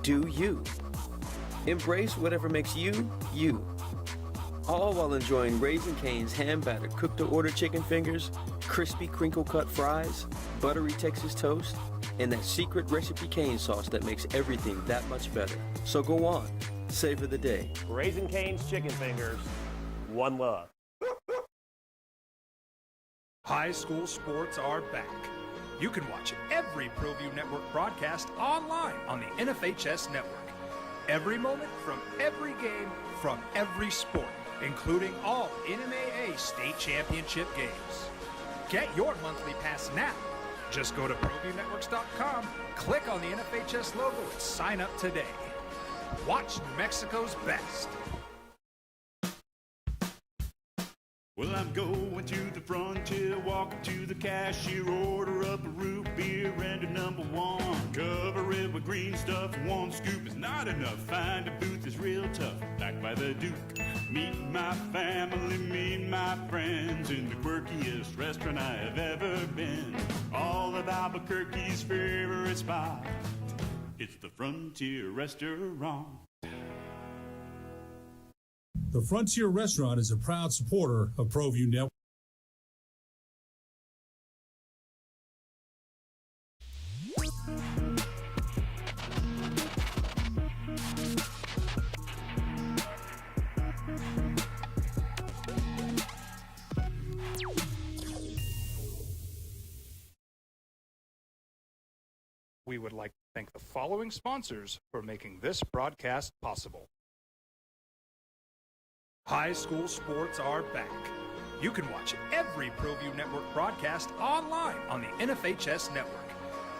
Do you. Embrace whatever makes you, you. All while enjoying Raising Cane's hand-battered cooked-to-order chicken fingers, crispy crinkle-cut fries, buttery Texas toast, and that secret recipe cane sauce that makes everything that much better. So go on, savor the day. Raising Cane's chicken fingers, one love. High school sports are back. You can watch every ProView Network broadcast online on the NFHS network. Every moment from every game from every sport, including all NMAA state championship games. Get your monthly pass now. Just go to ProViewNetworks.com, click on the NFHS logo, and sign up today. Watch New Mexico's best. Well, I'm going to the frontier, walking to the cashier, order up a root beer and a number one. Cover it with green stuff, one scoop is not enough. Find a booth is real tough, back by the Duke. Meet my family, meet my friends in the quirkiest restaurant I have ever been. All of Albuquerque's favorite spot, it's the Frontier Restaurant. The Frontier Restaurant is a proud supporter of ProView Network. We would like to thank the following sponsors for making this broadcast possible. High school sports are back. You can watch every ProView Network broadcast online on the NFHS network.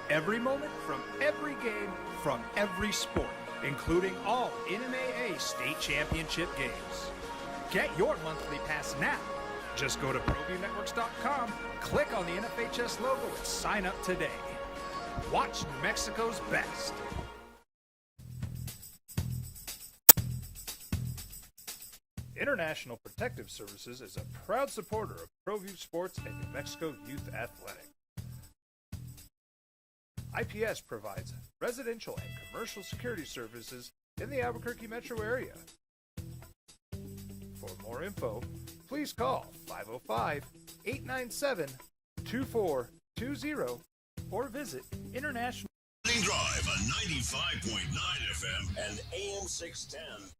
Every moment from every game from every sport, including all NMAA state championship games. Get your monthly pass now. Just go to ProViewNetworks.com, click on the NFHS logo, and sign up today. Watch New Mexico's best. International Protective Services is a proud supporter of ProView Sports and New Mexico Youth Athletic. IPS provides residential and commercial security services in the Albuquerque metro area. For more info, please call 505-897-2420 or visit International Drive on 95.9 FM and AM 610.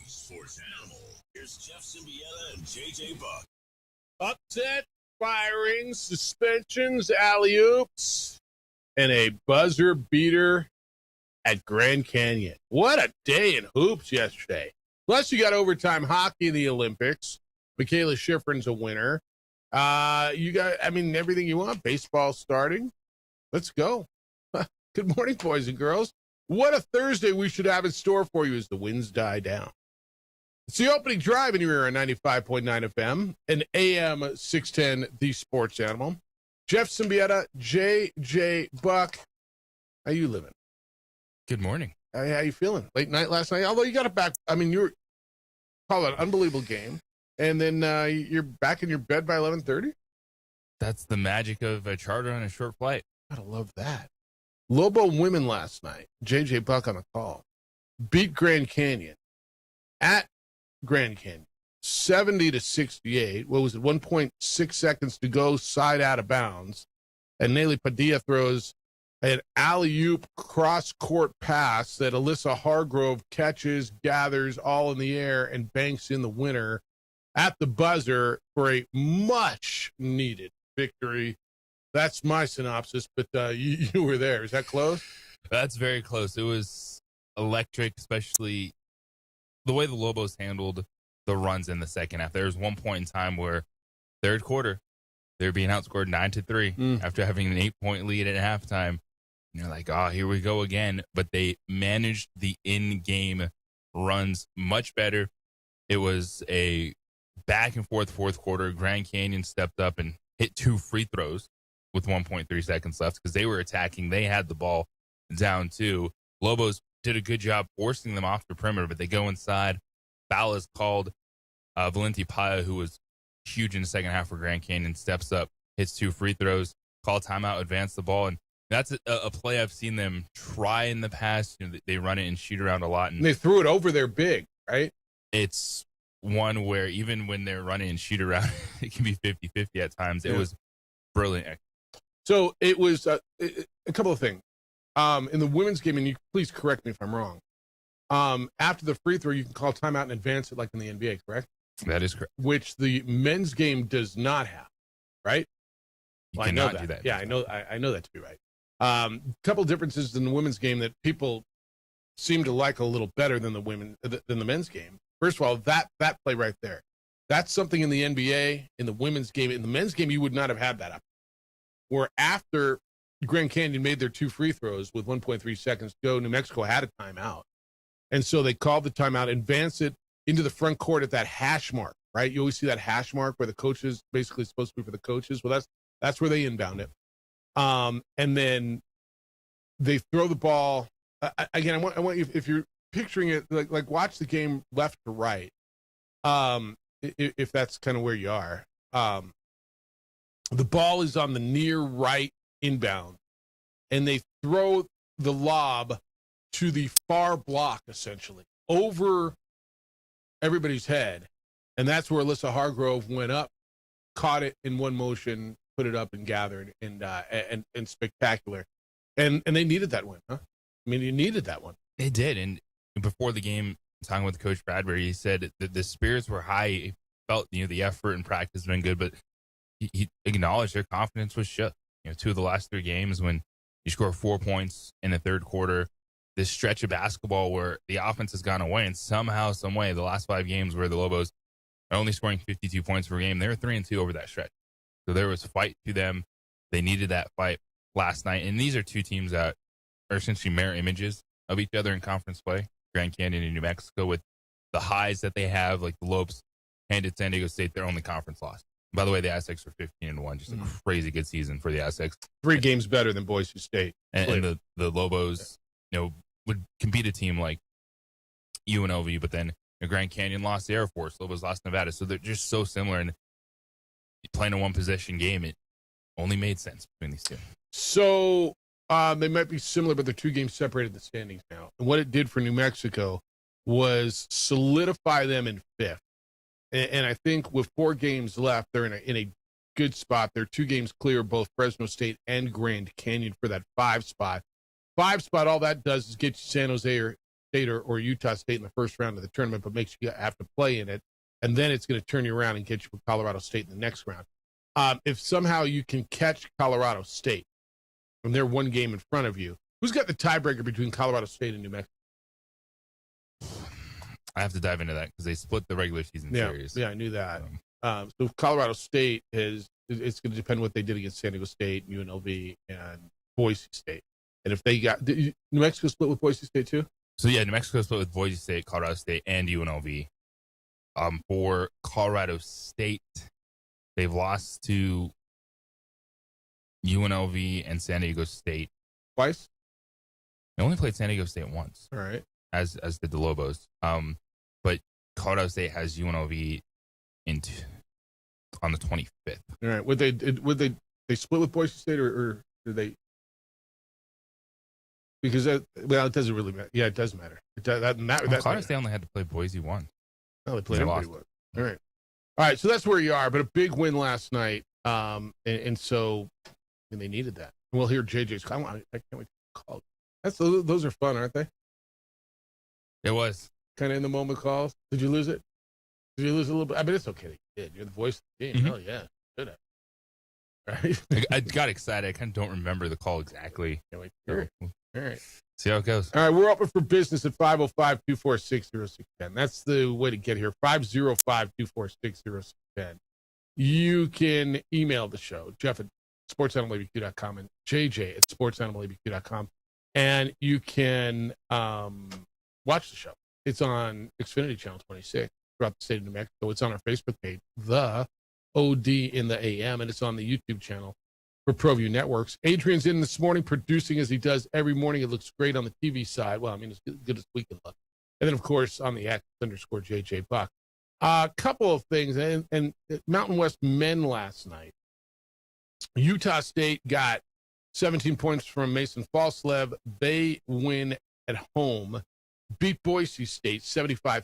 Sports Animal. Here's Jeff Symbieta and JJ Buck. Upset, firing, suspensions, alley-oops, and a buzzer beater at Grand Canyon. What a day in hoops yesterday. Plus, you got overtime hockey in the Olympics. Michaela Schifrin's a winner. You got, everything you want. Baseball starting. Let's go. Good morning, boys and girls. What a Thursday we should have in store for you as the winds die down. It's the opening drive in your ear on 95.9 FM and AM 610, the Sports Animal. Jeff Symbieta, JJ Buck. How you living? Good morning. How you feeling? Late night last night? Although you got it back. You were call it an unbelievable game. And then you're back in your bed by 11:30? That's the magic of a charter on a short flight. Gotta love that. Lobo women last night, JJ Buck on the call, beat Grand Canyon at Grand Canyon, 70-68. What was it? 1.6 seconds to go, side out of bounds. And Nelly Padilla throws an alley-oop cross-court pass that Alyssa Hargrove catches, gathers all in the air, and banks in the winner at the buzzer for a much-needed victory. That's my synopsis, but you were there. Is that close? That's very close. It was electric, especially the way the Lobos handled the runs in the second half. There was one point in time where third quarter, they're being outscored 9-3 after having an 8-point lead at halftime. And you're like, oh, here we go again. But they managed the in-game runs much better. It was a back-and-forth fourth quarter. Grand Canyon stepped up and hit 2 free throws with 1.3 seconds left because they were attacking. They had the ball down too. Lobos did a good job forcing them off the perimeter, but they go inside. Foul is called. Valenti Paya, who was huge in the second half for Grand Canyon, steps up, hits 2 free throws, call timeout, advance the ball, and That's a play I've seen them try in the past. They run it and shoot around a lot, And and they threw it over there big, right? it's one where even when they're running and shoot around, it can be 50-50 at times. It was brilliant. So it was a couple of things. In the women's game, and you please correct me if I'm wrong. After the free throw, you can call timeout and advance it like in the NBA, correct? That is correct. Which the men's game does not have, right? You Well, I know cannot do that. Yeah, I know that to be right. Couple differences in the women's game that people seem to like a little better than the men's game. First of all, that play right there, that's something in the NBA, in the women's game. In the men's game, you would not have had that up. Where after Grand Canyon made their 2 free throws with 1.3 seconds to go, New Mexico had a timeout. And so they called the timeout, advanced it into the front court at that hash mark, right? You always see that hash mark where the coach is basically supposed to be for the coaches. Well, that's where they inbound it. And then they throw the ball. Again, I want you, if you're picturing it, like watch the game left to right. If that's kind of where you are. The ball is on the near right inbound, and they throw the lob to the far block, essentially, over everybody's head. And that's where Alyssa Hargrove went up, caught it in one motion, put it up and gathered, and spectacular. And they needed that one, huh? I mean, you needed that one. They did. And before the game, talking with Coach Bradbury, he said that the spirits were high. He felt, the effort and practice had been good, but he acknowledged their confidence was shook. 2 of the last 3 games when you score 4 points in the third quarter, this stretch of basketball where the offense has gone away, and somehow, some way, the last 5 games where the Lobos are only scoring 52 points per game, they were 3-2 over that stretch. So there was fight to them. They needed that fight last night. And these are 2 teams that are essentially mirror images of each other in conference play, Grand Canyon and New Mexico, with the highs that they have. Like the Lobos handed San Diego State their only conference loss. By the way, the Aztecs were 15-1, just a crazy good season for the Aztecs. 3 games better than Boise State. And the Lobos, would compete a team like UNLV, but then Grand Canyon lost the Air Force, Lobos lost Nevada. So they're just so similar. And playing a 1-possession game, it only made sense between these 2. So they might be similar, but they're 2 games separated in the standings now. And what it did for New Mexico was solidify them in 5th. And I think with 4 games left, they're in a good spot. They're 2 games clear of both Fresno State and Grand Canyon for that 5 spot. 5 spot, all that does is get you San Jose State or Utah State in the first round of the tournament, but makes you have to play in it. And then it's going to turn you around and get you with Colorado State in the next round. If somehow you can catch Colorado State and they're 1 game in front of you, who's got the tiebreaker between Colorado State and New Mexico? I have to dive into that because they split the regular season series. Yeah, I knew that. So Colorado State it's going to depend what they did against San Diego State, UNLV, and Boise State. And if they got New Mexico split with Boise State too? So yeah, New Mexico split with Boise State, Colorado State, and UNLV. For Colorado State, they've lost to UNLV and San Diego State Twice. They only played San Diego State once. All right. As did the Lobos. But Colorado State has UNLV on the 25th. All right. Would they split with Boise State or did they? Because it doesn't really matter. Yeah, it does matter. Colorado State only had to play Boise once. Oh, they played everybody once. All right. So that's where you are. But a big win last night. And they needed that. We'll hear JJ's call. I can't wait to call. Those are fun, aren't they? It was. Kind of in the moment calls. Did you lose it? Did you lose a little bit? I mean, it's okay. You did. You're the voice of the game. Mm-hmm. Hell yeah. Good. Right. I got excited. I kind of don't remember the call exactly. Can't wait to hear it. All right. See how it goes. All right. We're open for business at 505-246-0610. That's the way to get here. 505-246-0610. You can email the show, Jeff at sportsanimalabq.com and JJ at sportsanimalabq.com. And you can watch the show. It's on Xfinity Channel 26 throughout the state of New Mexico. It's on our Facebook page, The OD in the AM, and it's on the YouTube channel for ProView Networks. Adrian's in this morning producing as he does every morning. It looks great on the TV side. Well, I mean, it's good as we can look. And then, of course, on the X _JJ Buck. A couple of things. And Mountain West men last night, Utah State got 17 points from Mason Falslev. They win at home, beat Boise State 75-56.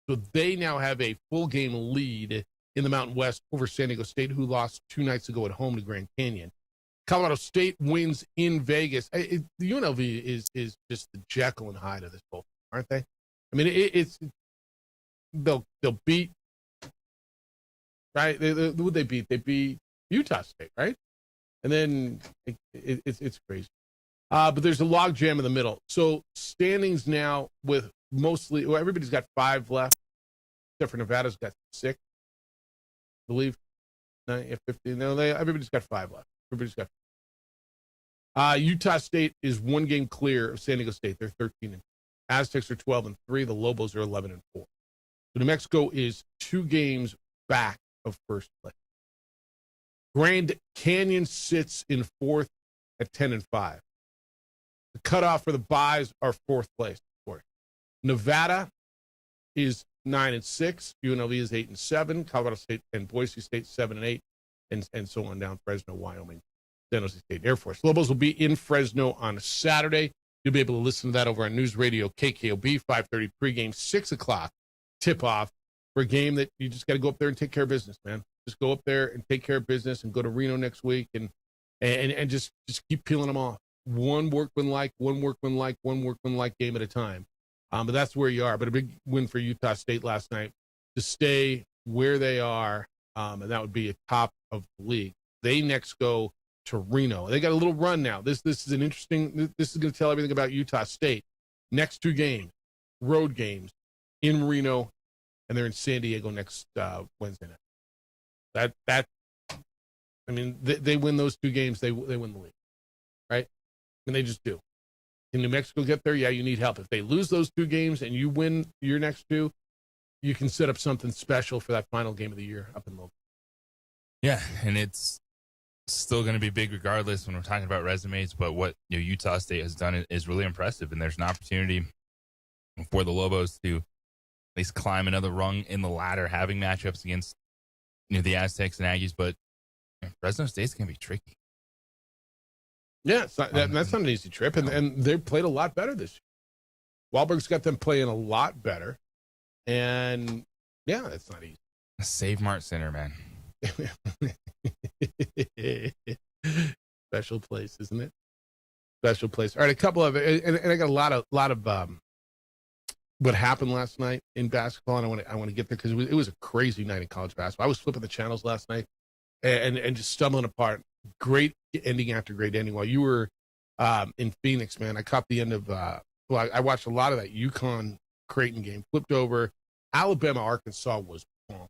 So they now have a full game lead in the Mountain West over San Diego State, who lost 2 nights ago at home to Grand Canyon. Colorado State wins in Vegas. The UNLV is just the Jekyll and Hyde of this bowl, aren't they? I mean, they'll beat, right? Who'd they beat? They beat Utah State, right? And then it's crazy. But there's a log jam in the middle. So standings now with mostly, well, everybody's got 5 left, except for Nevada's got 6, I believe. 9, 15. No, everybody's got 5 left. Everybody's got. Utah State is 1 game clear of San Diego State. They're 13. Aztecs are 12-3. The Lobos are 11-4. So New Mexico is 2 games back of first place. Grand Canyon sits in 4th at 10-5. The cutoff for the byes are 4th place. Nevada is 9-6. UNLV is 8-7. Colorado State and Boise State 7-8, and so on down. Fresno, Wyoming, San Jose State Air Force. Lobos will be in Fresno on Saturday. You'll be able to listen to that over on News Radio KKOB 5:30 pregame, 6 o'clock tip off for a game that you just got to go up there and take care of business, man. Just go up there and take care of business, and go to Reno next week, and just keep peeling them off. One workmanlike game at a time. But that's where you are. But a big win for Utah State last night to stay where they are, and that would be a top of the league. They next go to Reno. They got a little run now. This is an interesting. This is going to tell everything about Utah State. Next 2 games, road games in Reno, and they're in San Diego next Wednesday night. That I mean, they win those 2 games, they win the league, right? And they just do. Can New Mexico get there? Yeah, you need help. If they lose those 2 games and you win your next 2, you can set up something special for that final game of the year up in Logan. Yeah, and it's still going to be big regardless when we're talking about resumes, but what Utah State has done is really impressive, and there's an opportunity for the Lobos to at least climb another rung in the ladder, having matchups against the Aztecs and Aggies, but Fresno State's going to be tricky. Yeah, that's not an easy trip, and they played a lot better this year. Wahlberg's got them playing a lot better, and yeah, that's not easy. Save Mart Center, man. Special place, isn't it? Special place. All right, a couple of and I got a lot of what happened last night in basketball, and I want to get there because it was a crazy night in college basketball. I was flipping the channels last night and just stumbling apart. Great ending after great ending. While you were in Phoenix, man, I caught the end of I watched a lot of that UConn Creighton game. Flipped over. Alabama Arkansas was bomb.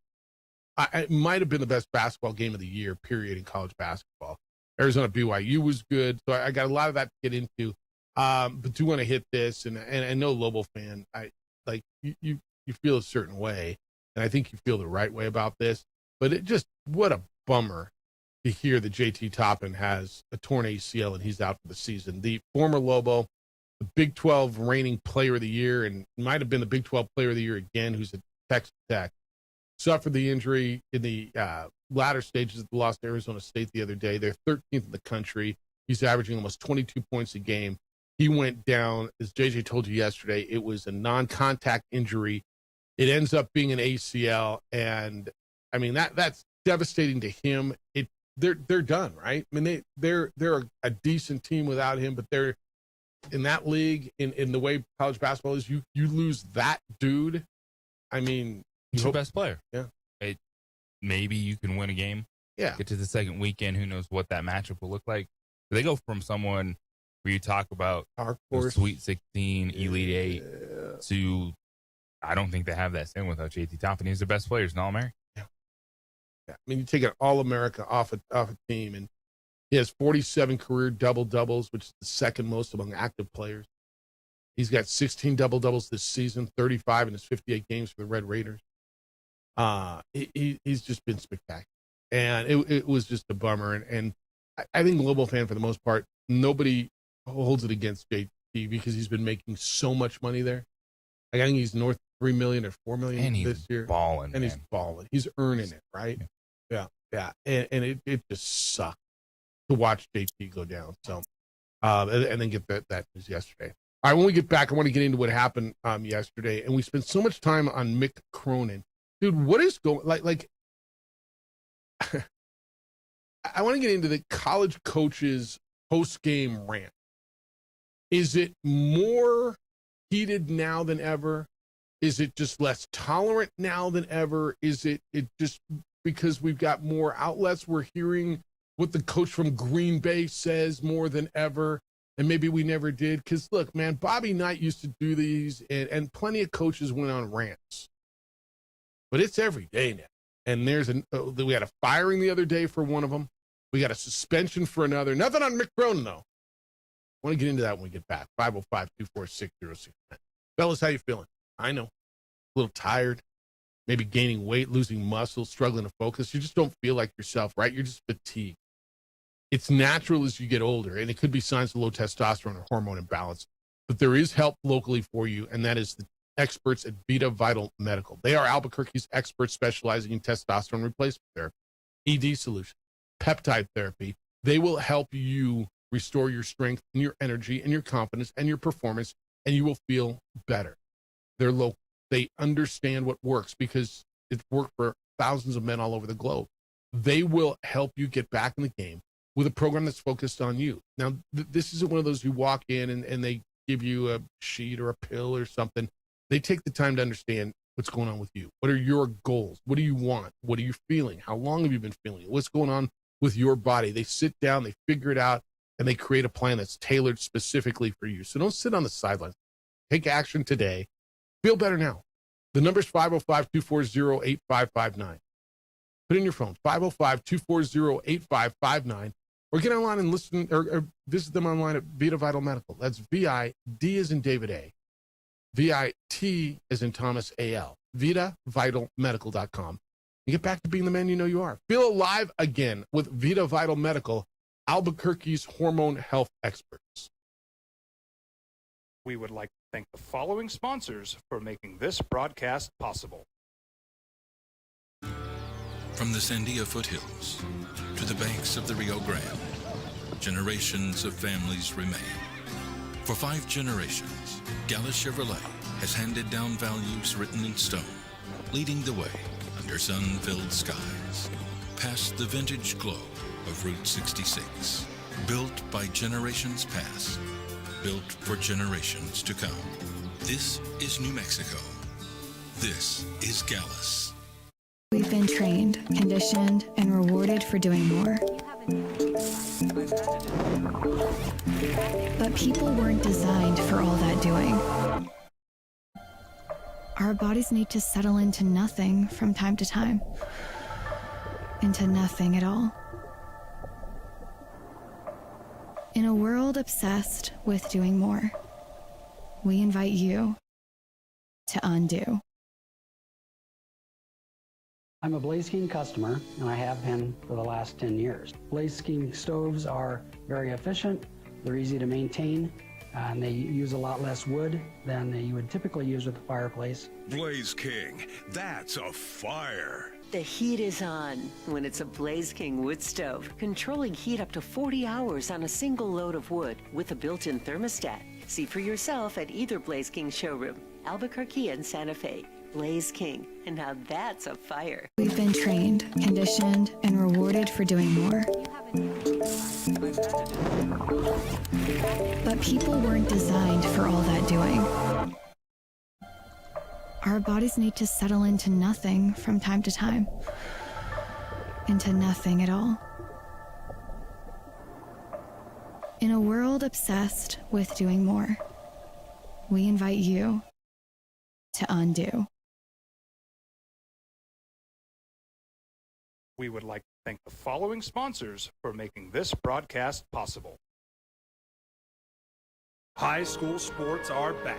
It might have been the best basketball game of the year, period, in college basketball. Arizona BYU was good, so I got a lot of that to get into. But do want to hit this, and I know Lobo fan, you feel a certain way, and I think you feel the right way about this. But it just, what a bummer to hear that JT Toppin has a torn ACL and he's out for the season. The former Lobo, the Big 12 reigning player of the year, and might have been the Big 12 player of the year again, who's at Texas Tech, suffered the injury in the latter stages of the loss to Arizona State the other day. They're 13th in the country. He's averaging almost 22 points a game. He went down, as JJ told you yesterday, it was a non-contact injury. It ends up being an ACL, and I mean that's devastating to him. They're done, right? I mean they're a decent team without him, but they're in that league in the way college basketball is. You lose that dude. I mean, he's your best player. Yeah. Maybe you can win a game. Yeah. Get to the second weekend. Who knows what that matchup will look like? They go from someone where you talk about the Sweet 16, Elite 8 to, I don't think they have that same without JT Toppin. He's the best player. He's an All-American. Yeah. I mean, you take an All-America off a team, and he has 47 career double-doubles, which is the second most among active players. He's got 16 double-doubles this season, 35 in his 58 games for the Red Raiders. He's just been spectacular. And it was just a bummer. And I think Lobo fan, for the most part, nobody holds it against JT because he's been making so much money there. Like, I think he's north of $3 million or $4 million this year. He's balling. He's earning it, right? Yeah. And it just sucks to watch JT go down. So, and then get that news yesterday. All right, when we get back, I want to get into what happened yesterday. And we spent so much time on Mick Cronin. Dude, what is going like I want to get into the college coaches post-game rant. Is it more heated now than ever? Is it just less tolerant now than ever? Is it just because we've got more outlets? We're hearing what the coach from Green Bay says more than ever, and maybe we never did. Because, look, man, Bobby Knight used to do these, and plenty of coaches went on rants. But it's every day now. And we had a firing the other day for one of them. We got a suspension for another. Nothing on Mick Cronin, though. I want to get into that when we get back. 505-246-0610. Fellas, how you feeling? I know. A little tired. Maybe gaining weight, losing muscle, struggling to focus. You just don't feel like yourself, right? You're just fatigued. It's natural as you get older, and it could be signs of low testosterone or hormone imbalance. But there is help locally for you, and that is the experts at Vita Vital Medical. They are Albuquerque's experts specializing in testosterone replacement therapy, ED solution, peptide therapy. They will help you restore your strength and your energy and your confidence and your performance, and you will feel better. They're local. They understand what works because it's worked for thousands of men all over the globe. They will help you get back in the game with a program that's focused on you. Now, this isn't one of those you walk in and they give you a sheet or a pill or something. They take the time to understand what's going on with you. What are your goals? What do you want? What are you feeling? How long have you been feeling it? What's going on with your body? They sit down, they figure it out, and they create a plan that's tailored specifically for you. So don't sit on the sidelines. Take action today. Feel better now. The number is 505-240-8559. Put in your phone, 505-240-8559, or get online and listen or visit them online at Vita Vital Medical. That's V-I-D as in David A. V-I-T as in Thomas A-L. VitaVitalMedical.com. And get back to being the man you know you are. Feel alive again with Vita Vital Medical, Albuquerque's hormone health experts. We would like to thank the following sponsors for making this broadcast possible. From the Sandia foothills to the banks of the Rio Grande, generations of families remain. For 5 generations, Gallus Chevrolet has handed down values written in stone, leading the way under sun-filled skies, past the vintage glow of Route 66. Built by generations past, built for generations to come. This is New Mexico. This is Gallus. We've been trained, conditioned, and rewarded for doing more. But people weren't designed for all that doing. Our bodies need to settle into nothing from time to time. Into nothing at all. In a world obsessed with doing more, we invite you to undo. I'm a Blaze King customer, and I have been for the last 10 years. Blaze King stoves are very efficient, they're easy to maintain, and they use a lot less wood than you would typically use with a fireplace. Blaze King, that's a fire. The heat is on when it's a Blaze King wood stove, controlling heat up to 40 hours on a single load of wood with a built-in thermostat. See for yourself at either Blaze King showroom, Albuquerque and Santa Fe. Blaze King, and now that's a fire. We've been trained, conditioned, and rewarded for doing more. But people weren't designed for all that doing. Our bodies need to settle into nothing from time to time. Into nothing at all. In a world obsessed with doing more, we invite you to undo. We would like to thank the following sponsors for making this broadcast possible. High school sports are back.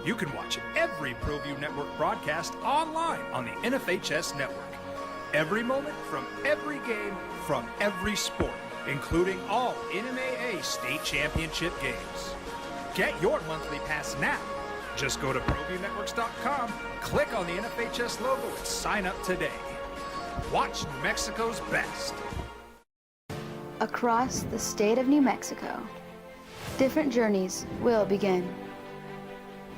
You can watch every ProView Network broadcast online on the NFHS network. Every moment from every game from every sport, including all NMAA state championship games. Get your monthly pass now. Just go to ProViewNetworks.com, click on the NFHS logo, and sign up today. Watch New Mexico's best. across the state of New Mexico, different journeys will begin.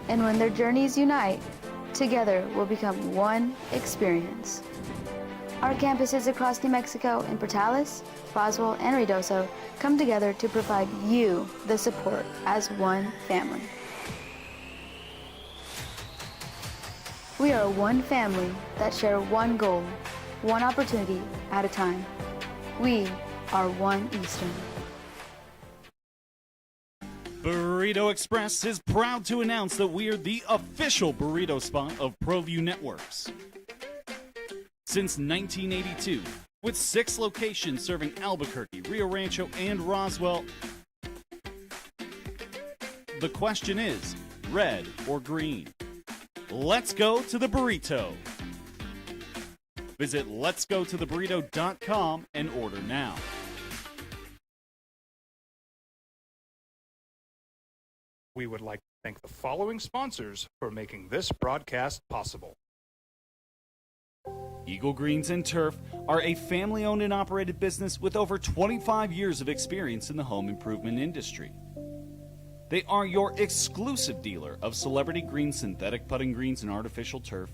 And when their journeys unite, together will become one experience. Our campuses across New Mexico in Portales, Roswell, and Ruidoso come together to provide you the support as one family. We are one family that share one goal, one opportunity at a time. We are One Eastern. Burrito Express is proud to announce that we are the official burrito spot of ProView Networks. Since 1982, with 6 locations serving Albuquerque, Rio Rancho, and Roswell, the question is, red or green? Let's go to the burrito. Visit letsgototheburrito.com and order now. We would like to thank the following sponsors for making this broadcast possible. Eagle Greens and Turf are a family-owned and operated business with over 25 years of experience in the home improvement industry. They are your exclusive dealer of celebrity green, synthetic putting greens, and artificial turf.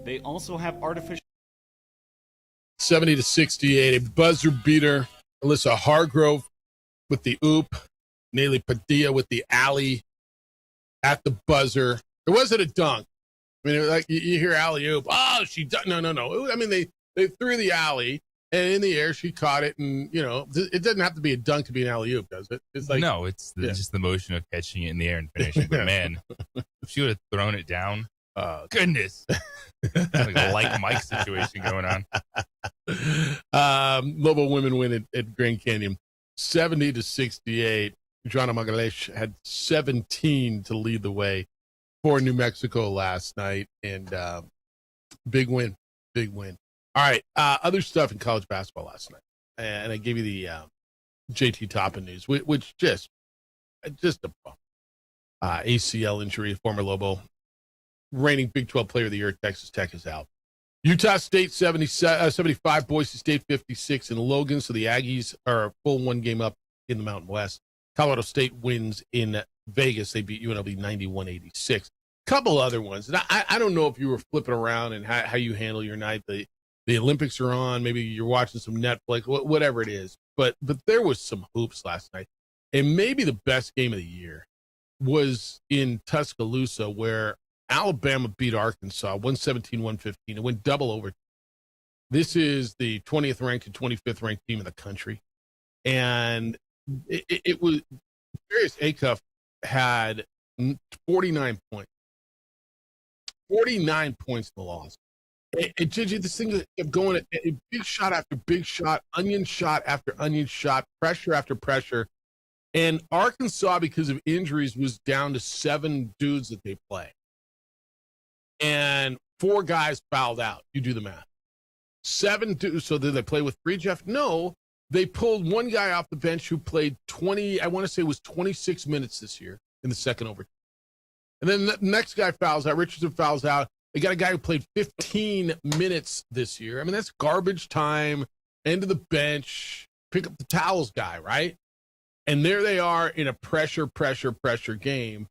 They also have artificial 70-68, a buzzer beater. Alyssa Hargrove with the oop. Nelly Padilla with the alley at the buzzer. It wasn't a dunk. I mean, like you hear alley oop. Oh, she done. No. I mean, they threw the alley, and in the air she caught it, and it doesn't have to be a dunk to be an alley oop, does it? It's like no, it's just the motion of catching it in the air and finishing. But man, if she would have thrown it down, goodness, like a Mike situation going on. Lobo women win at Grand Canyon, 70-68. Joanna Magalesh had 17 to lead the way for New Mexico last night, and big win. All right, other stuff in college basketball last night, and I gave you the JT Toppin news, which just a bump. ACL injury, former Lobo, reigning Big 12 Player of the Year at Texas Tech is out. Utah State 75, Boise State 56 in Logan, so the Aggies are a full one game up in the Mountain West. Colorado State wins in Vegas. They beat UNLV 91-86. Couple other ones. And I don't know if you were flipping around and how you handle your night. The Olympics are on. Maybe you're watching some Netflix, whatever it is. But there was some hoops last night. And maybe the best game of the year was in Tuscaloosa, where Alabama beat Arkansas 117-115. It went double overtime. This is the 20th ranked and 25th ranked team in the country. And it was Darius Acuff had 49 points. 49 points in the loss. This thing kept going, big shot after big shot, onion shot after onion shot, pressure after pressure. And Arkansas, because of injuries, was down to 7 dudes that they play. And 4 guys fouled out. You do the math. 7 dudes. So did they play with 3, Jeff? No. They pulled one guy off the bench who played 20, I want to say it was 26 minutes this year in the second overtime. And then the next guy fouls out. Richardson fouls out. They got a guy who played 15 minutes this year. I mean, that's garbage time, end of the bench, pick up the towels guy, right? And there they are in a pressure game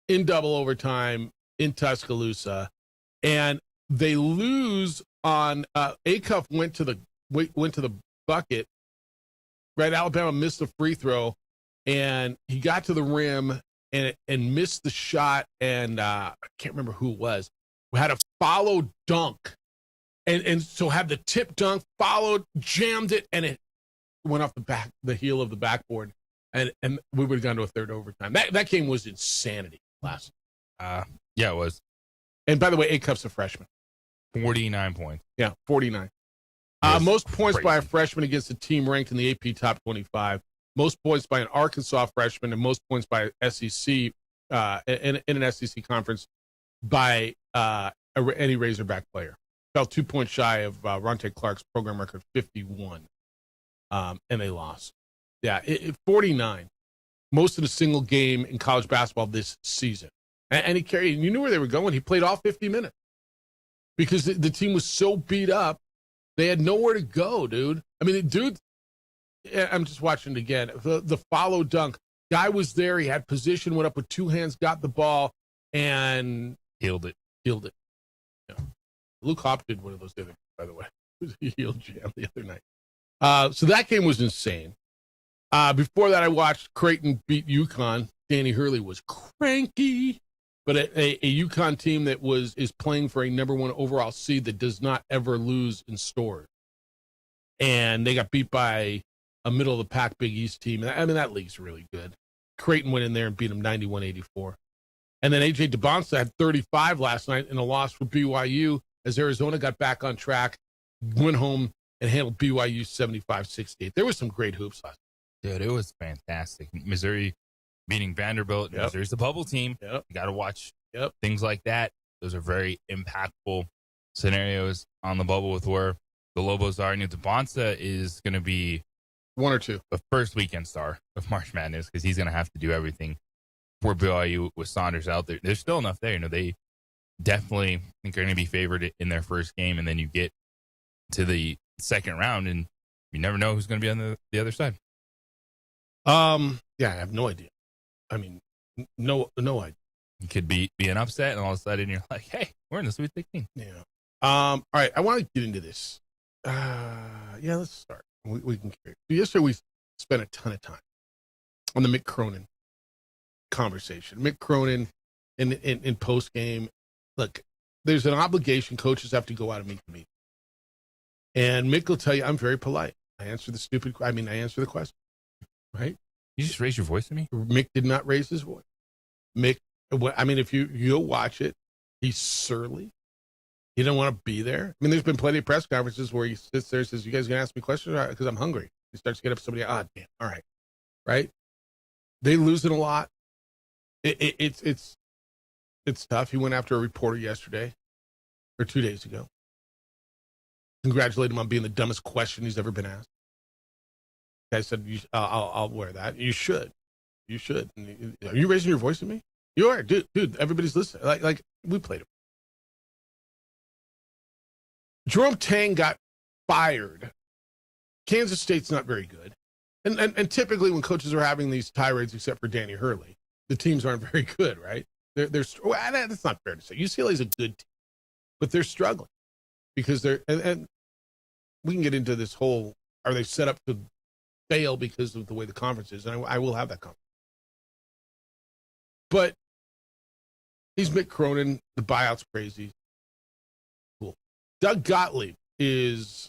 in double overtime in Tuscaloosa. And they lose on Acuff went to the bucket, right? Alabama missed the free throw, and he got to the rim and missed the shot, and I can't remember who it was. We had a follow dunk, and so had the tip dunk, followed, jammed it, and it went off the heel of the backboard, and we would have gone to a third overtime. That game was insanity last night. Yeah, it was. And by the way, Acuff's a freshman. 49 points. Yeah, 49. Most points by a freshman against a team ranked in the AP top 25. Most points by an Arkansas freshman, and most points by SEC in an SEC conference by any Razorback player. Fell 2 points shy of Ronte Clark's program record 51, and they lost. Yeah, 49. Most in a single game in college basketball this season. And he carried. You knew where they were going. He played all 50 minutes because the team was so beat up. They had nowhere to go, dude. I mean, dude, I'm just watching it again. The follow dunk. Guy was there. He had position, went up with two hands, got the ball, and healed it. Yeah. Luke Hop did one of those the other night, by the way. It was a heel jam the other night. So that game was insane. Before that, I watched Creighton beat UConn. Danny Hurley was cranky, but a UConn team that is playing for a number 1 overall seed that does not ever lose in stores. And they got beat by a middle of the pack Big East team. I mean, that league's really good. Creighton went in there and beat them 91-84. And then AJ DeBonsa had 35 last night in a loss for BYU as Arizona got back on track, went home and handled BYU 75-68. There was some great hoops last night. Dude, it was fantastic. Missouri beating Vanderbilt. Yep. Missouri's the bubble team. Yep. You got to watch Yep. things like that. Those are very impactful scenarios on the bubble with where the Lobos are. And DeBonsa is going to be 1 or 2. the first weekend star of March Madness because he's going to have to do everything for BYU with Saunders out there. There's still enough there. They definitely think they're going to be favored in their first game, and then you get to the second round, and you never know who's going to be on the other side. Yeah, I have no idea. I mean, no idea. It could be an upset, and all of a sudden you're like, hey, we're in the Sweet 16. Yeah. All right, I want to get into this. Yeah, let's start. We can carry. Yesterday we spent a ton of time on the Mick Cronin conversation. Mick Cronin in post game. Look, there's an obligation. Coaches have to go out and meet the meeting. And Mick will tell you, I'm very polite. I answer the question. Right? You just raise your voice to me? Mick did not raise his voice. Mick, if you'll watch it, he's surly. He didn't want to be there. I mean, there's been plenty of press conferences where he sits there and says, you guys going to ask me questions? Because I'm hungry. He starts to get up to somebody, damn, all right. Right? They lose it a lot. It's tough. He went after a reporter yesterday or 2 days ago. Congratulate him on being the dumbest question he's ever been asked. I said, I'll wear that. You should. You should. Are you raising your voice at me? You are. Dude, everybody's listening. Like we played it. Jerome Tang got fired. Kansas State's not very good. And typically when coaches are having these tirades, except for Danny Hurley, the teams aren't very good, right? That's not fair to say. UCLA's a good team, but they're struggling because and we can get into this whole, are they set up to fail because of the way the conference is? And I will have that conference. But he's Mick Cronin. The buyout's crazy. Cool. Doug Gottlieb is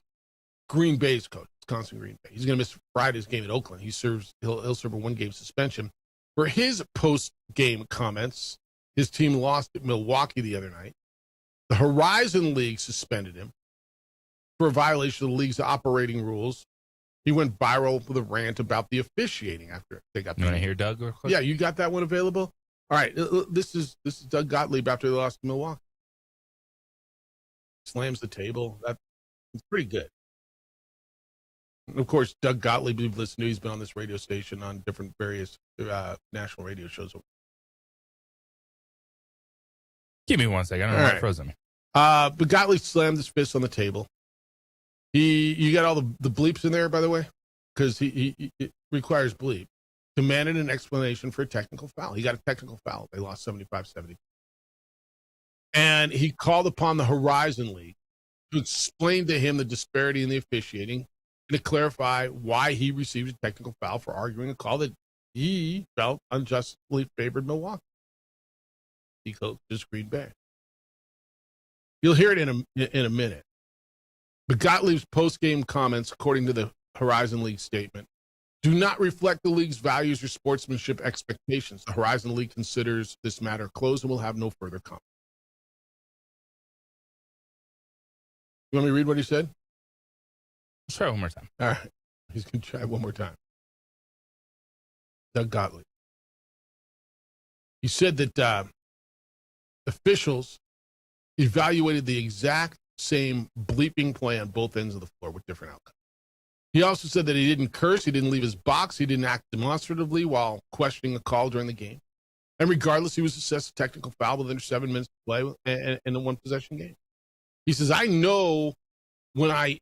Green Bay's coach, Wisconsin Green Bay. He's going to miss Friday's game at Oakland. He'll serve a 1-game suspension. For his post-game comments, his team lost at Milwaukee the other night. The Horizon League suspended him for a violation of the league's operating rules. He went viral with a rant about the officiating after they got. You want to hear Doug? Real quick? Yeah, you got that one available? All right, this is Doug Gottlieb after they lost to Milwaukee. Slams the table. That's pretty good. And of course, Doug Gottlieb, you've listened to, he's been on this radio station on different various national radio shows. Give me 1 second. I don't know why it froze on me. But Gottlieb slammed his fist on the table. You got all the bleeps in there, by the way, because he requires bleep. Demanded an explanation for a technical foul. He got a technical foul. They lost 75-70. And he called upon the Horizon League to explain to him the disparity in the officiating and to clarify why he received a technical foul for arguing a call that he felt unjustly favored Milwaukee. He coaches Green Bay. You'll hear it in a minute. But Gottlieb's post-game comments, according to the Horizon League statement, do not reflect the league's values or sportsmanship expectations. The Horizon League considers this matter closed and will have no further comment. You want me to read what he said? Let's try it one more time. All right. He's going to try it one more time. Doug Gottlieb. He said that officials evaluated the exact same bleeping play on both ends of the floor with different outcomes. He also said that he didn't curse, he didn't leave his box, he didn't act demonstratively while questioning a call during the game. And regardless, he was assessed a technical foul within 7 minutes to play in a one-possession game. He says, I know when I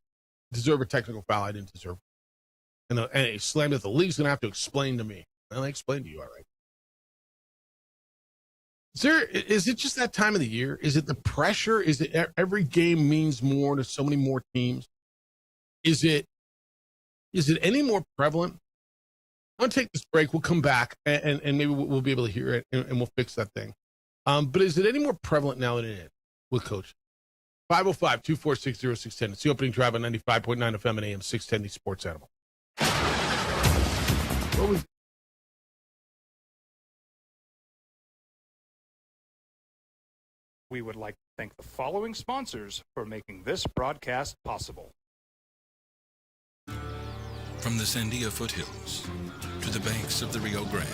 deserve a technical foul, I didn't deserve it. And he slammed it. The league's going to have to explain to me. Well, I explained to you, all right. Is it just that time of the year? Is it the pressure? Is it every game means more to so many more teams? Is it any more prevalent? I'll take this break. We'll come back and maybe we'll be able to hear it and we'll fix that thing. But is it any more prevalent now than it is with coach? 505-246-0610. It's the opening drive on 95.9 FM and AM 610, the Sports Animal. What was We would like to thank the following sponsors for making this broadcast possible. From the Sandia foothills to the banks of the Rio Grande,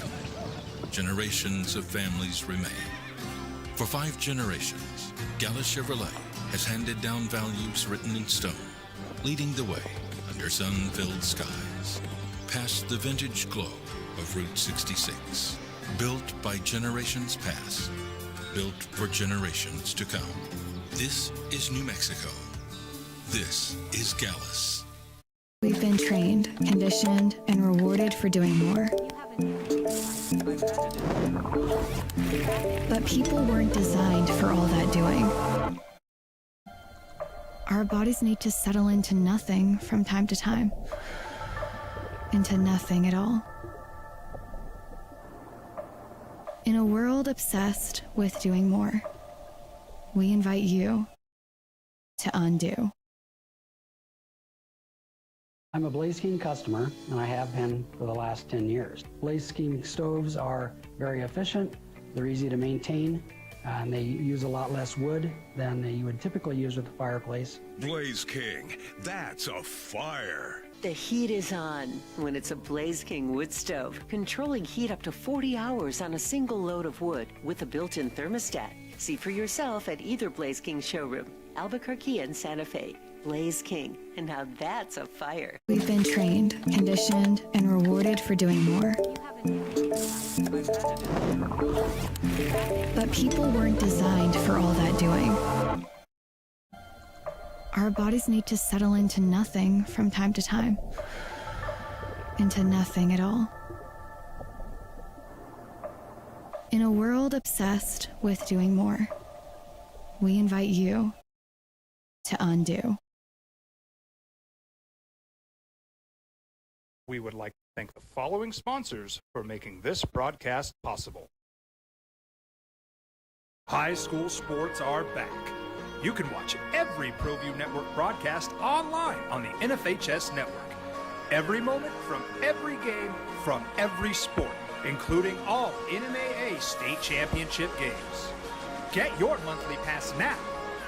generations of families remain. For 5 generations, Gallus Chevrolet has handed down values written in stone, leading the way under sun-filled skies, past the vintage glow of Route 66, built by generations past, built for generations to come. This is New Mexico. This is Gallus. We've been trained, conditioned, and rewarded for doing more. But people weren't designed for all that doing. Our bodies need to settle into nothing from time to time. Into nothing at all. In a world obsessed with doing more, we invite you to undo. I'm a Blaze King customer, and I have been for the last 10 years. Blaze King stoves are very efficient, they're easy to maintain, and they use a lot less wood than you would typically use with a fireplace. Blaze King, that's a fire. The heat is on when it's a Blaze King wood stove, controlling heat up to 40 hours on a single load of wood with a built-in thermostat. See for yourself at either Blaze King showroom, Albuquerque and Santa Fe. Blaze King, and now that's a fire. We've been trained, conditioned, and rewarded for doing more. But people weren't designed for all that doing. Our bodies need to settle into nothing from time to time. Into nothing at all. In a world obsessed with doing more, we invite you to undo. We would like to thank the following sponsors for making this broadcast possible. High school sports are back. You can watch every ProView Network broadcast online on the NFHS network. Every moment from every game from every sport, including all NMAA state championship games. Get your monthly pass now.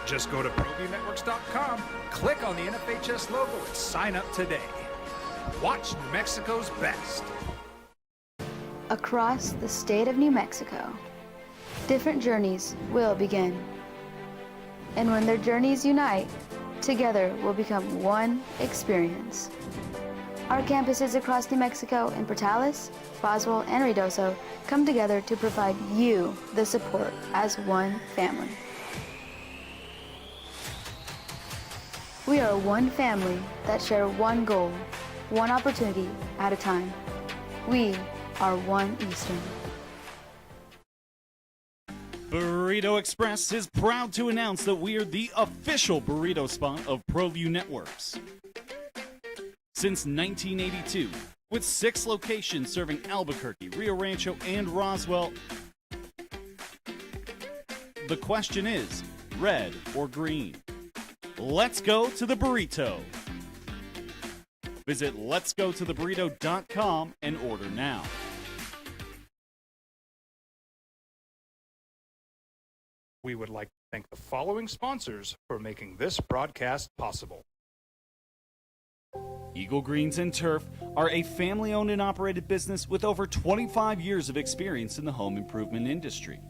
Just go to ProViewNetworks.com, click on the NFHS logo, and sign up today. Watch New Mexico's best. Across the state of New Mexico, different journeys will begin. And when their journeys unite, together will become one experience. Our campuses across New Mexico in Portales, Boswell, and Ruidoso come together to provide you the support as one family. We are one family that share one goal, one opportunity at a time. We are one Eastern. Burrito Express is proud to announce that we are the official burrito spot of ProView Networks. Since 1982, with 6 locations serving Albuquerque, Rio Rancho, and Roswell, the question is, red or green? Let's go to the burrito. Visit letsgototheburrito.com and order now. We would like to thank the following sponsors for making this broadcast possible. Eagle Greens and Turf are a family-owned and operated business with over 25 years of experience in the home improvement industry.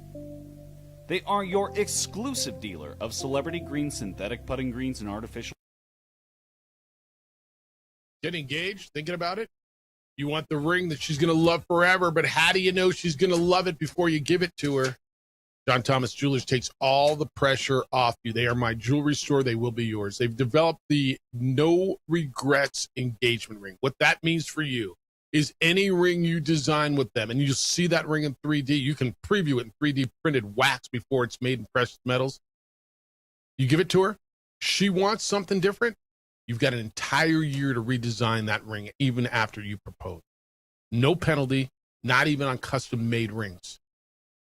They are your exclusive dealer of celebrity green, synthetic putting greens, and artificial. Get engaged? Thinking about it? You want the ring that she's going to love forever, but how do you know she's going to love it before you give it to her? John Thomas Jewelers takes all the pressure off you. They are my jewelry store. They will be yours. They've developed the no regrets engagement ring. What that means for you is any ring you design with them, and you see that ring in 3D, you can preview it in 3D printed wax before it's made in precious metals. You give it to her. She wants something different. You've got an entire year to redesign that ring, even after you propose. No penalty, not even on custom-made rings.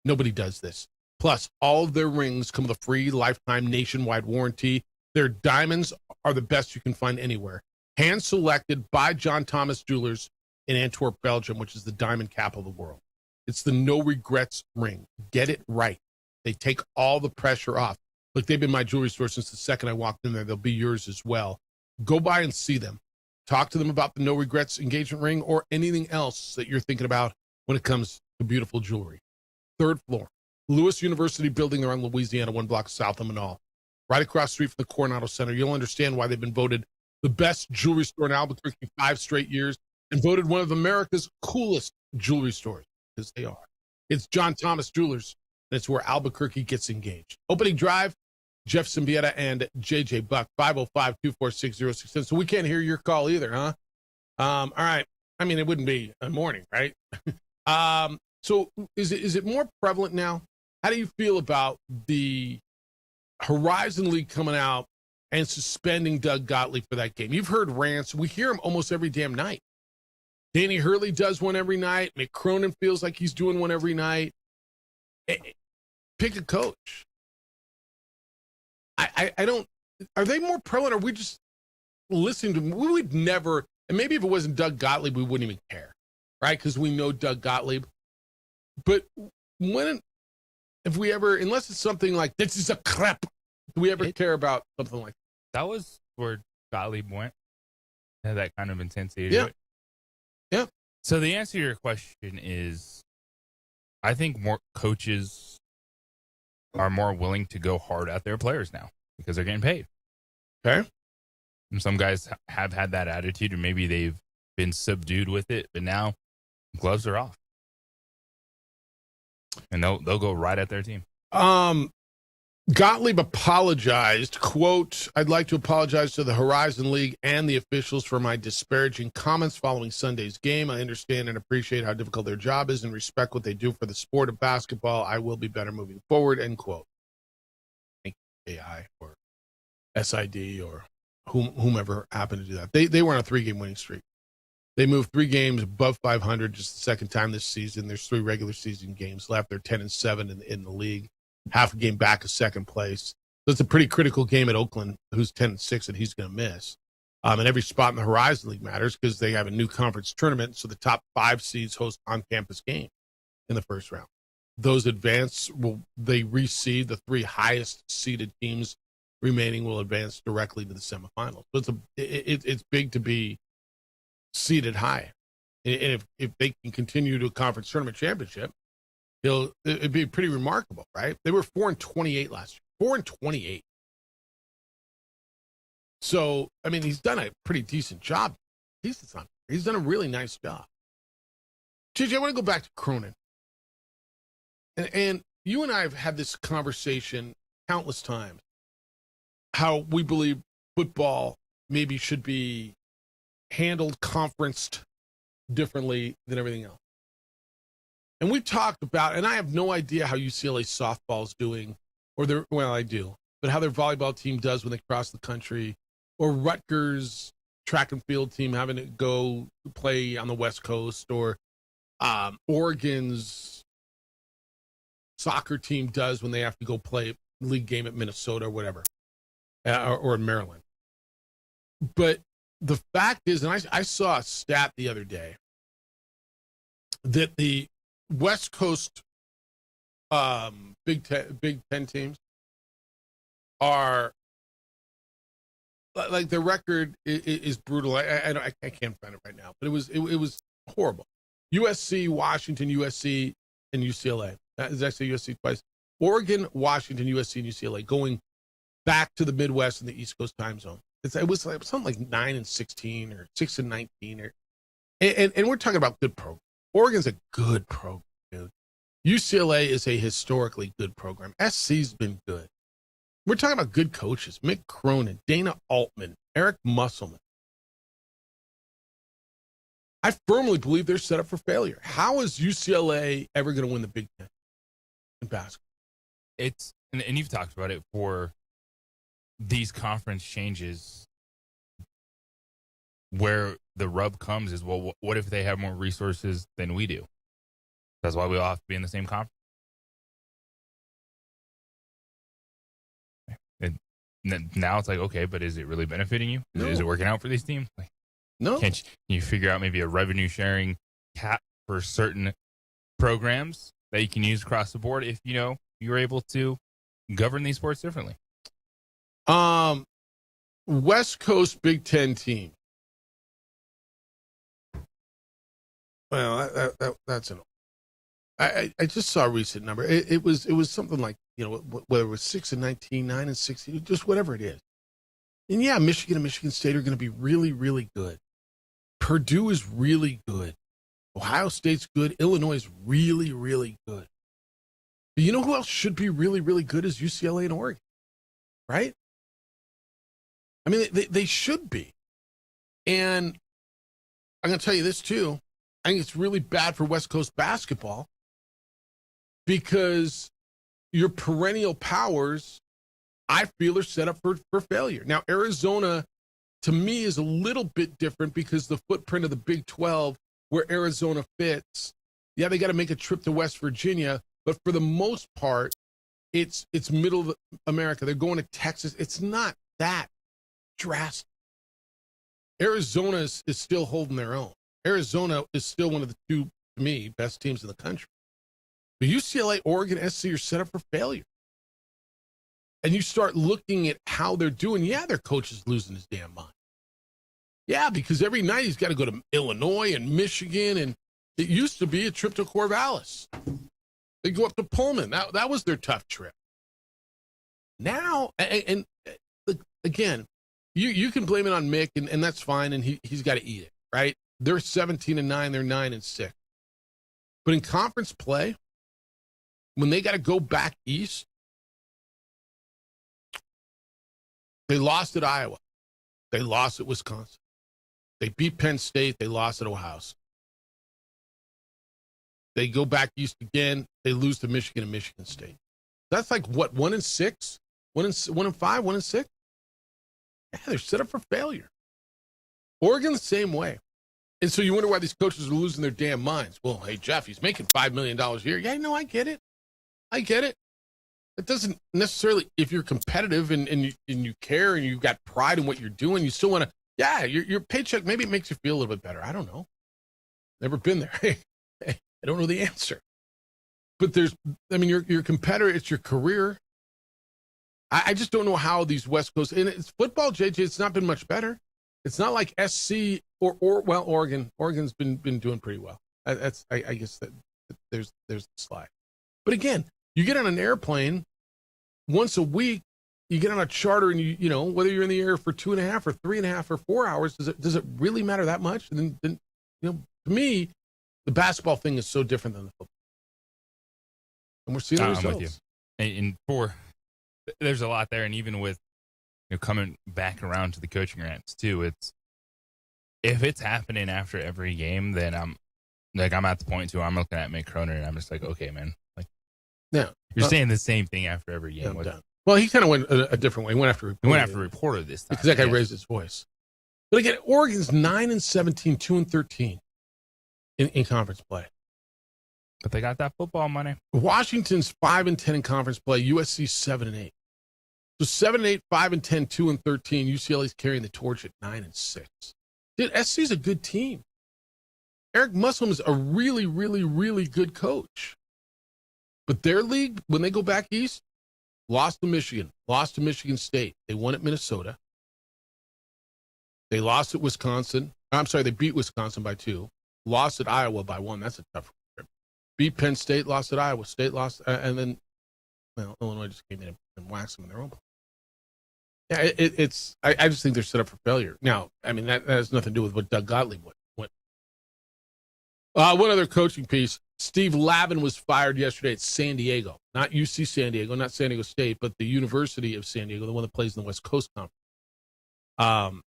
Nobody does this. Plus, all of their rings come with a free lifetime nationwide warranty. Their diamonds are the best you can find anywhere. Hand-selected by John Thomas Jewelers in Antwerp, Belgium, which is the diamond capital of the world. It's the no regrets ring. Get it right. They take all the pressure off. Look, they've been my jewelry store since the second I walked in there. They'll be yours as well. Go by and see them. Talk to them about the no regrets engagement ring or anything else that you're thinking about when it comes to beautiful jewelry. 3rd floor, Lewis University building around Louisiana, 1 block south of Manal. Right across the street from the Coronado Center. You'll understand why they've been voted the best jewelry store in Albuquerque 5 straight years and voted one of America's coolest jewelry stores, because they are. It's John Thomas Jewelers, and it's where Albuquerque gets engaged. Opening drive, Jeff Symbieta and JJ Buck, 505-246-0610. So we can't hear your call either, huh? All right. I mean, it wouldn't be a morning, right? So is it more prevalent now? How do you feel about the Horizon League coming out and suspending Doug Gottlieb for that game? You've heard rants. We hear them almost every damn night. Danny Hurley does one every night. Mick Cronin feels like he's doing one every night. Pick a coach. I don't. Are they more prevalent? Or are we just listening to them? We would never. And maybe if it wasn't Doug Gottlieb, we wouldn't even care, right? Because we know Doug Gottlieb. But if we ever, unless it's something like this is a crap, do we ever care about something like that? That was where Gottlieb went. Had that kind of intensity. Yeah. Yeah. So the answer to your question is, I think more coaches are more willing to go hard at their players now because they're getting paid. Okay. And some guys have had that attitude, or maybe they've been subdued with it, but now gloves are off. And they'll go right at their team. Gottlieb apologized, quote, "I'd like to apologize to the Horizon League and the officials for my disparaging comments following Sunday's game. I understand and appreciate how difficult their job is and respect what they do for the sport of basketball. I will be better moving forward," end quote. AI or SID or whomever happened to do that. They were on a 3-game winning streak. They moved 3 games above 500 just the second time this season. There's 3 regular season games left. They're 10-7 in the league. Half a game back of second place. So it's a pretty critical game at Oakland, who's 10-6 that he's going to miss. And every spot in the Horizon League matters because they have a new conference tournament. So the top 5 seeds host on-campus games in the first round. Those advance, they reseed. The 3 highest seeded teams remaining will advance directly to the semifinals. So it's big to be seeded high. And if they can continue to a conference tournament championship, it'd be pretty remarkable, right? They were 4-28 last year. 4-28. So, I mean, he's done a pretty decent job. He's done a really nice job. JJ, I want to go back to Cronin. And you and I have had this conversation countless times, how we believe football maybe should be handled, conferenced differently than everything else. And we've talked about, and I have no idea how UCLA softball is doing, well, I do, but how their volleyball team does when they cross the country, or Rutgers track and field team having to go play on the West Coast, or Oregon's soccer team does when they have to go play a league game at Minnesota or whatever, or in Maryland. But the fact is, and I saw a stat the other day, that the West Coast Big Ten teams are, like, their record is brutal. I can't find it right now, but it was horrible. USC, Washington, USC, and UCLA. That is actually USC twice. Oregon, Washington, USC, and UCLA going back to the Midwest and the East Coast time zone. It was like something like 9-16 or 6-19, and we're talking about good programs. Oregon's a good program, dude. UCLA is a historically good program. SC's been good. We're talking about good coaches. Mick Cronin, Dana Altman, Eric Musselman. I firmly believe they're set up for failure. How is UCLA ever going to win the Big Ten in basketball? It's and you've talked about it for these conference changes. Where the rub comes is, well, what if they have more resources than we do? That's why we all have to be in the same conference. And now it's like, okay, but is it really benefiting you? No. Is it working out for these teams? Like, no. Can you figure out maybe a revenue sharing cap for certain programs that you can use across the board if you're able to govern these sports differently? West Coast Big Ten team. Well, that's an. I just saw a recent number. It was something like, whether it was 6 and 19, 9 and 16, just whatever it is. And yeah, Michigan and Michigan State are going to be really, really good. Purdue is really good. Ohio State's good. Illinois is really, really good. But you know who else should be really, really good is UCLA and Oregon, right? I mean, they should be. And I'm going to tell you this too. I think it's really bad for West Coast basketball because your perennial powers, I feel, are set up for failure. Now, Arizona, to me, is a little bit different because the footprint of the Big 12, where Arizona fits, yeah, they got to make a trip to West Virginia, but for the most part, it's middle of America. They're going to Texas. It's not that drastic. Arizona is still holding their own. Arizona is still one of the two, to me, best teams in the country. But UCLA, Oregon, SC are set up for failure. And you start looking at how they're doing. Yeah, their coach is losing his damn mind. Yeah, because every night he's got to go to Illinois and Michigan, and it used to be a trip to Corvallis. They go up to Pullman. That was their tough trip. Now, and again, you can blame it on Mick, and that's fine, and he's got to eat it, right? They're 17-9, they're 9-6. But in conference play, when they got to go back east, they lost at Iowa. They lost at Wisconsin. They beat Penn State. They lost at Ohio State. They go back east again. They lose to Michigan and Michigan State. That's like, what, 1-6? 1-5, 1-6? Yeah, they're set up for failure. Oregon the same way. And so you wonder why these coaches are losing their damn minds. Well, hey, Jeff, he's making $5 million a year. Yeah, no, I get it. I get it. It doesn't necessarily, if you're competitive and you care and you've got pride in what you're doing, you still want to, yeah, your paycheck, maybe it makes you feel a little bit better. I don't know. Never been there. I don't know the answer. But you're a competitor. It's your career. I just don't know how these West Coast, and it's football, JJ, it's not been much better. It's not like SC or Oregon. Oregon's been doing pretty well. I guess that there's the slide. But again, you get on an airplane once a week. You get on a charter, and you know whether you're in the air for 2.5 or 3.5 or 4 hours. Does it really matter that much? And then to me, the basketball thing is so different than the football, and we're seeing the results. I'm with you. And there's a lot there, and even with coming back around to the coaching rants too, if it's happening after every game, then I'm at the point too. I'm looking at Mick Cronin, and I'm just like, okay, man, yeah, you're saying the same thing after every game. Yeah, well, he kind of went a different way. He went after Reporter this time because that guy raised his voice. But again, Oregon's 9-17, 2-13 in conference play. But they got that football money. Washington's 5-10 in conference play. USC's 7-8. So 7-8, 5-10, 2-13. UCLA's carrying the torch at 9-6. Dude, SC's a good team. Eric Musselman's a really, really, really good coach. But their league, when they go back east, lost to Michigan, lost to Michigan State. They won at Minnesota. They lost at Wisconsin. I'm sorry, they beat Wisconsin by 2. Lost at Iowa by 1. That's a tough trip. Beat Penn State, lost at Iowa State, lost, and then, Illinois just came in and waxed them in their own play. Yeah, I just think they're set up for failure. Now, that has nothing to do with what Doug Gottlieb went. One other coaching piece. Steve Lavin was fired yesterday at San Diego, not UC San Diego, not San Diego State, but the University of San Diego, the one that plays in the West Coast Conference.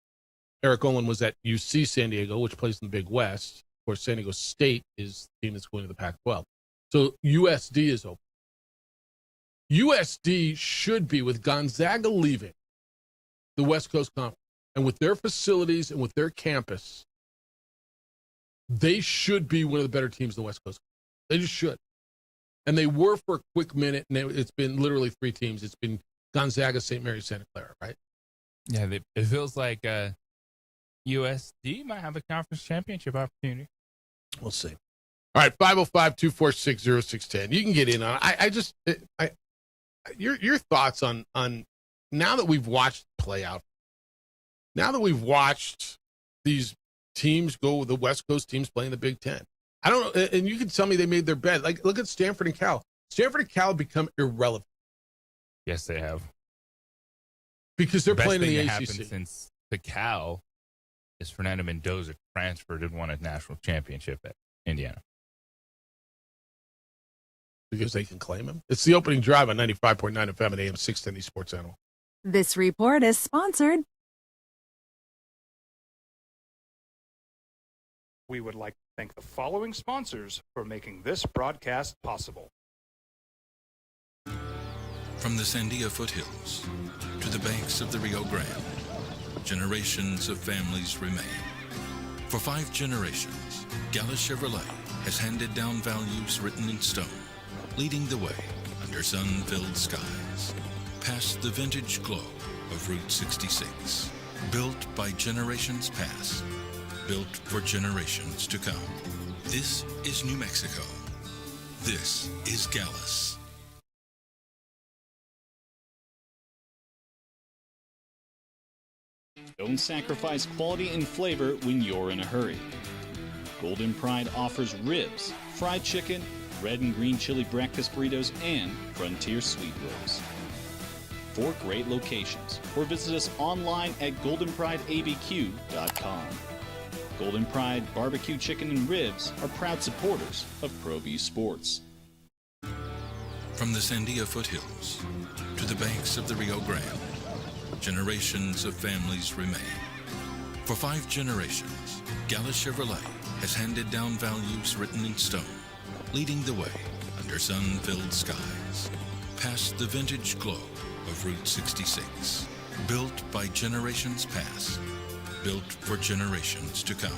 Eric Olin was at UC San Diego, which plays in the Big West. Of course, San Diego State is the team that's going to the Pac-12. So USD is open. USD should be, with Gonzaga leaving the West Coast Conference, and with their facilities and with their campus, they should be one of the better teams in the West Coast. They just should. And they were for a quick minute, and it's been literally 3 teams. It's been Gonzaga, St. Mary's, Santa Clara, right? Yeah, it feels like USD might have a conference championship opportunity. We'll see. All right, 505-246-0610. You can get in on it. Your thoughts on now that we've watched it play out, now that we've watched these teams go, the West Coast teams playing the Big Ten. I don't know, and you can tell me they made their bed. Like, look at Stanford and Cal. Stanford and Cal have become irrelevant. Yes, they have. Because they're Best playing in thing the that ACC. happened since the Cal is Fernando Mendoza transferred and won a national championship at Indiana. Because they can claim him. It's the opening drive on 95.9 FM and AM 610, the Sports Animal. This report is sponsored. We would like to thank the following sponsors for making this broadcast possible. From the Sandia foothills to the banks of the Rio Grande, generations of families remain. For 5 generations, Gallus Chevrolet has handed down values written in stone, leading the way under sun-filled skies, past the vintage glow of Route 66, built by generations past, built for generations to come. This is New Mexico. This is Gallus. Don't sacrifice quality and flavor when you're in a hurry. Golden Pride offers ribs, fried chicken, red and green chili breakfast burritos, and frontier sweet rolls. 4 great locations, or visit us online at goldenprideabq.com. Golden Pride Barbecue Chicken and Ribs are proud supporters of ProView Sports. From the Sandia foothills to the banks of the Rio Grande, generations of families remain. For 5 generations, Gallus Chevrolet has handed down values written in stone, leading the way under sun-filled skies, past the vintage glow of Route 66, built by generations past, built for generations to come.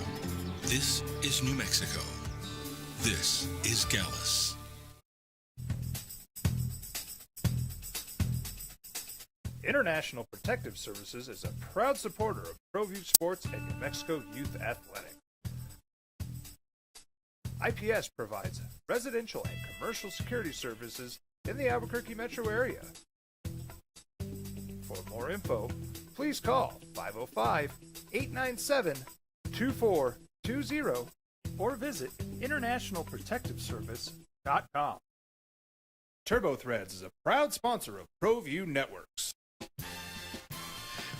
This is New Mexico. This is Gallus. International Protective Services is a proud supporter of ProView Sports and New Mexico Youth Athletic. IPS provides residential and commercial security services in the Albuquerque metro area. For more info, please call 505-897-2420 or visit internationalprotectiveservice.com. TurboThreads is a proud sponsor of ProView Networks.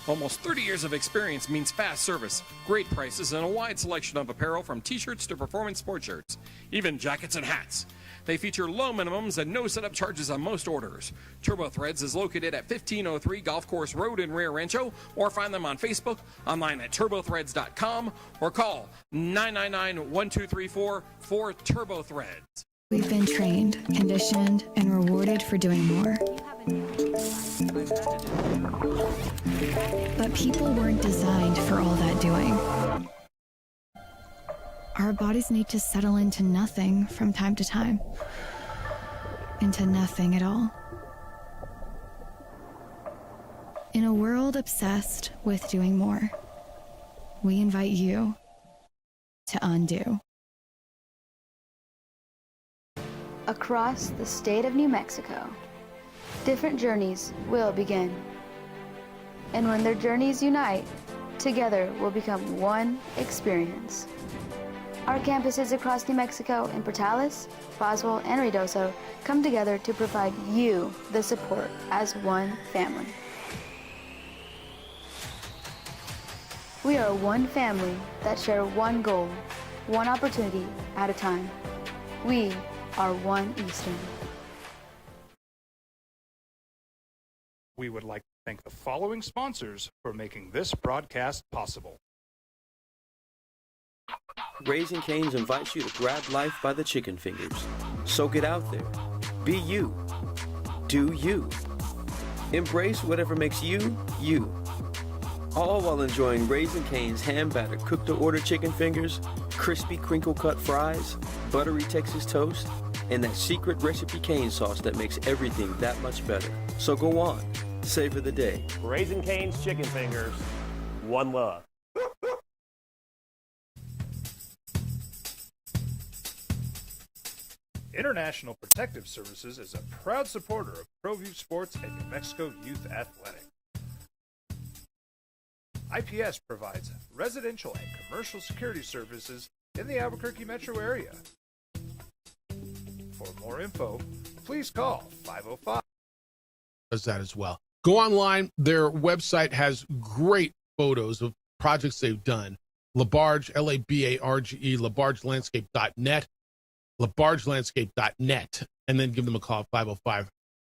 Almost 30 years of experience means fast service, great prices, and a wide selection of apparel from t-shirts to performance sport shirts, even jackets and hats. They feature low minimums and no setup charges on most orders. TurboThreads is located at 1503 Golf Course Road in Rio Rancho, or find them on Facebook, online at turbothreads.com, or call 999-1234 for TurboThreads. We've been trained, conditioned, and rewarded for doing more. But people weren't designed for all that doing. Our bodies need to settle into nothing from time to time. Into nothing at all. In a world obsessed with doing more, we invite you to undo. Across the state of New Mexico, different journeys will begin. And when their journeys unite, together will become one experience. Our campuses across New Mexico in Portales, Roswell, and Ruidoso come together to provide you the support as one family. We are one family that share one goal, one opportunity at a time. We are One Eastern. We would like to thank the following sponsors for making this broadcast possible. Raising Cane's invites you to grab life by the chicken fingers. So get out there. Be you. Do you. Embrace whatever makes you, you. All while enjoying Raising Cane's hand-battered cooked-to-order chicken fingers, crispy crinkle-cut fries, buttery Texas toast, and that secret recipe cane sauce that makes everything that much better. So go on. Savor the day. Raising Cane's chicken fingers. One love. International Protective Services is a proud supporter of ProView Sports and New Mexico Youth Athletic. IPS provides residential and commercial security services in the Albuquerque metro area. For more info, please call 505. Does that as well. Go online. Their website has great photos of projects they've done. LaBarge, L-A-B-A-R-G-E, LaBargeLandscape.net, LaBargeLandscape.net, and then give them a call at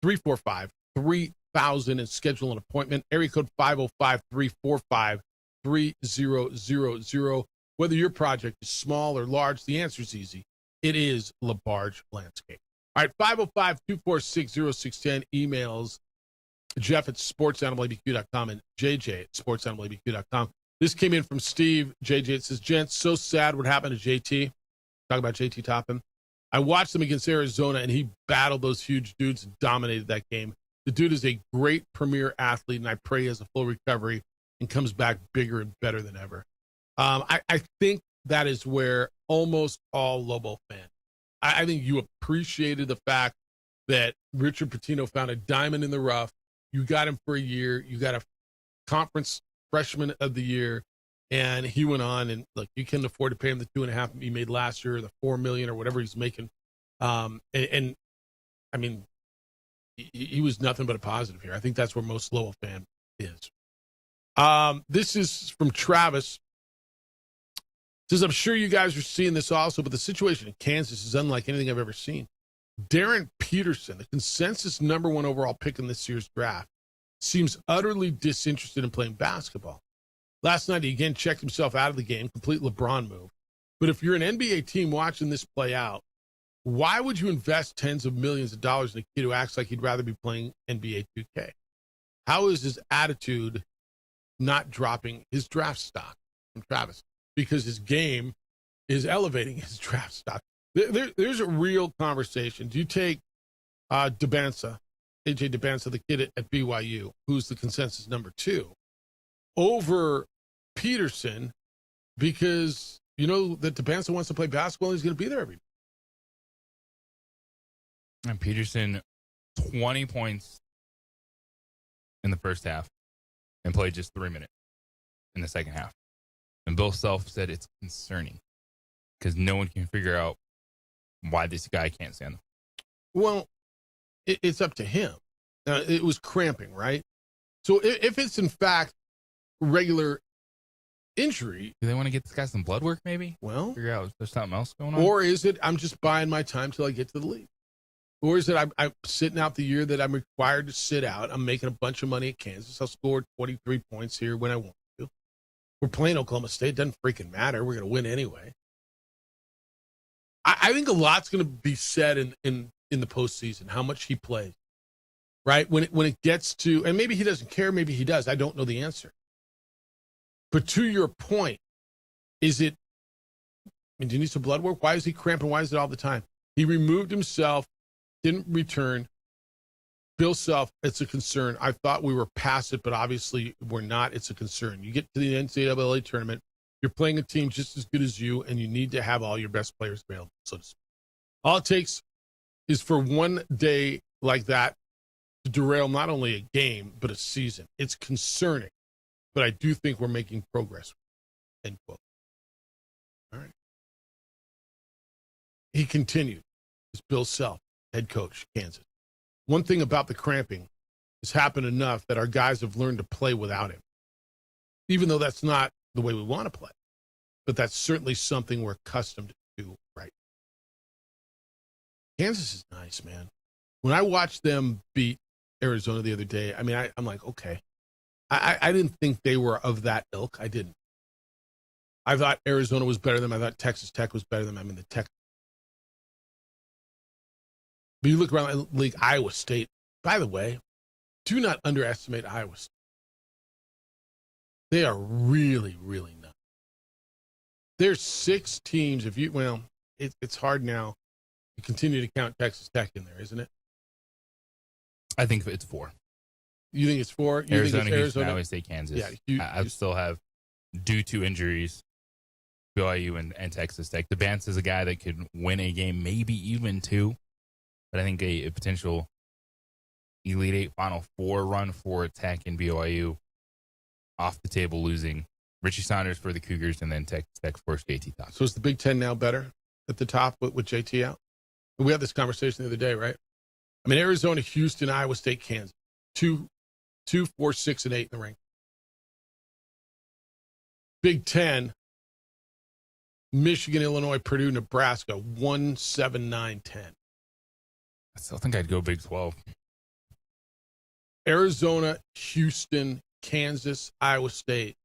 505-345-3000 and schedule an appointment. Area code 505-345-3000. Whether your project is small or large, the answer is easy. It is LaBarge Landscape. All right, 505-246-0610. Emails Jeff at sportsanimalabq.com and JJ at sportsanimalabq.com. This came in from Steve. JJ, it says, gents, so sad what happened to JT. Talk about JT Toppin. I watched him against Arizona, and he battled those huge dudes and dominated that game. The dude is a great premier athlete, and I pray he has a full recovery and comes back bigger and better than ever. I think that is where almost all Lobo fans, I think you appreciated the fact that Richard Pitino found a diamond in the rough. You got him for a year. You got a conference freshman of the year, and he went on, and look, you can afford to pay him the $2.5 million he made last year, the $4 million or whatever he's making. And I mean, he was nothing but a positive here. I think that's where most Lowell fan is. This is from Travis. Says, I'm sure you guys are seeing this also, but the situation in Kansas is unlike anything I've ever seen. Darren Peterson, the consensus number 1 overall pick in this year's draft, seems utterly disinterested in playing basketball. Last night, he again checked himself out of the game, complete LeBron move. But if you're an NBA team watching this play out, why would you invest tens of millions of dollars in a kid who acts like he'd rather be playing NBA 2K? How is his attitude not dropping his draft stock from Travis? Because his game is elevating his draft stock. There's a real conversation. Do you take AJ Debinsa, the kid at BYU, who's the consensus number 2, over Peterson because you know that Debinsa wants to play basketball and he's going to be there every day? And Peterson, 20 points in the first half and played just 3 minutes in the second half. And Bill Self said it's concerning because no one can figure out why this guy can't stand them. Well, it's up to him. It was cramping, right? So if it's in fact regular injury. Do they want to get this guy some blood work maybe? Well, figure out if there's something else going on. Or is it I'm just buying my time till I get to the league? Or is it I'm sitting out the year that I'm required to sit out? I'm making a bunch of money at Kansas. I'll score 23 points here when I want to. We're playing Oklahoma State. It doesn't freaking matter. We're going to win anyway. I think a lot's going to be said in the postseason, how much he plays, right? When it gets to, and maybe he doesn't care, maybe he does. I don't know the answer. But to your point, is it, I mean, do you need some blood work? Why is he cramping? Why is it all the time? He removed himself, didn't return. Bill Self, it's a concern. I thought we were past it, but obviously we're not. It's a concern. You get to the NCAA tournament, you're playing a team just as good as you, and you need to have all your best players available, so to speak. All it takes is for one day like that to derail not only a game, but a season. It's concerning, but I do think we're making progress, end quote. All right. He continued, as Bill Self, head coach, Kansas. One thing about the cramping has happened enough that our guys have learned to play without him, even though that's not the way we want to play. But that's certainly something we're accustomed to right Kansas is nice, man. When I watched them beat Arizona the other day, I mean, I'm like, okay. I didn't think they were of that ilk. I didn't. I thought Arizona was better than them. I thought Texas Tech was better than them. I mean, the Tech. But you look around the league, Iowa State. By the way, do not underestimate Iowa State. They are really, really nice. There's 6 teams. It's hard now to continue to count Texas Tech in there, isn't it? I think it's 4. You think it's 4? You Arizona, think it's Houston, Iowa State, Kansas. Yeah, I still have, due to injuries, BYU and Texas Tech. The Bance is a guy that could win a game, maybe even 2. But I think a potential Elite 8 Final 4 run for Tech and BYU off the table, losing Richie Saunders for the Cougars and then Texas Tech first JT top. So is the Big Ten now better at the top with JT out? We had this conversation the other day, right? I mean, Arizona, Houston, Iowa State, Kansas. 2, 4, 6, and 8 in the rank. Big Ten, Michigan, Illinois, Purdue, Nebraska, 1, 7, 9, 10. I still think I'd go Big 12. Arizona, Houston, Kansas, Iowa State,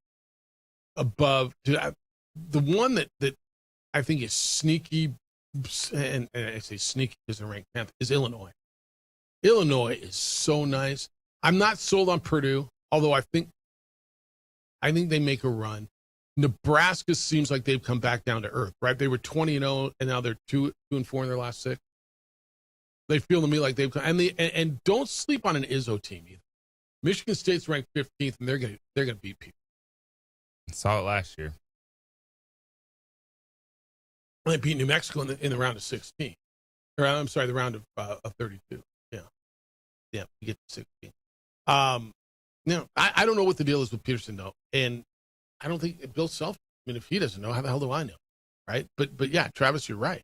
above. The one that I think is sneaky, and I say sneaky because they're ranked 10th, is Illinois. Illinois is so nice. I'm not sold on Purdue, although I think they make a run. Nebraska seems like they've come back down to earth, right? They were 20-0, and now they're 2-4 in their last 6. They feel to me like they've come, and don't sleep on an Izzo team either. Michigan State's ranked 15th, and they're gonna beat people. Saw it last year. They beat New Mexico in the round of 16. Or I'm sorry, the round of 32. Yeah, you get to 16. I don't know what the deal is with Peterson though, and I don't think Bill Self. I mean, if he doesn't know, how the hell do I know, right? But yeah, Travis, you're right.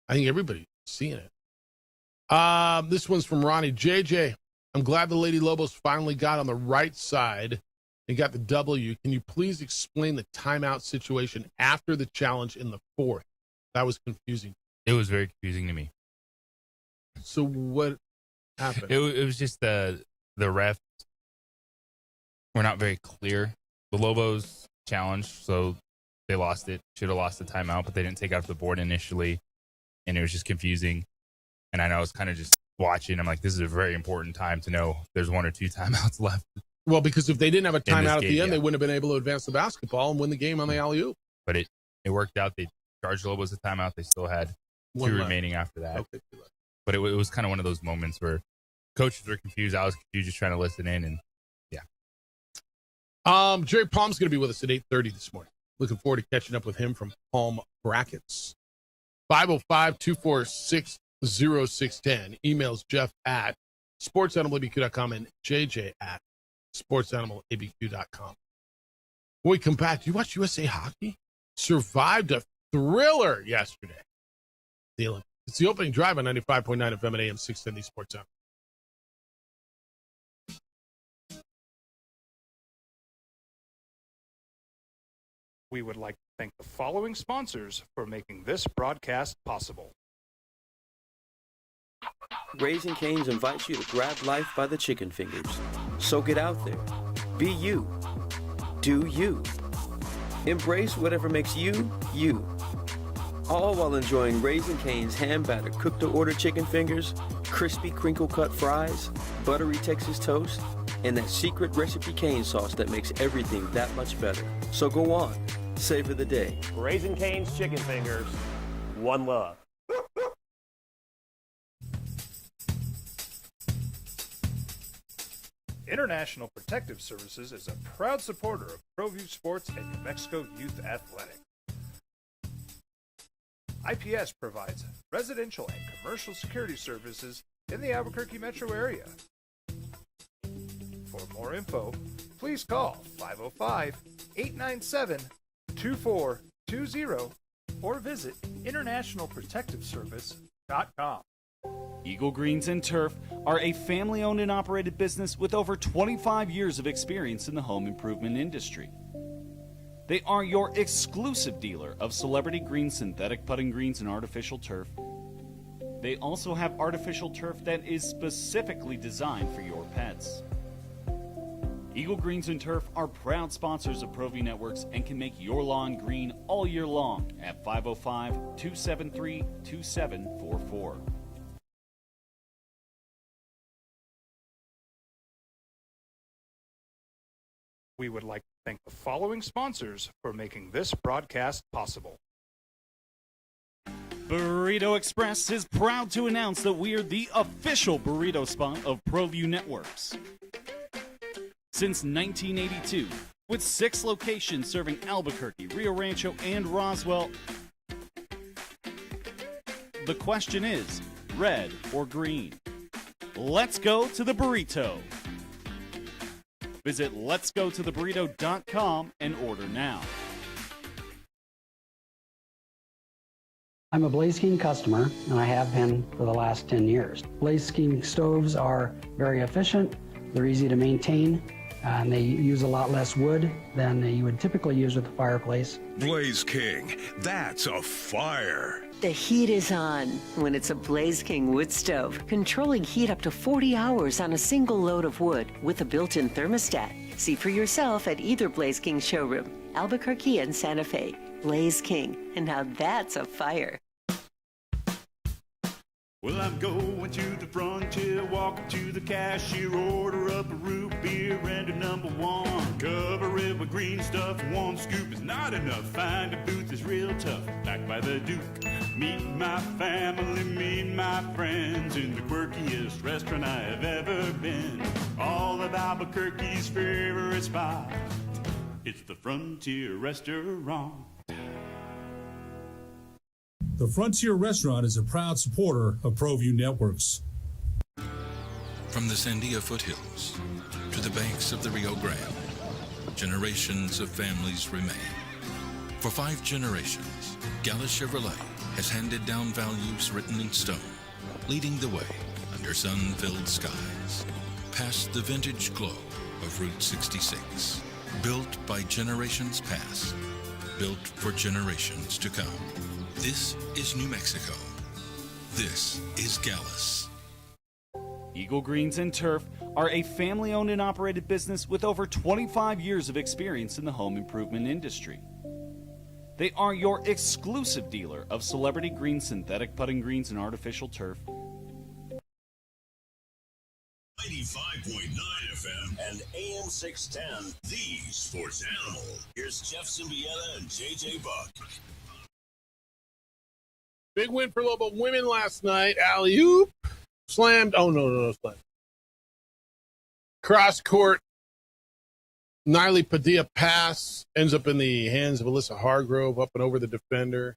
I think everybody's seeing it. This one's from Ronnie. JJ, I'm glad the Lady Lobos finally got on the right side and got the W. Can you please explain the timeout situation after the challenge in the 4th? That was confusing. It was very confusing to me. So what happened? It was just the refs were not very clear. The Lobos challenged, so they lost it. Should have lost the timeout, but they didn't take it off the board initially, and it was just confusing. And I know I was kind of just watching. I'm like, this is a very important time to know there's 1 or 2 timeouts left. Well, because if they didn't have a timeout at the end, yeah, they wouldn't have been able to advance the basketball and win the game on the alley-oop. But it worked out. They charged Lobos a timeout. They still had 2 remaining after that. Okay. But it was kind of one of those moments where coaches were confused. I was confused, just trying to listen in, and yeah. Jerry Palm's going to be with us at 8:30 this morning. Looking forward to catching up with him from Palm Brackets. 505-246-0610. Emails Jeff at sportsanimalabq.com and JJ at sportsanimalabq.com. When we come back, do you watch USA Hockey? Survived a thriller yesterday. It's the opening drive on 95.9 FM and AM 610 Sports Animal. We would like to thank the following sponsors for making this broadcast possible. Raising Cane's invites you to grab life by the chicken fingers. So get out there. Be you. Do you. Embrace whatever makes you, you. All while enjoying Raising Cane's hand-battered cooked-to-order chicken fingers, crispy crinkle-cut fries, buttery Texas toast, and that secret recipe cane sauce that makes everything that much better. So go on. Savor the day. Raising Cane's chicken fingers. One love. International Protective Services is a proud supporter of ProView Sports and New Mexico Youth Athletics. IPS provides residential and commercial security services in the Albuquerque metro area. For more info, please call 505-897-2420 or visit internationalprotectiveservice.com. Eagle Greens and Turf are a family-owned and operated business with over 25 years of experience in the home improvement industry. They are your exclusive dealer of Celebrity Green synthetic putting greens and artificial turf. They also have artificial turf that is specifically designed for your pets. Eagle Greens and Turf are proud sponsors of ProView Networks and can make your lawn green all year long at 505-273-2744. We would like to thank the following sponsors for making this broadcast possible. Burrito Express is proud to announce that we are the official burrito spot of ProView Networks. Since 1982, with 6 locations serving Albuquerque, Rio Rancho, and Roswell, the question is, red or green? Let's go to the burrito. Visit letsgototheburrito.com and order now. I'm a Blaze King customer, and I have been for the last 10 years. Blaze King stoves are very efficient, they're easy to maintain, and they use a lot less wood than you would typically use with a fireplace. Blaze King, that's a fire. The heat is on when it's a Blaze King wood stove, controlling heat up to 40 hours on a single load of wood with a built-in thermostat. See for yourself at either Blaze King showroom, Albuquerque and Santa Fe. Blaze King, and now that's a fire. Well, I'm going to the frontier, walking to the cashier, order up a root beer and a number 1. Cover it with green stuff, 1 scoop is not enough. Find a booth is real tough, back by the Duke. Meet my family, meet my friends in the quirkiest restaurant I have ever been. All of Albuquerque's favorite spot, it's the Frontier Restaurant. The Frontier Restaurant is a proud supporter of ProView Networks. From the Sandia foothills to the banks of the Rio Grande, generations of families remain. For 5 generations, Gallus Chevrolet has handed down values written in stone, leading the way under sun-filled skies, past the vintage glow of Route 66. Built by generations past, built for generations to come. This is New Mexico. This is Gallus. Eagle Greens and Turf are a family-owned and operated business with over 25 years of experience in the home improvement industry. They are your exclusive dealer of celebrity green, synthetic putting greens, and artificial turf. 95.9 FM and AM 610, the sports animal. Here's Jeff Symbieta and JJ Buck. Big win for Lobo women last night. Alley-oop. Slammed. Oh, no, slam. Cross court. Niley Padilla pass ends up in the hands of Alyssa Hargrove, up and over the defender.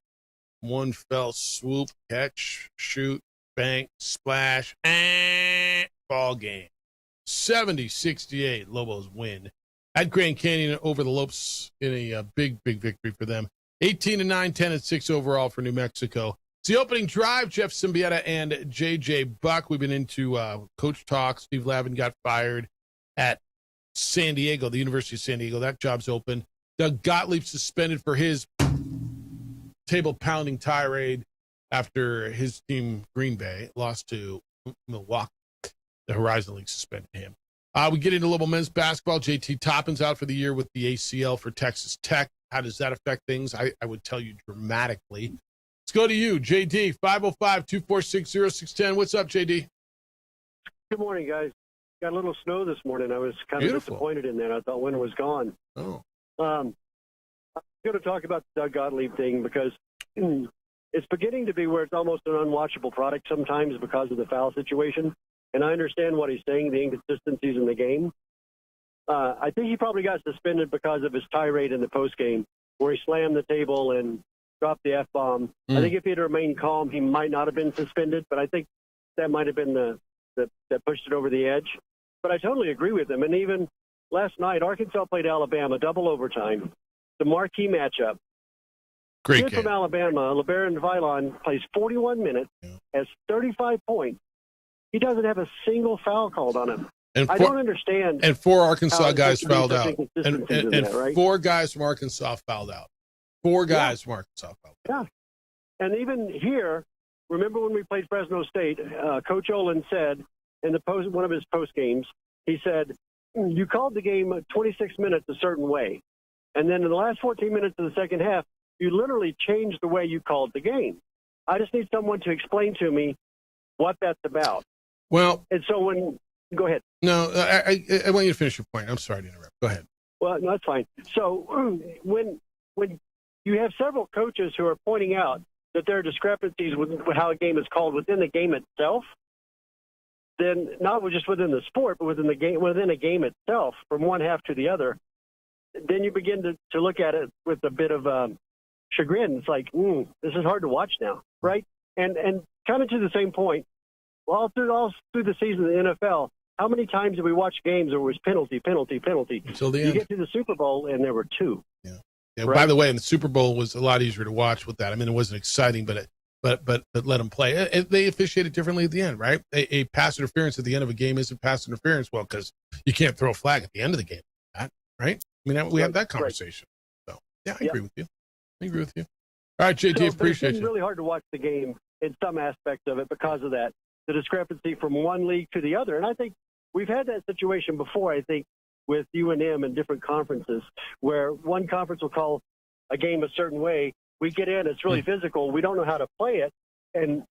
1 fell swoop, catch, shoot, bank, splash, and ball game. 70-68, Lobos win at Grand Canyon over the Lopes in a big victory for them. 18-9, 10-6 overall for New Mexico. It's the opening drive. Jeff Symbieta and JJ Buck. We've been into coach talk. Steve Lavin got fired at San Diego, the University of San Diego. That job's open. Doug Gottlieb suspended for his table-pounding tirade after his team, Green Bay, lost to Milwaukee. The Horizon League suspended him. We get into Lobo men's basketball. JT Toppin's out for the year with the ACL for Texas Tech. How does that affect things? I would tell you dramatically. Let's go to you, JD, 505-246-0610. What's up, JD? Good morning, guys. Got a little snow this morning. I was kind of disappointed in that. I thought winter was gone. Oh. I'm going to talk about the Doug Gottlieb thing because it's beginning to be where it's almost an unwatchable product sometimes because of the foul situation. And I understand what he's saying, the inconsistencies in the game. I think he probably got suspended because of his tirade in the postgame where he slammed the table and dropped the F-bomb. I think if he had remained calm, he might not have been suspended, but I think that might have been that pushed it over the edge. But I totally agree with him. And even last night, Arkansas played Alabama, double overtime. The marquee matchup. Great kid from Alabama, LeBaron Vylon, plays 41 minutes, has 35 points. He doesn't have a single foul called on him. I don't understand. And 4 Arkansas guys fouled out. And that, right? 4 guys from Arkansas fouled out. 4 guys from Arkansas fouled out. Yeah. And even here, remember when we played Fresno State, Coach Olin said in one of his post games, he said, you called the game 26 minutes a certain way. And then in the last 14 minutes of the second half, you literally changed the way you called the game. I just need someone to explain to me what that's about. Well, and so go ahead. No, I want you to finish your point. I'm sorry to interrupt. Go ahead. Well, no, that's fine. So when you have several coaches who are pointing out that there are discrepancies with how a game is called within the game itself, then not just within the sport, but within a game itself, from one half to the other, then you begin to look at it with a bit of chagrin. It's like, this is hard to watch now, right? And kind of to the same point, all through the season of the NFL, how many times did we watch games where it was penalty? Until the end. You get to the Super Bowl, and there were 2. Yeah. Right? By the way, and the Super Bowl was a lot easier to watch with that. I mean, it wasn't exciting, but let them play. They officiated differently at the end, right? A pass interference at the end of a game isn't pass interference, well, because you can't throw a flag at the end of the game, right? I mean, we had that conversation. So, yeah, I agree with you. All right, JT, appreciate it's you. It's really hard to watch the game in some aspects of it because of that, the discrepancy from one league to the other. And I think we've had that situation before, I think, with UNM and different conferences, where one conference will call a game a certain way. We get in, it's really physical. We don't know how to play it, and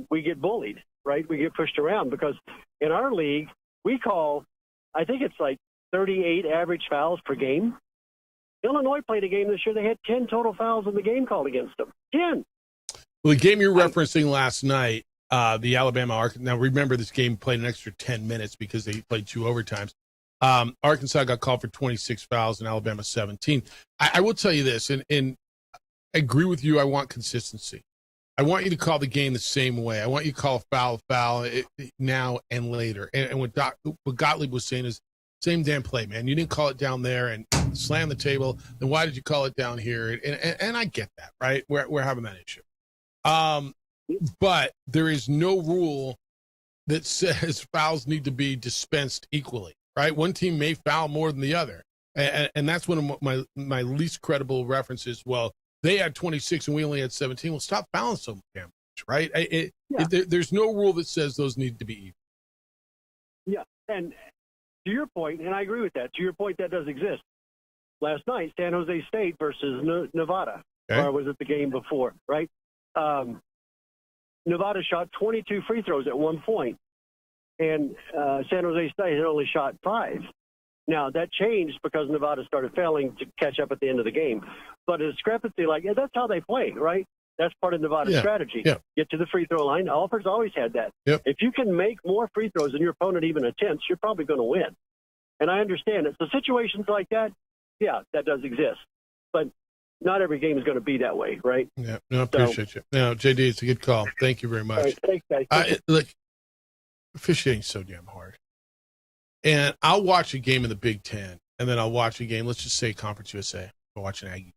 we get bullied, right? We get pushed around because in our league, we call, I think it's like 38 average fouls per game. Illinois played a game this year. They had 10 total fouls in the game called against them. 10. Well, the game you're referencing last night, the Alabama-Arkansas. Now, remember, this game played an extra 10 minutes because they played 2 overtimes. Arkansas got called for 26 fouls and Alabama 17. I will tell you this, and I agree with you. I want consistency. I want you to call the game the same way. I want you to call a foul now and later. And what Gottlieb was saying is, same damn play, man. You didn't call it down there and slam the table. Then why did you call it down here? And I get that, right? We're having that issue. But there is no rule that says fouls need to be dispensed equally, right? One team may foul more than the other. And that's one of my least credible references. Well, they had 26 and we only had 17. Well, stop fouling so much, right? There's no rule that says those need to be equal. Yeah, and to your point, and I agree with that, to your point, that does exist. Last night, San Jose State versus Nevada, or was it the game before, right? Nevada shot 22 free throws at one point, and San Jose State had only shot 5. Now, that changed because Nevada started failing to catch up at the end of the game. But a discrepancy that's how they play, right? That's part of Nevada's strategy. Yeah. Get to the free throw line. Alford's always had that. Yep. If you can make more free throws than your opponent even attempts, you're probably going to win. And I understand it. So situations like that, yeah, that does exist. But not every game is going to be that way, right? Yeah, no, I appreciate you. No, JD, it's a good call. Thank you very much. Right, thanks, guys. Look, officiating's so damn hard. And I'll watch a game in the Big Ten, and then I'll watch a game, let's just say Conference USA. I'll watch an Aggie.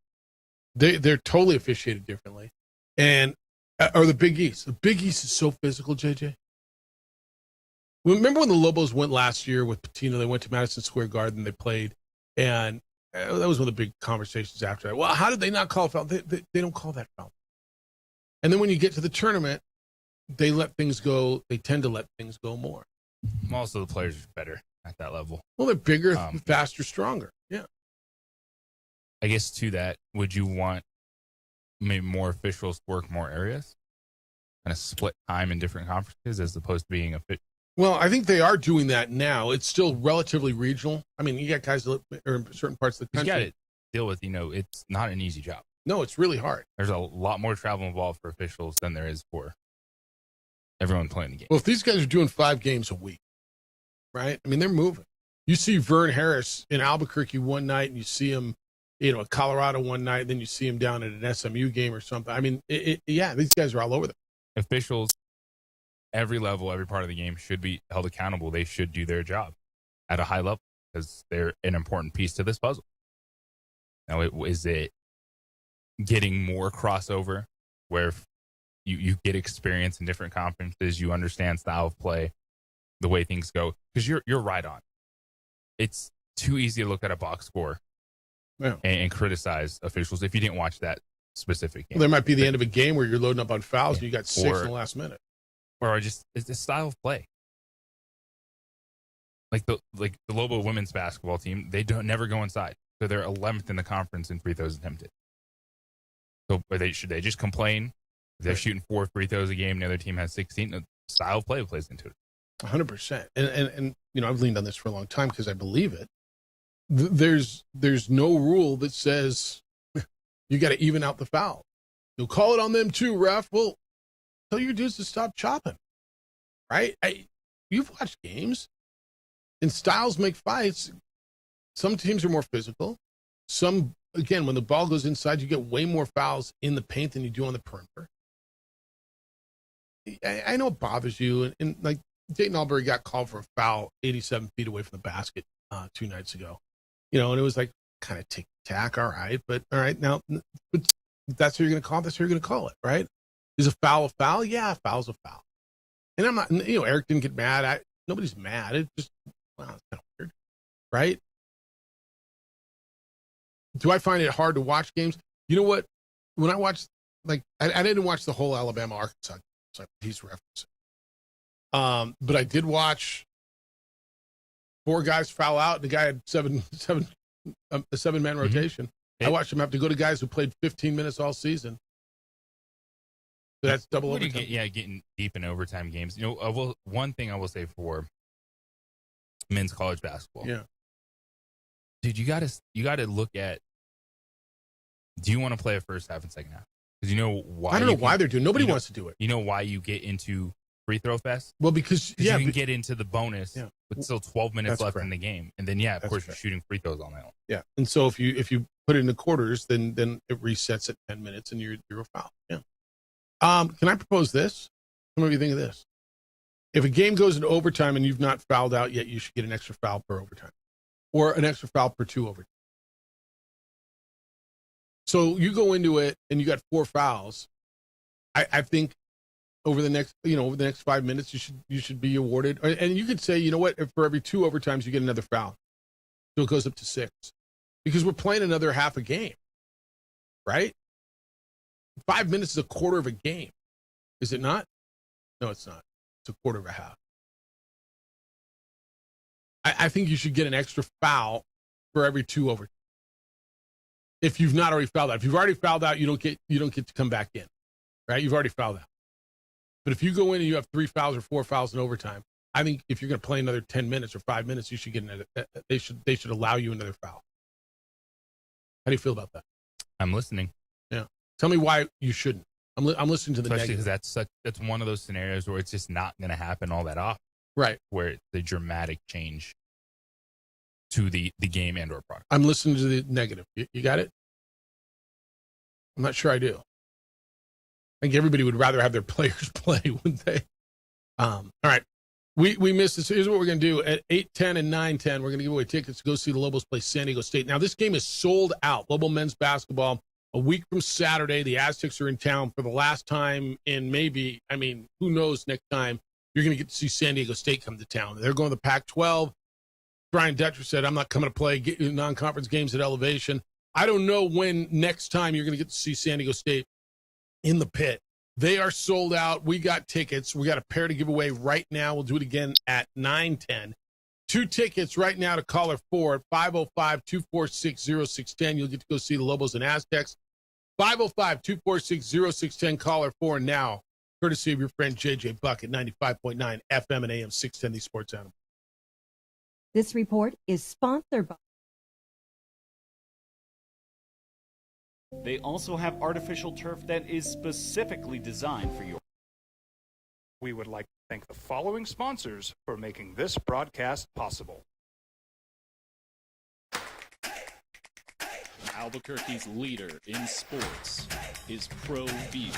They're totally officiated differently. And or the Big East. The Big East is so physical, JJ. Remember when the Lobos went last year with Patino? They went to Madison Square Garden. They played, and that was one of the big conversations after that. Well, how did they not call a foul? They don't call that foul. And then when you get to the tournament, they let things go. They tend to let things go more. Also, the players are better at that level. Well, they're bigger, faster, stronger. Yeah. I guess to that, would you want maybe more officials to work more areas? Kind of split time in different conferences as opposed to being a fit. Well, I think they are doing that now. It's still relatively regional. I mean, you got guys that are in certain parts of the country. You got to deal with, it's not an easy job. No, it's really hard. There's a lot more travel involved for officials than there is for everyone playing the game. Well, if these guys are doing 5 games a week, right? I mean, they're moving. You see Vern Harris in Albuquerque one night, and you see him, at Colorado one night, then you see him down at an SMU game or something. I mean, these guys are all over them. Officials, every level, every part of the game should be held accountable. They should do their job at a high level because they're an important piece to this puzzle. Now, is it getting more crossover where you get experience in different conferences, you understand style of play, the way things go? Because you're right on. It's too easy to look at a box score and criticize officials if you didn't watch that specific game. Well, there might be the end of a game where you're loading up on fouls and you got 6 in the last minute. Or just it's a style of play. Like the Lobo women's basketball team, they never go inside. So they're 11th in the conference in free throws attempted. So should they just complain? If they're shooting 4 free throws a game, the other team has 16. The style of play plays into it. 100%. And I've leaned on this for a long time because I believe it. There's no rule that says you got to even out the foul. You'll call it on them too, ref. Well, tell your dudes to stop chopping, right? You've watched games, and styles make fights. Some teams are more physical. Some, again, when the ball goes inside, you get way more fouls in the paint than you do on the perimeter. I know it bothers you, and like Dayton Albury got called for a foul 87 feet away from the basket 2 nights ago. And it was like kind of tick-tack, all right, but all right, now, but that's what you're going to call it, that's what you're going to call it, right? Is a foul a foul? Yeah, a foul's a foul. And I'm not, Eric didn't get mad. Nobody's mad. It just, wow, it's kind of weird, right? Do I find it hard to watch games? You know what? When I watched, I didn't watch the whole Alabama-Arkansas, so he's referencing. But I did watch 4 guys foul out. The guy had a 7-man rotation. I watched him have to go to guys who played 15 minutes all season. So that's double overtime. Getting deep in overtime games. One thing I will say for men's college basketball. Yeah. Dude, you gotta look at, do you want to play a first half and second half? Because why. I don't know why they're doing. Nobody wants to do it. You know why you get into free throw fest? Well, because you can get into the bonus with still 12 minutes left in the game, and then of course you're shooting free throws all night long. Yeah, and so if you put it in the quarters, then it resets at 10 minutes and you're a foul. Yeah. Can I propose this? What do you think of this? If a game goes into overtime and you've not fouled out yet, you should get an extra foul per overtime, or an extra foul per 2 overtime. So you go into it and you got 4 fouls. I think over the next 5 minutes you should be awarded, and you could say, you know what, if for every 2 overtimes you get another foul, so it goes up to 6, because we're playing another half a game, right? 5 minutes is a quarter of a game, is it not? No, it's not. It's a quarter of a half. I think you should get an extra foul for every 2 overtimes. If you've not already fouled out. If you've already fouled out, you don't get to come back in, right? You've already fouled out. But if you go in and you have 3 fouls or 4 fouls in overtime, I think if you're going to play another 10 minutes or 5 minutes, you should get another. They should allow you another foul. How do you feel about that? I'm listening. Yeah. Tell me why you shouldn't. I'm listening to the Especially negative. because that's one of those scenarios where it's just not going to happen all that often. Right. Where it's a dramatic change to the game and or product. I'm listening to the negative. You got it? I'm not sure I do. I think everybody would rather have their players play, wouldn't they? All right. We missed this. Here's what we're going to do. At 8:10 and 9:10, we're going to give away tickets to go see the Lobos play San Diego State. Now, this game is sold out. Lobo men's basketball. A week from Saturday, the Aztecs are in town for the last time in who knows next time you're going to get to see San Diego State come to town. They're going to the Pac-12. Brian Dutcher said, I'm not coming to play non-conference games at Elevation. I don't know when next time you're going to get to see San Diego State in the pit. They are sold out. We got tickets. We got a pair to give away right now. We'll do it again at 9:10. 2 tickets right now to caller 4 at 505-246-0610. You'll get to go see the Lobos and Aztecs. 505-246-0610, caller 4 now, courtesy of your friend JJ Buck at 95.9 FM and AM 610, the Sports Animal. This report is sponsored by. They also have artificial turf that is specifically designed for your. We would like to thank the following sponsors for making this broadcast possible. Albuquerque's leader in sports is Pro View.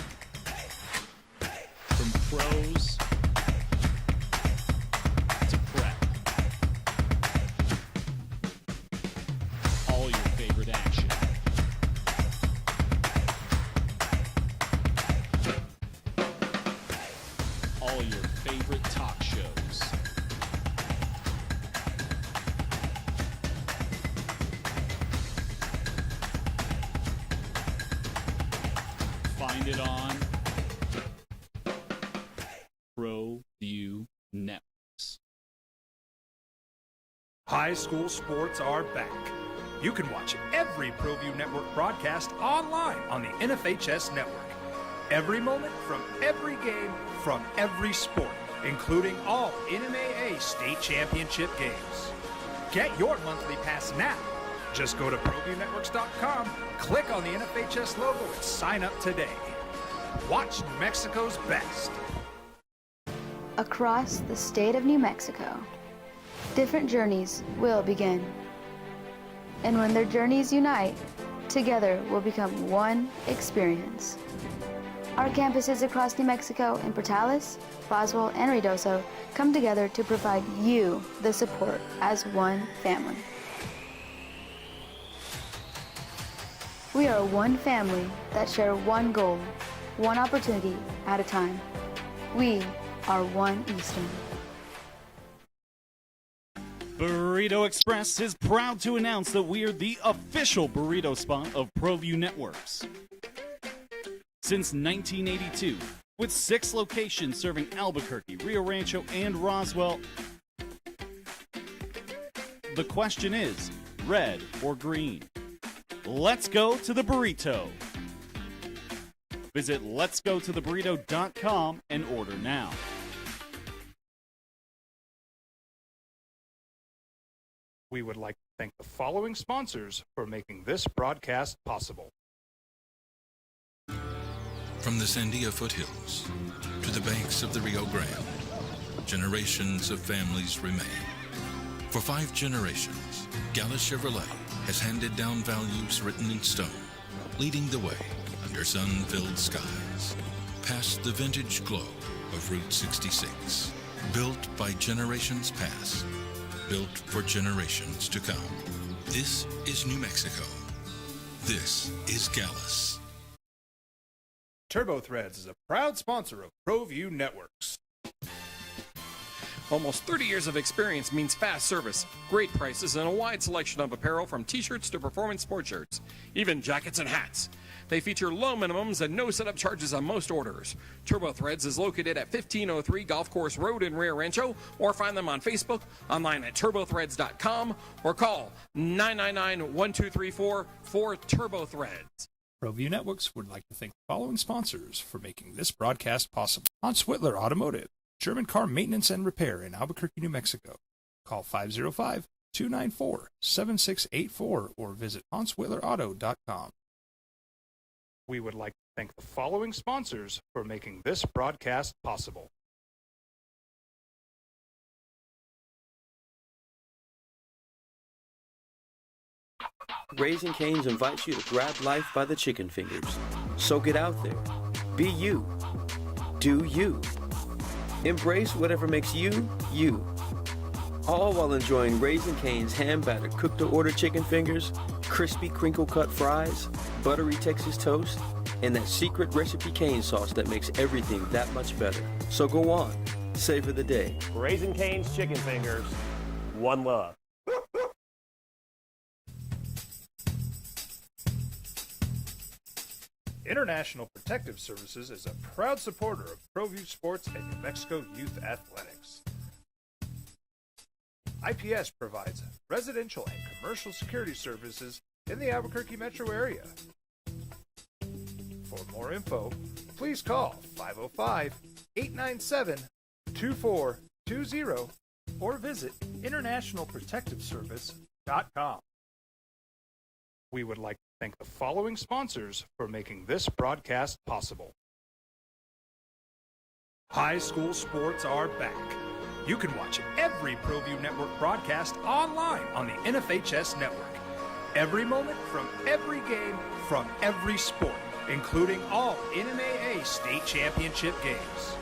From pros to prep, all your favorite action. All your favorite talk shows. Find it on ProView Networks. High school sports are back. You can watch every ProView Network broadcast online on the NFHS network. Every moment from every game from every sport, including all NMAA state championship games. Get your monthly pass now. Just go to ProViewNetworks.com, click on the NFHS logo, and sign up today. Watch New Mexico's best. Across the state of New Mexico, different journeys will begin. And when their journeys unite, together will become one experience. Our campuses across New Mexico in Portales, Boswell, and Ruidoso come together to provide you the support as one family. We are one family that share one goal, one opportunity at a time. We are One Eastern. Burrito Express is proud to announce that we are the official burrito spot of ProView Networks. Since 1982, with 6 locations serving Albuquerque, Rio Rancho, and Roswell, the question is, red or green? Let's go to the burrito. Visit letsgototheburrito.com and order now. We would like to thank the following sponsors for making this broadcast possible. From the Sandia foothills to the banks of the Rio Grande, generations of families remain. For 5 generations, Gallus Chevrolet has handed down values written in stone, leading the way under sun-filled skies, past the vintage glow of Route 66, built by generations past, built for generations to come. This is New Mexico. This is Gallus. Turbo Threads is a proud sponsor of ProView Networks. Almost 30 years of experience means fast service, great prices, and a wide selection of apparel from t-shirts to performance sport shirts, even jackets and hats. They feature low minimums and no setup charges on most orders. Turbo Threads is located at 1503 Golf Course Road in Rio Rancho, or find them on Facebook, online at turbothreads.com, or call 999-1234 for Turbo Threads. ProView Networks would like to thank the following sponsors for making this broadcast possible. Hans Whitler Automotive, German car maintenance and repair in Albuquerque, New Mexico. Call 505-294-7684 or visit HansWhitlerAuto.com. We would like to thank the following sponsors for making this broadcast possible. Raising Cane's invites you to grab life by the chicken fingers. So get out there. Be you. Do you. Embrace whatever makes you, you. All while enjoying Raising Cane's hand-battered cooked-to-order chicken fingers, crispy crinkle-cut fries, buttery Texas toast, and that secret recipe cane sauce that makes everything that much better. So go on. Savor the day. Raising Cane's chicken fingers. One love. International Protective Services is a proud supporter of ProView Sports and New Mexico Youth Athletics. IPS provides residential and commercial security services in the Albuquerque metro area. For more info, please call 505-897-2420 or visit internationalprotectiveservice.com. We would like to thank the following sponsors for making this broadcast possible. High school sports are back. You can watch every ProView Network broadcast online on the NFHS network. Every moment from every game from every sport, including all NMAA state championship games.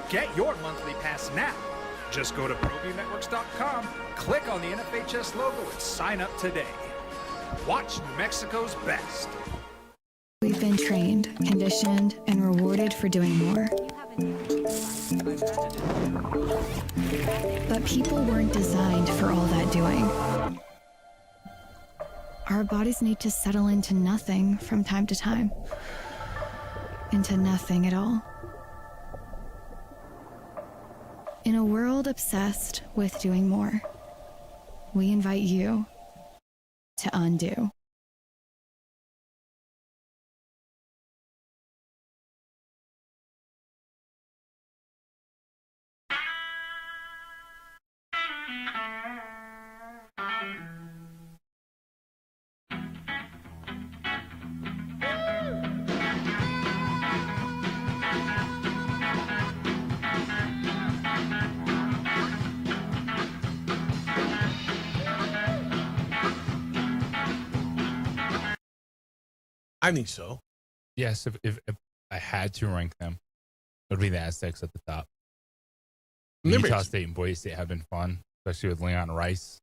Get your monthly pass now. Just go to ProViewNetworks.com, click on the NFHS logo, and sign up today. Watch New Mexico's best. We've been trained, conditioned, and rewarded for doing more. But people weren't designed for all that doing. Our bodies need to settle into nothing from time to time. into nothing at all. In a world obsessed with doing more, we invite you to undo. I think so. Yes, if I had to rank them, it would be the Aztecs at the top. Utah State and Boise State have been fun, especially with Leon Rice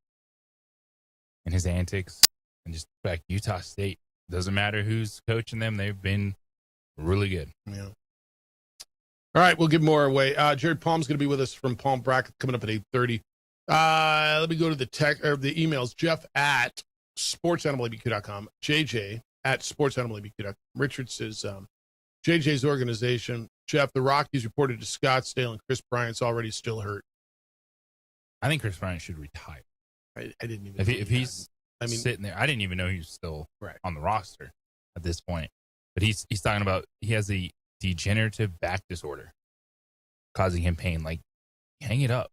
and his antics. And just back Utah State, doesn't matter who's coaching them, they've been really good. Yeah. All right, we'll give more away. Jared Palm's going to be with us from Palm Bracket coming up at 8:30. Let me go to the emails. Jeff at sportsanimalabq.com. JJ at sportsanimalabq.com. Richard says, JJ's organization, Jeff, the Rockies reported to Scottsdale and Chris Bryant's already still hurt. I think Chris Bryant should retire. I didn't even if he's sitting there, I didn't even know he was still on the roster at this point. But he's talking about he has a degenerative back disorder causing him pain. Like, hang it up.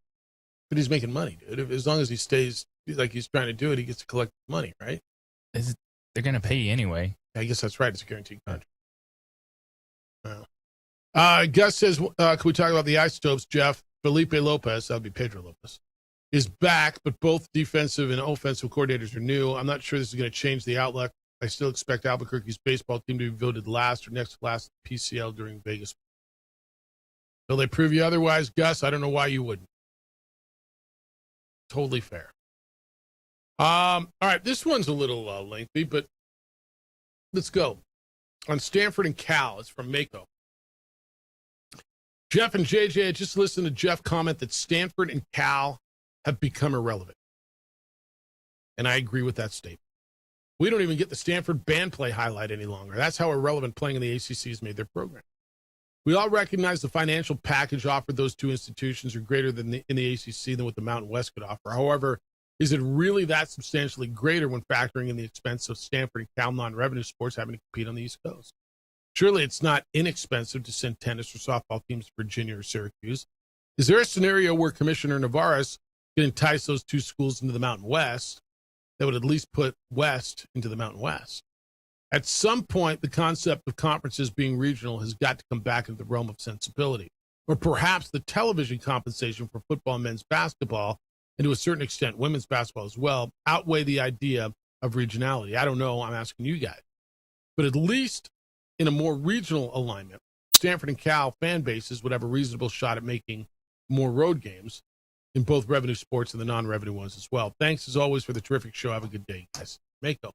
But he's making money, dude. As long as he stays like he's trying to do it, he gets to collect money, right? They're going to pay you anyway. I guess that's right. It's a guaranteed contract. Wow. Gus says, can we talk about the Isotopes, Jeff? Felipe Lopez, that would be Pedro Lopez, is back, but both defensive and offensive coordinators are new. I'm not sure this is going to change the outlook. I still expect Albuquerque's baseball team to be voted last or next to last PCL during Vegas. Will they prove you otherwise, Gus? I don't know why you wouldn't. Totally fair. All right, this one's a little lengthy, but let's go. On Stanford and Cal, it's from Mako. Jeff and JJ, I just listened to Jeff comment that Stanford and Cal have become irrelevant. And I agree with that statement. We don't even get the Stanford band play highlight any longer. That's how irrelevant playing in the ACC has made their program. We all recognize the financial package offered those two institutions are greater than in the ACC than what the Mountain West could offer. However, is it really that substantially greater when factoring in the expense of Stanford and Cal non-revenue sports having to compete on the East Coast? Surely it's not inexpensive to send tennis or softball teams to Virginia or Syracuse. Is there a scenario where Commissioner Navarez can entice those two schools into the Mountain West that would at least put West into the Mountain West? At some point, the concept of conferences being regional has got to come back into the realm of sensibility. Or perhaps the television compensation for football and men's basketball, and to a certain extent women's basketball as well, outweigh the idea of regionality. I don't know. I'm asking you guys. But at least in a more regional alignment, Stanford and Cal fan bases would have a reasonable shot at making more road games in both revenue sports and the non-revenue ones as well. Thanks, as always, for the terrific show. Have a good day, guys. Mako.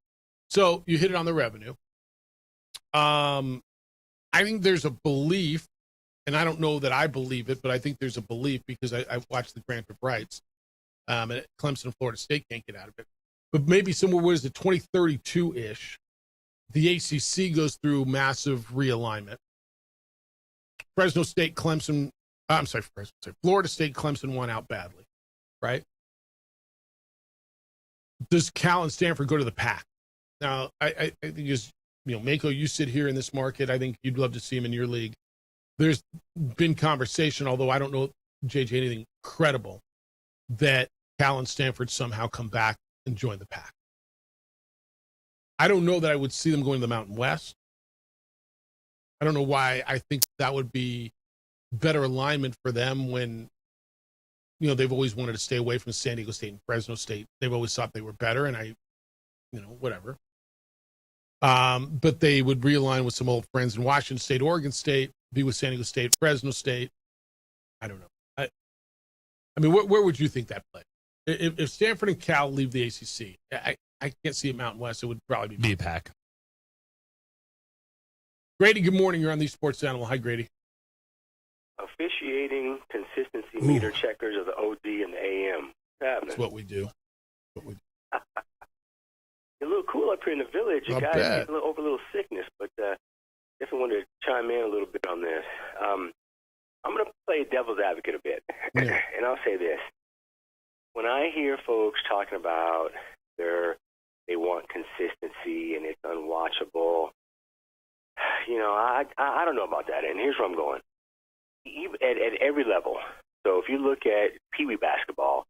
So you hit it on the revenue. I think there's a belief, and I don't know that I believe it, but I think there's a belief because I watched the grant of rights. And Clemson and Florida State can't get out of it. But maybe somewhere, what is it, 2032-ish, the ACC goes through massive realignment. Florida State, Clemson won out badly, right? Does Cal and Stanford go to the Pac? Now, I think as Mako, you sit here in this market. I think you'd love to see him in your league. There's been conversation, although I don't know, JJ, anything credible, that Cal and Stanford somehow come back and join the Pac. I don't know that I would see them going to the Mountain West. I don't know why I think that would be better alignment for them when, they've always wanted to stay away from San Diego State and Fresno State. They've always thought they were better, and whatever. But they would realign with some old friends in Washington State, Oregon State, be with San Diego State, Fresno State. I don't know. I mean, where would you think that play? If Stanford and Cal leave the ACC, I can't see it Mountain West. It would probably be a Pac. Grady, good morning. You're on the Sports Animal. Hi, Grady. Officiating consistency meter checkers of the OD and the AM. That's what we do. A little cool up here in the village. You Not guys bad. get over a little sickness, but definitely want to chime in a little bit on this. I'm going to play devil's advocate a bit, and I'll say this. When I hear folks talking about they want consistency and it's unwatchable, I don't know about that. And here's where I'm going. Even at every level. So if you look at Pee Wee basketball,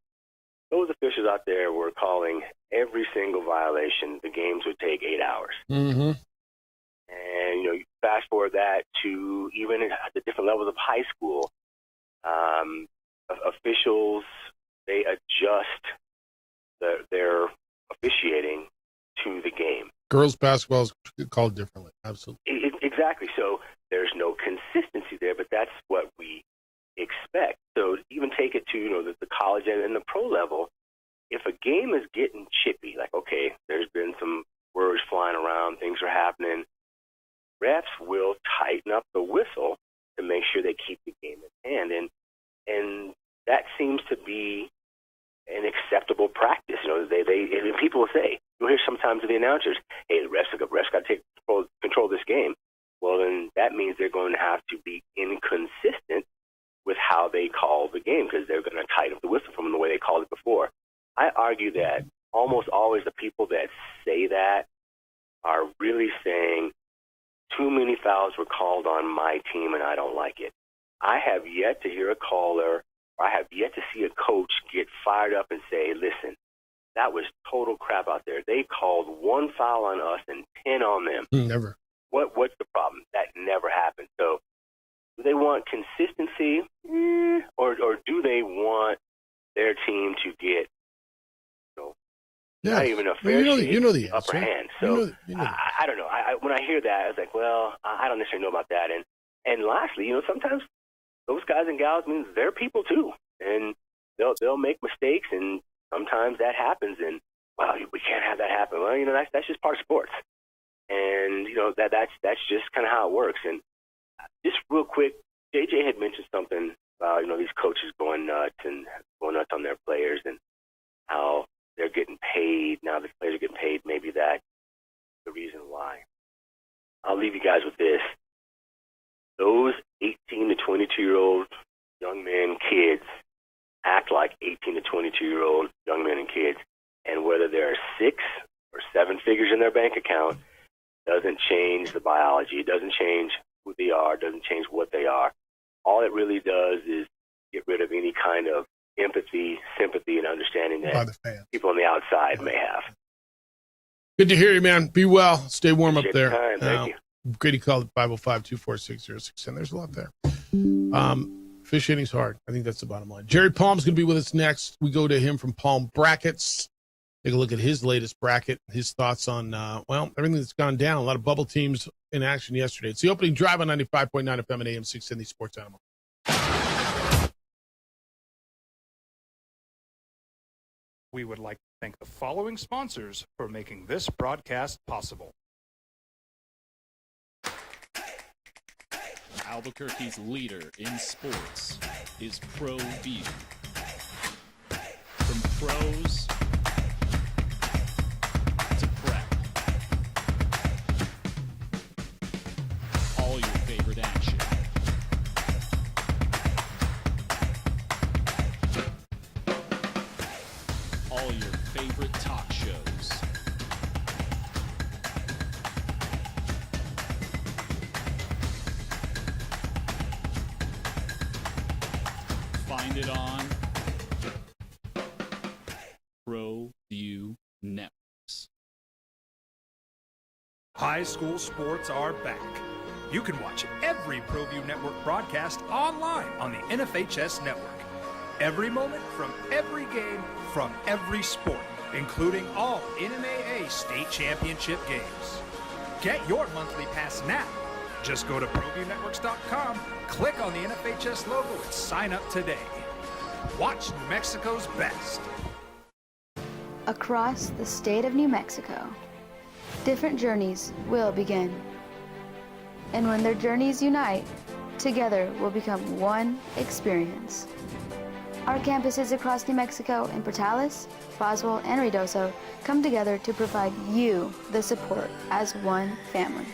those officials out there were calling every single violation. The games would take 8 hours. Mm-hmm. And, you fast forward that to even at the different levels of high school, officials, they adjust their officiating to the game. Girls basketball is called differently. Absolutely. Exactly. So there's no consistency there, but that's what we expect. So even take it to, the college and the pro level, if a game is getting chippy, like, okay, there's been some words flying around, things are happening, refs will tighten up the whistle to make sure they keep the game in hand. And that seems to be an acceptable practice. People will say, you'll hear sometimes of the announcers, hey, the refs got to take control of this game. Well, then that means they're going to have to be inconsistent with how they call the game because they're going to tighten up the whistle from the way they called it before. I argue that almost always the people that say that are really saying too many fouls were called on my team and I don't like it. I have yet to hear a caller, or I have yet to see a coach get fired up and say, listen, that was total crap out there. They called 1 foul on us and 10 on them. Never. What's the problem? That never happened. So do they want consistency or do they want their team to get not even a fair the upper hand? So I don't know. When I hear that, I was like, well, I don't necessarily know about that. And lastly, sometimes those guys and gals means they're people too, and they'll make mistakes, and sometimes that happens. And wow, we can't have that happen. Well, that's just part of sports, and that's just kind of how it works. And just real quick, JJ had mentioned something about these coaches going nuts on their players and how they're getting paid. Now the players are getting paid. Maybe that's the reason why. I'll leave you guys with this. Those 18 to 22-year-old young men, kids, act like 18 to 22-year-old young men and kids. And whether there are 6 or 7 figures in their bank account doesn't change the biology. It doesn't change who they are. Doesn't change what they are. All it really does is get rid of any kind of empathy, sympathy, and understanding that people on the outside may have. Good to hear you, man. Be well. Stay warm up there. Thank you. Grady called at 505-246-0610. There's a lot there. Officiating's hard. I think that's the bottom line. Jerry Palm's going to be with us next. We go to him from Palm Brackets. Take a look at his latest bracket, his thoughts on, everything that's gone down. A lot of bubble teams in action yesterday. It's the opening drive on 95.9 FM and AM 610, the Sports Animal. We would like to thank the following sponsors for making this broadcast possible. Albuquerque's leader in sports is Pro View. From pros to prep, all your favorite action. All your favorite talk shows. Find it on Pro View Networks. High school sports are back. You can watch every ProView Network broadcast online on the NFHS network. Every moment from every game from every sport, including all NMAA state championship games. Get your monthly pass now. Just go to ProViewNetworks.com, click on the NFHS logo, and sign up today. Watch New Mexico's best. Across the state of New Mexico, different journeys will begin. And when their journeys unite, together will become one experience. Our campuses across New Mexico in Portales, Boswell, and Ruidoso come together to provide you the support as one family.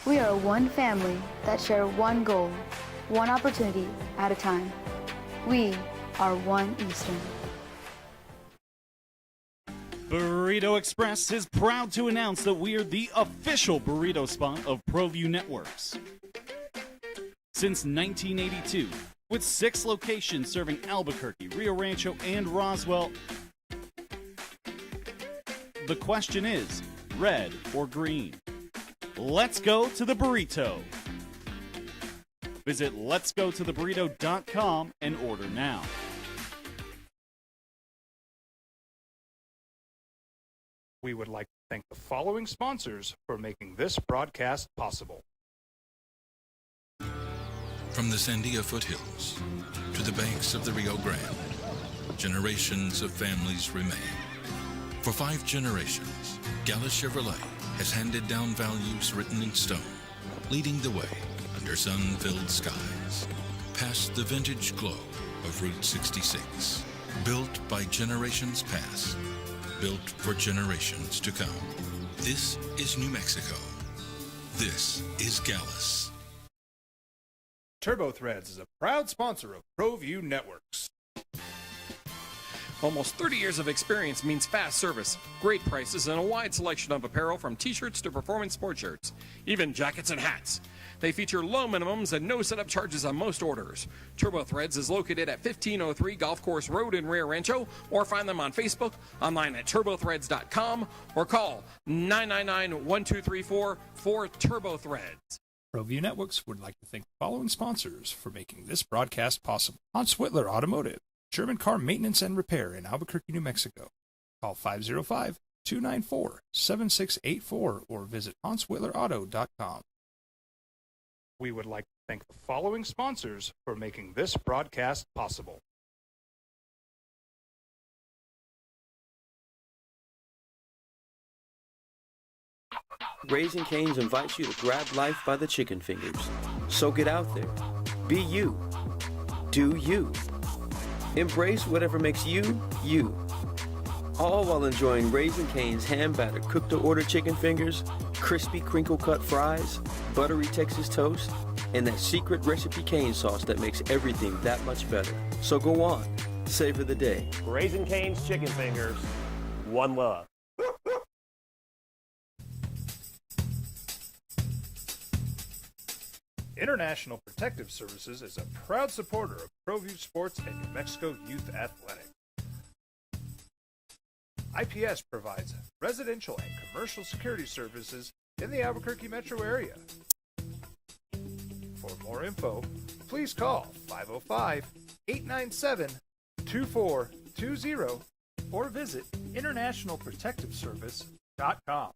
We are one family that share one goal, one opportunity at a time. We are One Eastern. Burrito Express is proud to announce that we are the official burrito spot of ProView Networks. Since 1982, with 6 locations serving Albuquerque, Rio Rancho, and Roswell, the question is, red or green? Let's go to the burrito. Visit letsgototheburrito.com and order now. We would like to thank the following sponsors for making this broadcast possible. From the Sandia foothills to the banks of the Rio Grande, generations of families remain. For 5 generations, Gallus Chevrolet has handed down values written in stone, leading the way under sun-filled skies, past the vintage glow of Route 66. Built by generations past, built for generations to come. This is New Mexico. This is Gallus. Turbo Threads is a proud sponsor of ProView Networks. Almost 30 years of experience means fast service, great prices, and a wide selection of apparel from t-shirts to performance sport shirts, even jackets and hats. They feature low minimums and no setup charges on most orders. Turbo Threads is located at 1503 Golf Course Road in Rio Rancho, or find them on Facebook, online at turbothreads.com, or call 999-1234 for Turbo Threads. ProView Networks would like to thank the following sponsors for making this broadcast possible. Hans Whitler Automotive, German car maintenance and repair in Albuquerque, New Mexico. Call 505-294-7684 or visit HansWhitlerAuto.com. We would like to thank the following sponsors for making this broadcast possible. Raising Cane's invites you to grab life by the chicken fingers. So get out there. Be you. Do you. Embrace whatever makes you, you. All while enjoying Raising Cane's hand-battered cooked-to-order chicken fingers, crispy crinkle-cut fries, buttery Texas toast, and that secret recipe cane sauce that makes everything that much better. So go on. Savor the day. Raising Cane's chicken fingers. One love. International Protective Services is a proud supporter of ProView Sports and New Mexico Youth Athletic. IPS provides residential and commercial security services in the Albuquerque metro area. For more info, please call 505-897-2420 or visit internationalprotectiveservice.com.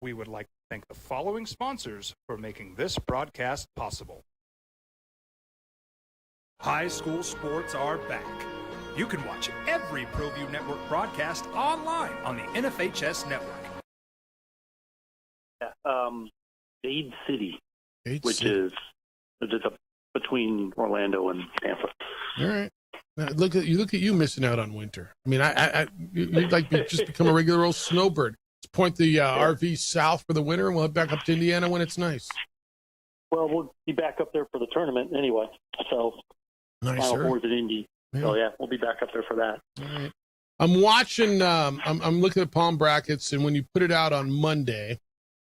We would like to thank the following sponsors for making this broadcast possible. High school sports are back. You can watch every ProView Network broadcast online on the NFHS network. Dade City, which City. is just between Orlando and Tampa. All right. Now, look at you missing out on winter. I mean, you'd like to just become a regular old snowbird. Let's point the RV south for the winter, and we'll head back up to Indiana when it's nice. Well, we'll be back up there for the tournament anyway. So, Nice, Final sir. Four's at Indy. Yeah. So yeah, we'll be back up there for that. All right. I'm watching. I'm looking at Palm Brackets, and when you put it out on Monday,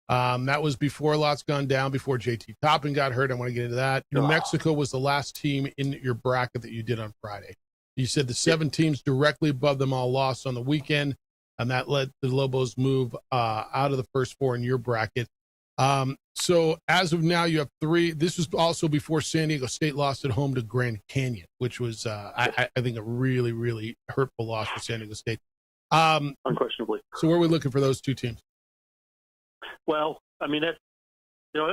that was before lots gone down, before JT Toppin got hurt. I want to get into that. New Mexico was the last team in your bracket that you did on Friday. You said the 7 teams directly above them all lost on the weekend, and that let the Lobos move out of the first 4 in your bracket. So as of now, you have 3. This was also before San Diego State lost at home to Grand Canyon, which was, I think, a really, really hurtful loss for San Diego State. Unquestionably. So where are we looking for those 2 teams? Well, I mean, that's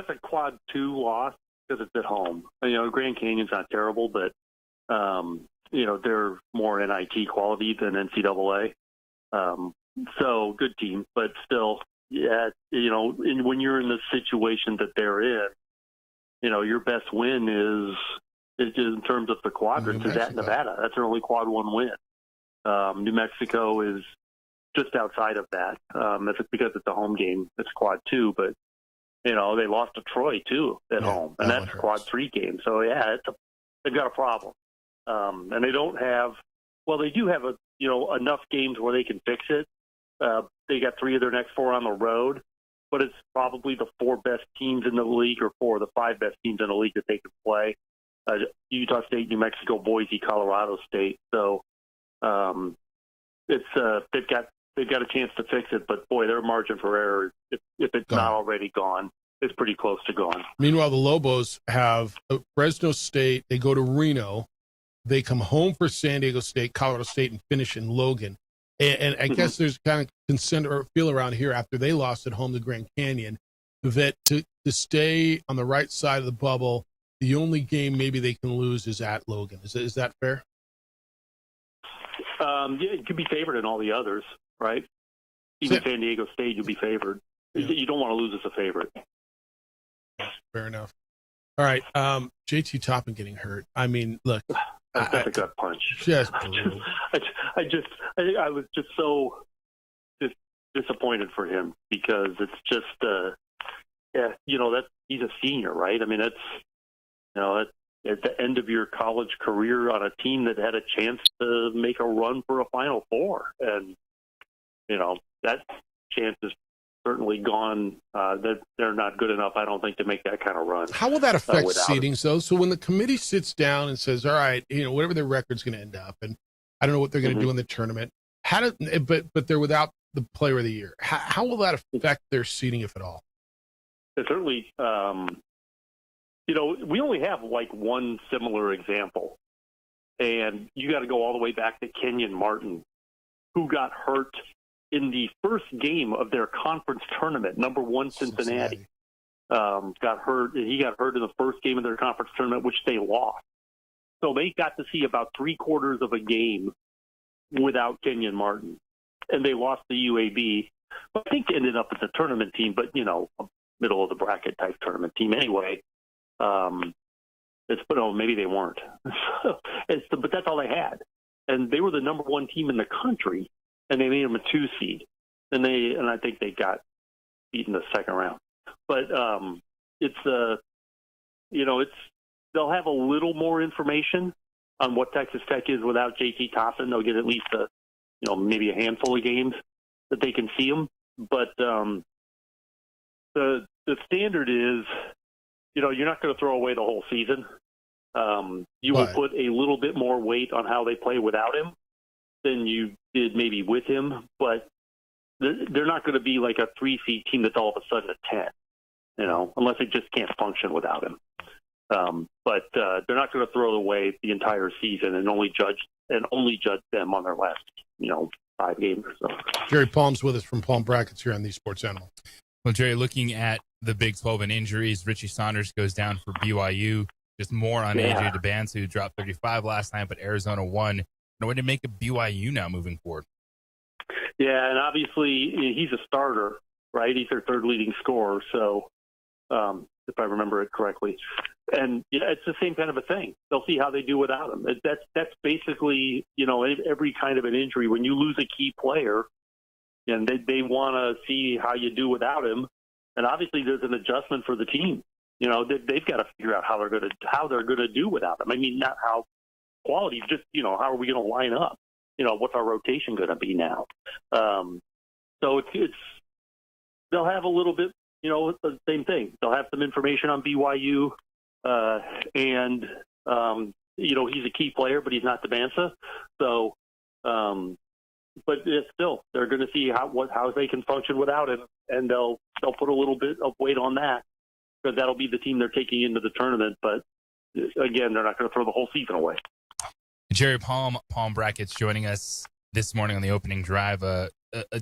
a quad 2 loss because it's at home. Grand Canyon's not terrible, but, they're more NIT quality than NCAA. So good team, but still, yeah, when you're in the situation that they're in, your best win is in terms of the quadrants is at Nevada. That's their only quad 1 win. New Mexico is just outside of that. That's because it's a home game. It's quad 2, but They lost to Troy too at home, and that's a quad 3 game. So yeah, they've got a problem, and they don't have. Well, they do have enough games where they can fix it. They got 3 of their next 4 on the road, but it's probably the 4 best teams in the league, or 4 of the 5 best teams in the league that they can play. Utah State, New Mexico, Boise, Colorado State. So it's they've got a chance to fix it, but boy, their margin for error, if it's not already gone, is pretty close to gone. Meanwhile, the Lobos have Fresno State. They go to Reno. They come home for San Diego State, Colorado State, and finish in Logan. And I guess there's kind of consent or feel around here after they lost at home to Grand Canyon that to stay on the right side of the bubble, the only game maybe they can lose is at Logan. Is that fair? Yeah, it could be favored in all the others, right? Even San Diego State, you'll be favored. Yeah. You don't want to lose as a favorite. Fair enough. All right, JT Toppin getting hurt. I mean, look, that's a gut punch. I was just so disappointed for him because it's just, he's a senior, right? I mean, that's, at the end of your college career on a team that had a chance to make a run for a Final Four. And, that chance is certainly gone. That they're not good enough, I don't think, to make that kind of run. How will that affect seedings, though? So when the committee sits down and says, all right, whatever their record's going to end up, and I don't know what they're going to do in the tournament, but they're without the player of the year. How will that affect their seeding, if at all? It certainly, we only have like one similar example, and you got to go all the way back to Kenyon Martin, who got hurt in the first game of their conference tournament, number 1 Cincinnati. Got hurt. He got hurt in the first game of their conference tournament, which they lost. So they got to see about 3/4 of a game without Kenyon Martin, and they lost the UAB. I think they ended up as a tournament team, but a middle of the bracket type tournament team anyway. Maybe they weren't. But that's all they had, and they were the number 1 team in the country, and they made them a 2 seed, and I think they got beaten the second round. But they'll have a little more information on what Texas Tech is without JT Toppin. They'll get at least maybe a handful of games that they can see them. But the standard is, you're not going to throw away the whole season. You will put a little bit more weight on how they play without him than you did maybe with him, but they're not going to be like a 3 seed team that's all of a sudden a 10, unless they just can't function without him. But they're not going to throw away the entire season and only judge them on their last, 5 games or so. Jerry Palm's with us from Palm Brackets here on the Sports Animal. Well, Jerry, looking at the Big 12 and injuries, Richie Saunders goes down for BYU. Just more on AJ DeBance, who dropped 35 last night, but Arizona won. No way to make a BYU now moving forward. Yeah, and obviously he's a starter, right? He's their 3rd leading scorer, so if I remember it correctly. And it's the same kind of a thing. They'll see how they do without him. That's basically, every kind of an injury. When you lose a key player, and they want to see how you do without him, and obviously there's an adjustment for the team. They've got to figure out how they're going to do without him. I mean, not how quality, just how are we going to line up? What's our rotation going to be now? So it's they'll have a little bit, the same thing. They'll have some information on BYU, and he's a key player, but he's not DeBansa. So, but it's still, they're going to see how they can function without him, and they'll put a little bit of weight on that, because that'll be the team they're taking into the tournament. But again, they're not going to throw the whole season away. Jerry Palm Brackets, joining us this morning on the opening drive. A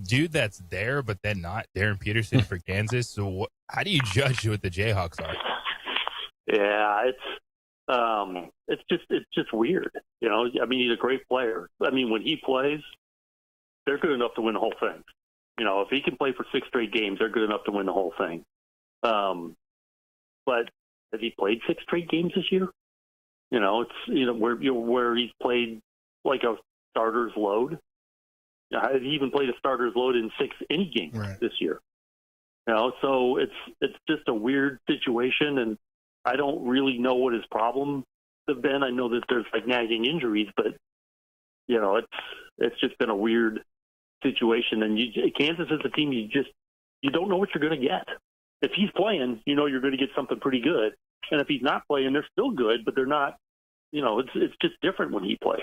dude that's there, but then not. Darren Peterson for Kansas. So how do you judge what the Jayhawks are? Yeah, it's just weird. I mean, he's a great player. I mean, when he plays, they're good enough to win the whole thing. If he can play for 6 straight games, they're good enough to win the whole thing. But has he played 6 straight games this year? It's where he's played like a starter's load. He even played a starter's load in 6 any games this year. So it's just a weird situation, and I don't really know what his problems have been. I know that there's like nagging injuries, but it's just been a weird situation. And Kansas is a team you don't know what you're going to get. If he's playing, you're going to get something pretty good, and if he's not playing, they're still good, but they're not. It's just different when he plays.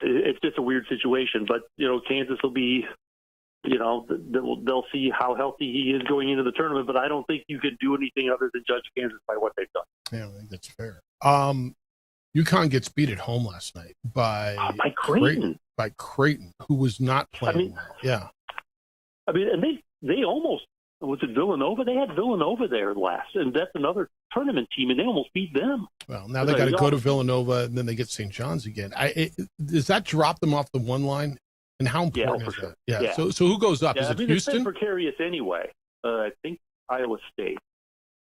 It's just a weird situation. But Kansas will be. They'll see how healthy he is going into the tournament, but I don't think you can do anything other than judge Kansas by what they've done. Yeah, I think that's fair. UConn gets beat at home last night by Creighton. By Creighton, who was not playing well. Yeah. And they almost, was it Villanova? They had Villanova there last, and that's another tournament team, and they almost beat them. Well, now they got to go to Villanova, and then they get St. John's again. Does that drop them off the one line? And how important is that? Yeah. So who goes up? Is it Houston? It's been precarious anyway. I think Iowa State.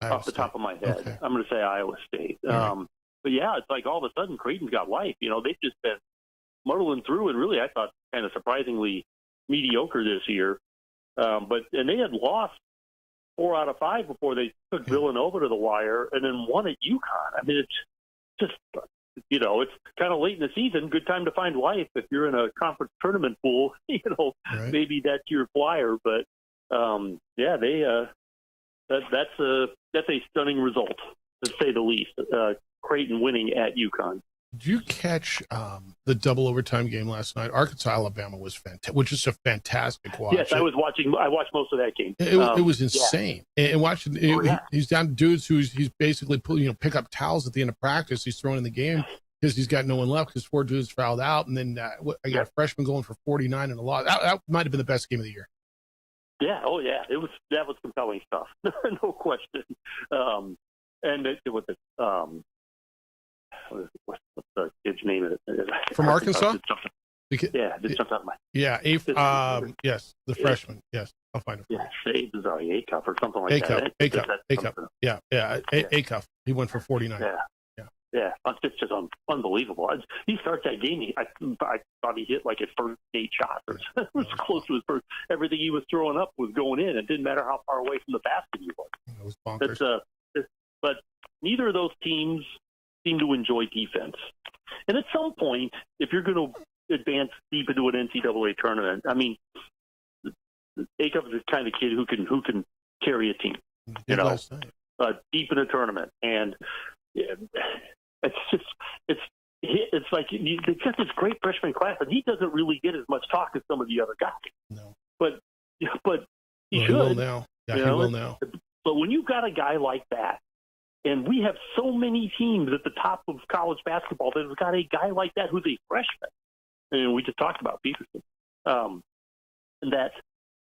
Off the top of my head, okay. I'm going to say Iowa State. Right. But yeah, it's like all of a sudden Creighton's got life. They've just been muddling through, and really, I thought kind of surprisingly mediocre this year. But they had lost 4 out of 5 before they took Villanova to the wire, and then won at UConn. It's just. It's kind of late in the season. Good time to find life if you're in a conference tournament pool. Right. Maybe that's your flyer. But that's a stunning result, to say the least. Creighton winning at UConn. Did you catch the double overtime game last night? Arkansas-Alabama was fantastic, which is a fantastic watch. Yes, I watched most of that game. It was insane. Yeah. And watching, he's down to dudes he's basically pick up towels at the end of practice. He's throwing in the game because he's got no one left because 4 dudes fouled out. And then I got a freshman going for 49 and a loss. That might have been the best game of the year. Yeah. Oh, yeah. That was compelling stuff. No question. What's the kid's name? From Arkansas? It just jumped out of my yes, the freshman. Yes, I'll find it. Yeah, Acuff or something like that. Acuff. Yeah. Acuff. He went for 49. Yeah. It's just unbelievable. He starts that game. I thought he hit like his first 8 shots. It was close to his first. Everything he was throwing up was going in. It didn't matter how far away from the basket he was. It was bonkers. But neither of those teams seem to enjoy defense. And at some point, if you're going to advance deep into an NCAA tournament, Acuff is the kind of kid who can carry a team, deep in a tournament. And it's like they've got this great freshman class, and he doesn't really get as much talk as some of the other guys. No, but he should. He will now. Yeah, he will now. But when you've got a guy like that, and we have so many teams at the top of college basketball that have got a guy like that who's a freshman. And we just talked about Peterson. And that,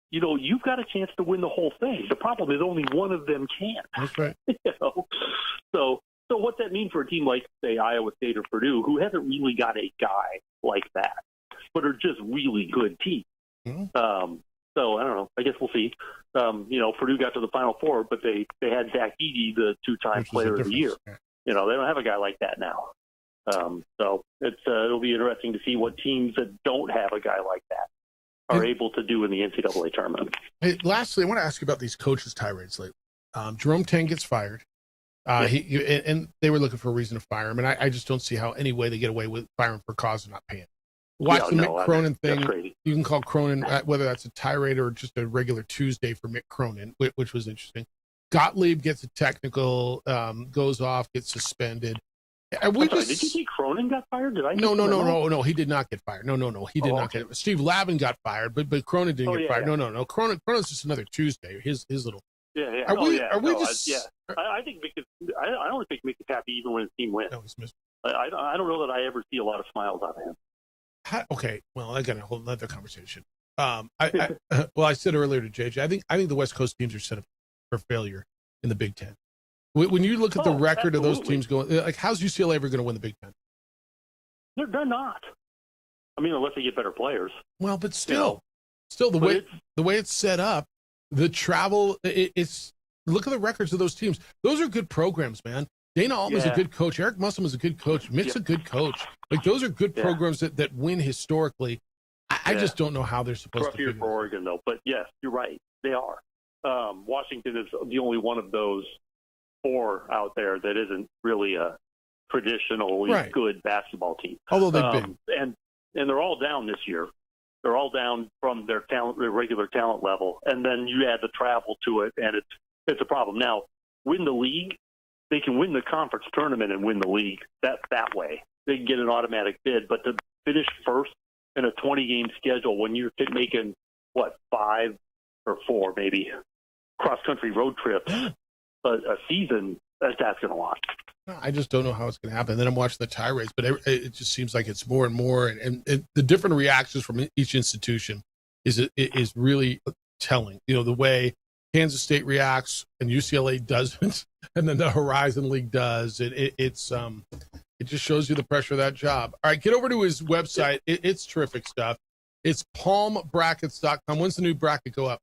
you've got a chance to win the whole thing. The problem is only one of them can. That's right. So what's that mean for a team like, say, Iowa State or Purdue, who hasn't really got a guy like that, but are just really good teams? Mm-hmm. So I don't know. I guess we'll see. Purdue got to the Final Four, but they had Zach Edey, the 2-time Player of the Year. Yeah. They don't have a guy like that now. So it'll be interesting to see what teams that don't have a guy like that are able to do in the NCAA tournament. Hey, lastly, I want to ask you about these coaches' tirades lately. Jerome Tang gets fired. And they were looking for a reason to fire him, and I just don't see how any way they get away with firing for cause of not paying. Watch the Mick Cronin thing. You can call Cronin, whether that's a tirade or just a regular Tuesday for Mick Cronin, which was interesting. Gottlieb gets a technical, goes off, gets suspended. Did you say Cronin got fired? Did I? No. He did not get fired. No. He did not get. Steve Lavin got fired, but Cronin didn't get fired. Yeah. No. Cronin's just another Tuesday. His little. Yeah. I think I don't think Mick is happy even when his team wins. No, he's missed. I don't know that I ever see a lot of smiles out of him. Okay, well, I got a whole other conversation. I said earlier to JJ, I think the West Coast teams are set up for failure in the Big Ten. When you look at the record of those teams going, like, how's UCLA ever going to win the Big Ten? They're not. Unless they get better players. Well, but still the way it's set up, the travel, it's look at the records of those teams. Those are good programs, man. Dana Altman's a good coach. Eric Musselman is a good coach. Mick's a good coach. Like, those are good programs that win historically. I just don't know how they're supposed Rough to. year for Oregon, though. But yes, you're right. They are. Washington is the only one of those four out there that isn't really a traditionally good basketball team. Although they've been. And they're all down this year. They're all down from their regular talent level. And then you add the travel to it, and it's a problem. Now, win the league, they can win the conference tournament and win the league that way. They can get an automatic bid. But to finish first in a 20-game schedule when you're making, 5 or 4 maybe cross-country road trips a season, that's asking a lot. I just don't know how it's going to happen. Then I'm watching the tie race, but it just seems like it's more and more. And the different reactions from each institution is really telling. The way Kansas State reacts and UCLA doesn't, and then the Horizon League does. It just shows you the pressure of that job. All right, get over to his website. It's terrific stuff. It's palmbrackets.com. When's the new bracket go up?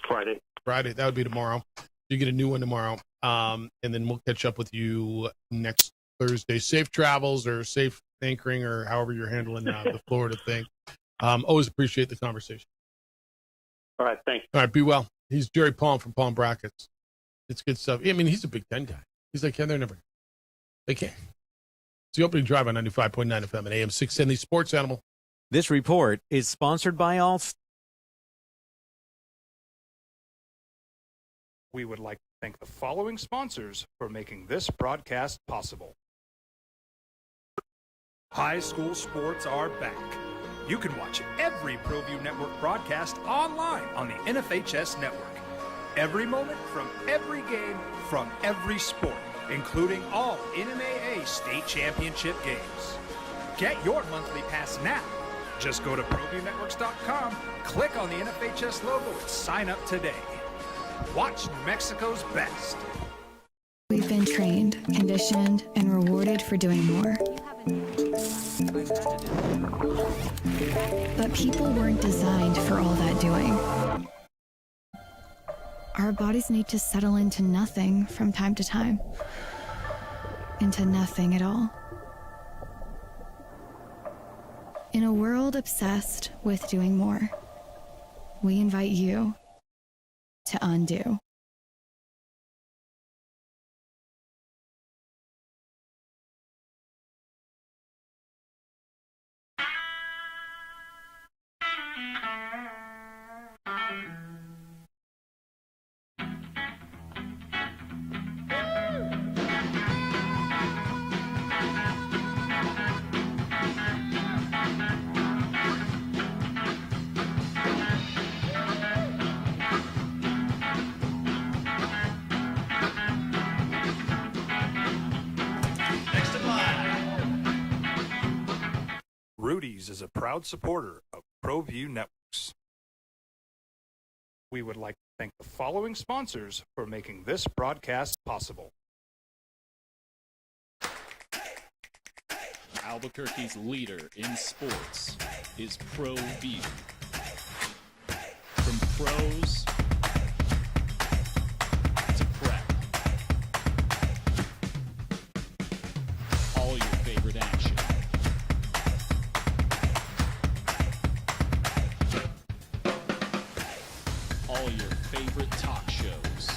Friday. That would be tomorrow. You get a new one tomorrow. And then we'll catch up with you next Thursday. Safe travels or safe anchoring or however you're handling the Florida thing. Always appreciate the conversation. All right, thanks. All right, be well. He's Jerry Palm from Palm Brackets. It's good stuff. I mean, he's a Big Ten guy. He's like, they're never. They can't. It's the opening drive on 95.9 FM and AM 610, the Sports Animal. This report is sponsored by Allstate. We would like to thank the following sponsors for making this broadcast possible. High school sports are back. You can watch every ProView Network broadcast online on the NFHS network. Every moment from every game from every sport, including all NMAA state championship games. Get your monthly pass now. Just go to ProViewNetworks.com, click on the NFHS logo, and sign up today. Watch New Mexico's best. We've been trained, conditioned, and rewarded for doing more. But people weren't designed for all that doing. Our bodies need to settle into nothing from time to time. Into nothing at all. In a world obsessed with doing more, we invite you to undo. Rudy's is a proud supporter of ProView Networks. We would like to thank the following sponsors for making this broadcast possible. Albuquerque's leader in sports is ProView. From pros to prep, all your favorite action. All your favorite talk shows.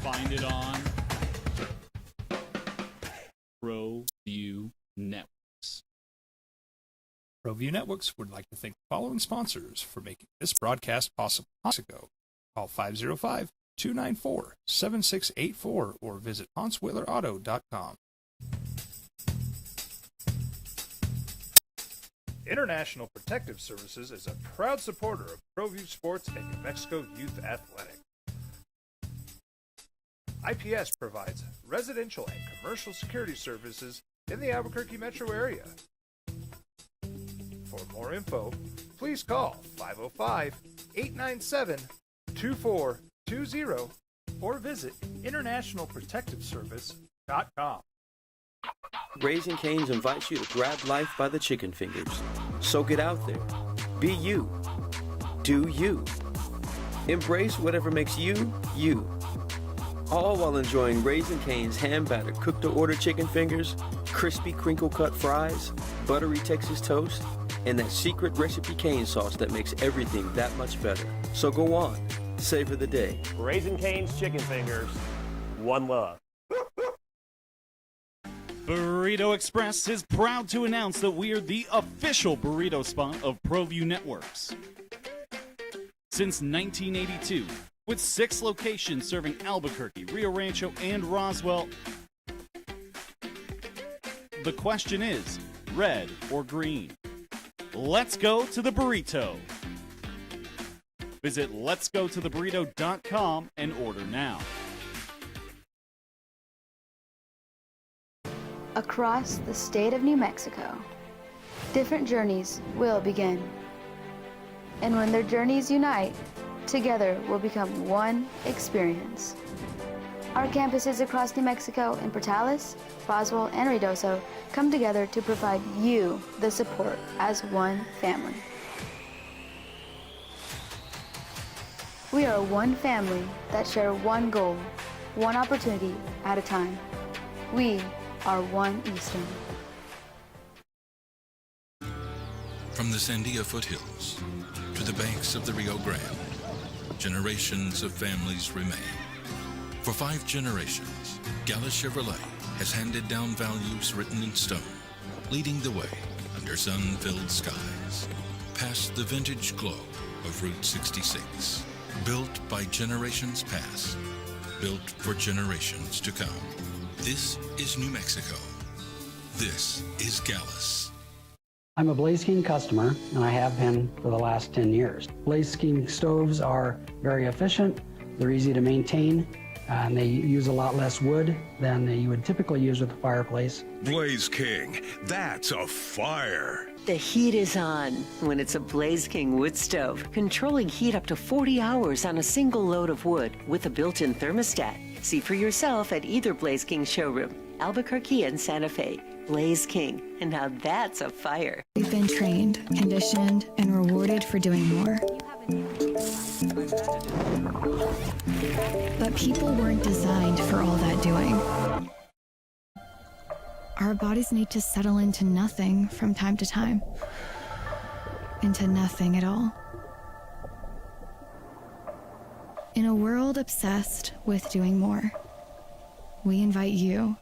Find it on ProView Networks. ProView Networks would like to thank the following sponsors for making this broadcast possible. Call 505-294-7684 or visit HansWillerAuto.com. International Protective Services is a proud supporter of ProView Sports and New Mexico Youth Athletic. IPS provides residential and commercial security services in the Albuquerque metro area. For more info, please call 505-897-2420 or visit internationalprotectiveservice.com. Raising Cane's invites you to grab life by the chicken fingers. So get out there. Be you. Do you. Embrace whatever makes you, you. all while enjoying Raising Cane's hand-battered cooked-to-order chicken fingers, crispy crinkle-cut fries, buttery Texas toast, and that secret recipe cane sauce that makes everything that much better. So go on, savor the day. Raising Cane's chicken fingers, one love. Burrito Express is proud to announce that we are the official burrito spot of ProView Networks. Since 1982, with 6 locations serving Albuquerque, Rio Rancho, and Roswell, the question is, red or green? Let's go to the burrito. Visit letsgototheburrito.com and order now. Across the state of New Mexico, different journeys will begin. And when their journeys unite, together will become one experience. Our campuses across New Mexico in Portales, Roswell, and Ruidoso come together to provide you the support as one family. We are one family that share one goal, one opportunity at a time. We are one Eastern. From the Sandia foothills to the banks of the Rio Grande, generations of families remain. For 5 generations, Gallus Chevrolet has handed down values written in stone, leading the way under sun-filled skies, past the vintage glow of Route 66. Built by generations past, built for generations to come. This is New Mexico. This is Gallus. I'm a Blaze King customer, and I have been for the last 10 years. Blaze King stoves are very efficient, they're easy to maintain, and they use a lot less wood than you would typically use with a fireplace. Blaze King, that's a fire. The heat is on when it's a Blaze King wood stove, controlling heat up to 40 hours on a single load of wood with a built-in thermostat. See for yourself at either Blaze King showroom, Albuquerque and Santa Fe. Blaze King, and now that's a fire. We've been trained, conditioned, and rewarded for doing more. But people weren't designed for all that doing. Our bodies need to settle into nothing from time to time. Into nothing at all. In a world obsessed with doing more, we invite you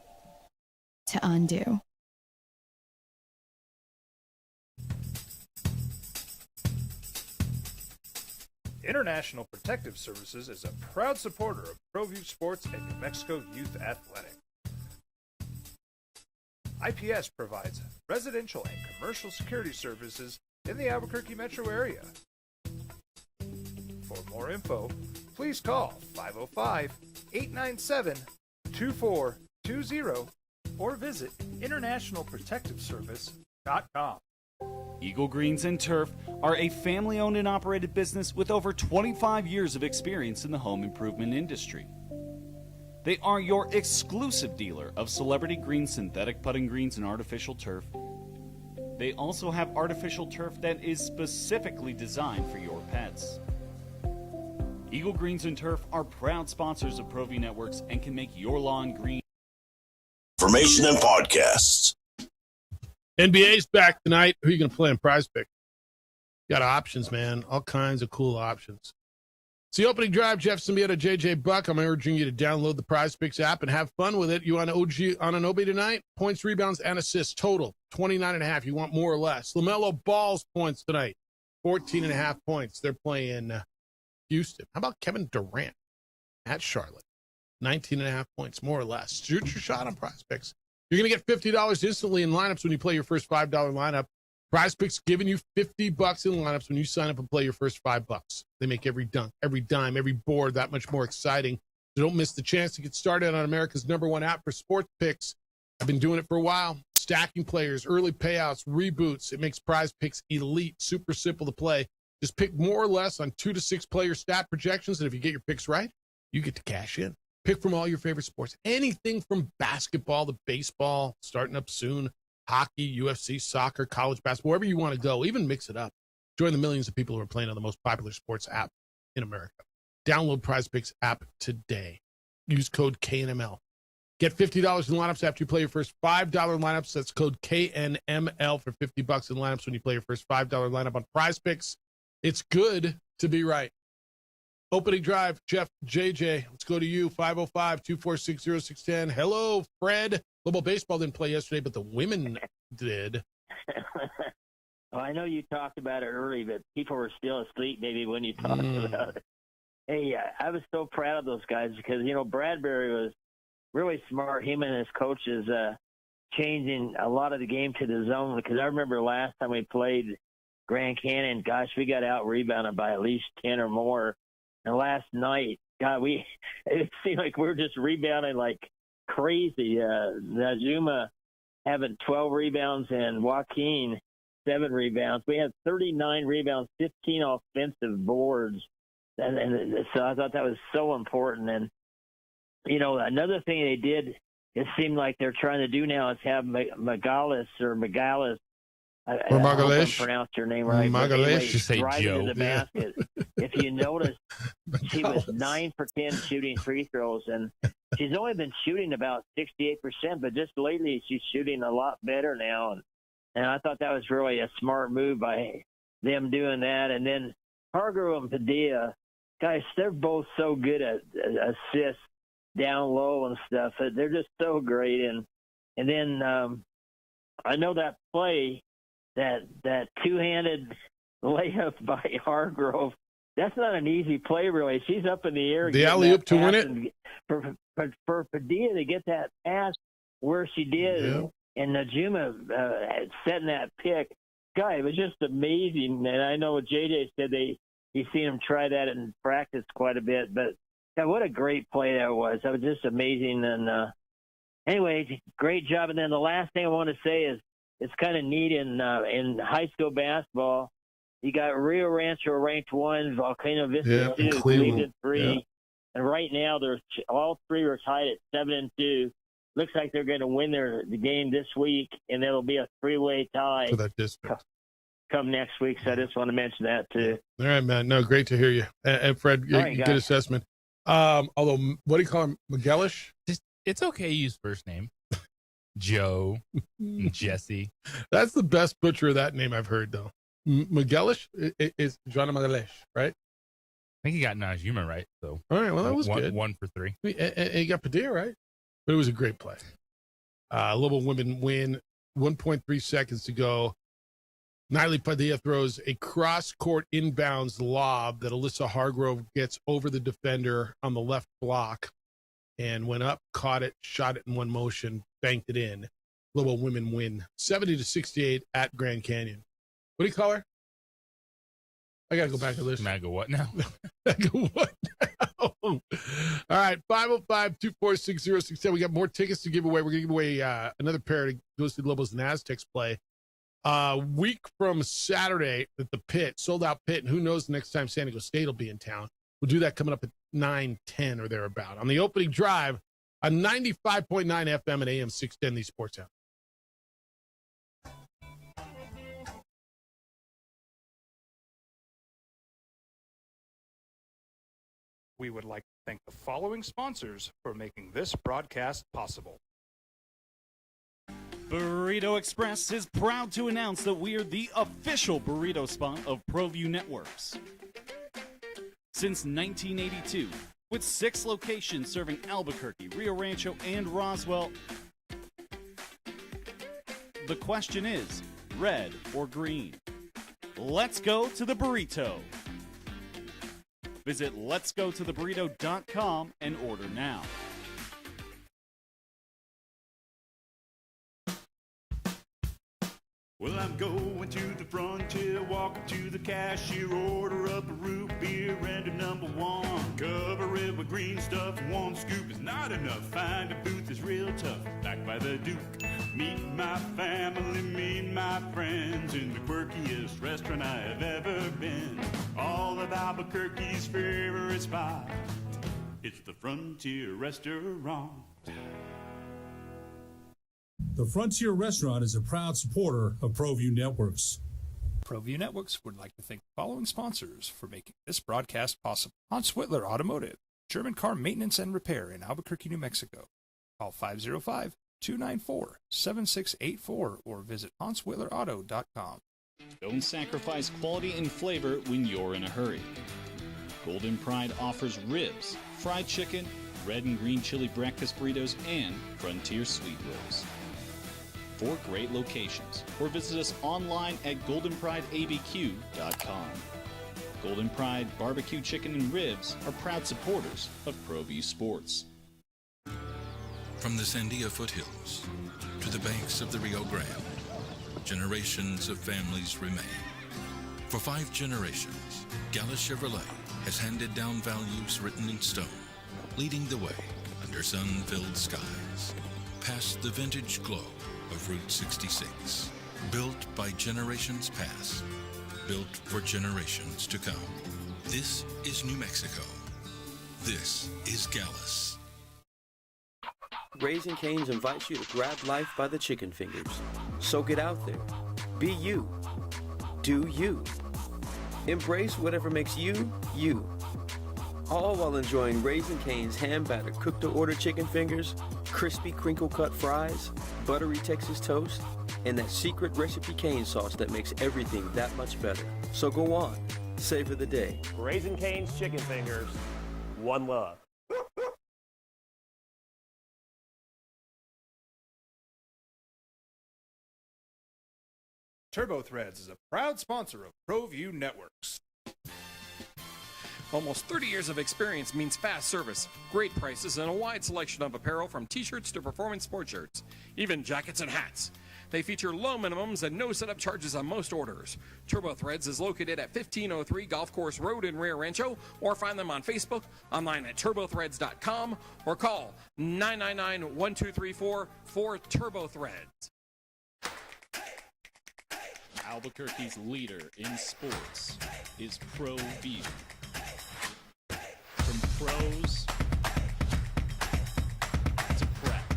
to undo. International Protective Services is a proud supporter of ProView Sports and New Mexico Youth Athletic. IPS provides residential and commercial security services in the Albuquerque metro area. For more info, please call 505-897-2420 or visit internationalprotectiveservice.com. Eagle Greens and Turf are a family-owned and operated business with over 25 years of experience in the home improvement industry. They are your exclusive dealer of celebrity green synthetic putting greens and artificial turf. They also have artificial turf that is specifically designed for your pets. Eagle Greens and Turf are proud sponsors of ProView Networks and can make your lawn green. Information and podcasts. NBA's back tonight. Who are you going to play in Prize Pick? Got options, man. All kinds of cool options. It's the opening drive. Jeff Symbieta, JJ Buck. I'm urging you to download the Prize Picks app and have fun with it. You want OG Anunoby tonight? Points, rebounds, and assists total 29.5. You want more or less? LaMelo Ball's points tonight 14.5 points. They're playing Houston. How about Kevin Durant at Charlotte? 19.5 points, more or less. Shoot your shot on Prize Picks. You're going to get $50 instantly in lineups when you play your first $5 lineup. Prize Picks giving you $50 in lineups when you sign up and play your first $5. They make every dunk, every dime, every board that much more exciting. So don't miss the chance to get started on America's #1 app for sports picks. I've been doing it for a while. Stacking players, early payouts, reboots. It makes Prize Picks elite, super simple to play. Just pick more or less on 2 to 6 player stat projections, and if you get your picks right, you get to cash in. Pick from all your favorite sports. Anything from basketball to baseball, starting up soon, hockey, UFC, soccer, college basketball, wherever you want to go. Even mix it up. Join the millions of people who are playing on the most popular sports app in America. Download Prize Picks app today. use code KNML. Get $50 in lineups after you play your first $5 lineups. That's code KNML for $50 in lineups when you play your first $5 lineup on Prize Picks. It's good to be right. Opening drive, Jeff, JJ, let's go to you, 505-246-0610. Hello, Fred. Lobo baseball didn't play yesterday, but the women did. Well, I know you talked about it early, but people were still asleep maybe when you talked about it. Hey, I was so proud of those guys because, Bradbury was really smart. Him and his coaches changing a lot of the game to the zone, because I remember last time we played Grand Canyon, gosh, we got out-rebounded by at least 10 or more. And last night, God, it seemed like we were just rebounding like crazy. Najuma having 12 rebounds and Joaquin 7 rebounds. We had 39 rebounds, 15 offensive boards. And so I thought that was so important. And, another thing they did, it seemed like they're trying to do now is have Magalis. I hope I pronounced her name right. Magalish. Just say Joe. To the basket. If you notice, she was 9 for 10 shooting free throws, and she's only been shooting about 68%, but just lately she's shooting a lot better now. And I thought that was really a smart move by them doing that. And then Hargrove and Padilla, guys, they're both so good at assists down low and stuff. They're just so great. And then I know that play, that two-handed layup by Hargrove, that's not an easy play, really. She's up in the air. The alley-oop to win it? For Padilla to get that pass where she did, and Najuma setting that pick, guy, it was just amazing. And I know what JJ said, he's seen him try that in practice quite a bit. But God, what a great play that was. That was just amazing. And anyway, great job. And then the last thing I want to say is, it's kind of neat in high school basketball. You got Rio Rancho ranked 1, Volcano Vista 2, Cleveland 3, and right now all 3 are tied at 7-2. Looks like they're going to win the game this week, and it'll be a 3-way tie for that district come next week. So I just want to mention that too. All right, man. No, great to hear you, and Fred. Right, good assessment. Although, what do you call him, McGellish? It's okay to use first name. Joe, Jesse. That's the best butcher of that name I've heard, though. McGellish is John McGellish, right? I think he got Najuma right. So all right, well that was good. 1 for 3. And he got Padilla right, but it was a great play. Lobo women win. 1.3 seconds to go. Niley Padilla throws a cross-court inbounds lob that Alyssa Hargrove gets over the defender on the left block, and went up, caught it, shot it in one motion, banked it in. Lobo women win 70-68 at Grand Canyon. What do you call her? I got to go back to this. Maga what now? Maga what now? All right, 505-246-0610. We got more tickets to give away. We're going to give away another pair to go see Lobos and Aztecs play. Week from Saturday at the Pit, sold-out Pit, and who knows the next time San Diego State will be in town. We'll do that coming up at 9:10 or thereabout. On the opening drive, on 95.9 FM and AM 610, the Sports Hour. We would like to thank the following sponsors for making this broadcast possible. Burrito Express is proud to announce that we are the official burrito spot of ProView Networks. Since 1982, with 6 locations serving Albuquerque, Rio Rancho, and Roswell, the question is, red or green? Let's go to the burrito. Visit letsgototheburrito.com and order now. Well, I'm going to the frontier, walking to the cashier, order up a root beer and a number 1. Cover it with green stuff, 1 scoop is not enough. Find a booth is real tough, back by the Duke. Meet my family, meet my friends in the quirkiest restaurant I have ever been. All of Albuquerque's favorite spot, it's the Frontier Restaurant. The Frontier Restaurant is a proud supporter of ProView Networks. ProView Networks would like to thank the following sponsors for making this broadcast possible. Hans Whitler Automotive, German Car Maintenance and Repair in Albuquerque, New Mexico. Call 505-294-7684 or visit HansWillerAuto.com. Don't sacrifice quality and flavor when you're in a hurry. Golden Pride offers ribs, fried chicken, red and green chili breakfast burritos, and frontier sweet rolls. 4 great locations, or visit us online at goldenprideabq.com. Golden Pride Barbecue Chicken and Ribs are proud supporters of ProView Sports. From the Sandia foothills to the banks of the Rio Grande, generations of families remain. For 5 generations, Gallus Chevrolet has handed down values written in stone, leading the way under sun-filled skies, past the vintage glow of Route 66. Built by generations past, built for generations to come. This is New Mexico. This is Gallus. Raising Cane's invites you to grab life by the chicken fingers. So get out there. Be you. Do you. Embrace whatever makes you, you. All while enjoying Raising Cane's hand-battered cooked-to-order chicken fingers, crispy crinkle-cut fries, buttery Texas toast, and that secret recipe cane sauce that makes everything that much better. So go on. Savor the day. Raising Cane's chicken fingers. One love. TurboThreads is a proud sponsor of ProView Networks. Almost 30 years of experience means fast service, great prices, and a wide selection of apparel from t-shirts to performance sport shirts, even jackets and hats. They feature low minimums and no setup charges on most orders. TurboThreads is located at 1503 Golf Course Road in Rio Rancho, or find them on Facebook, online at turbothreads.com, or call 999-1234 for TurboThreads. Albuquerque's leader in sports is ProView. From pros to prep,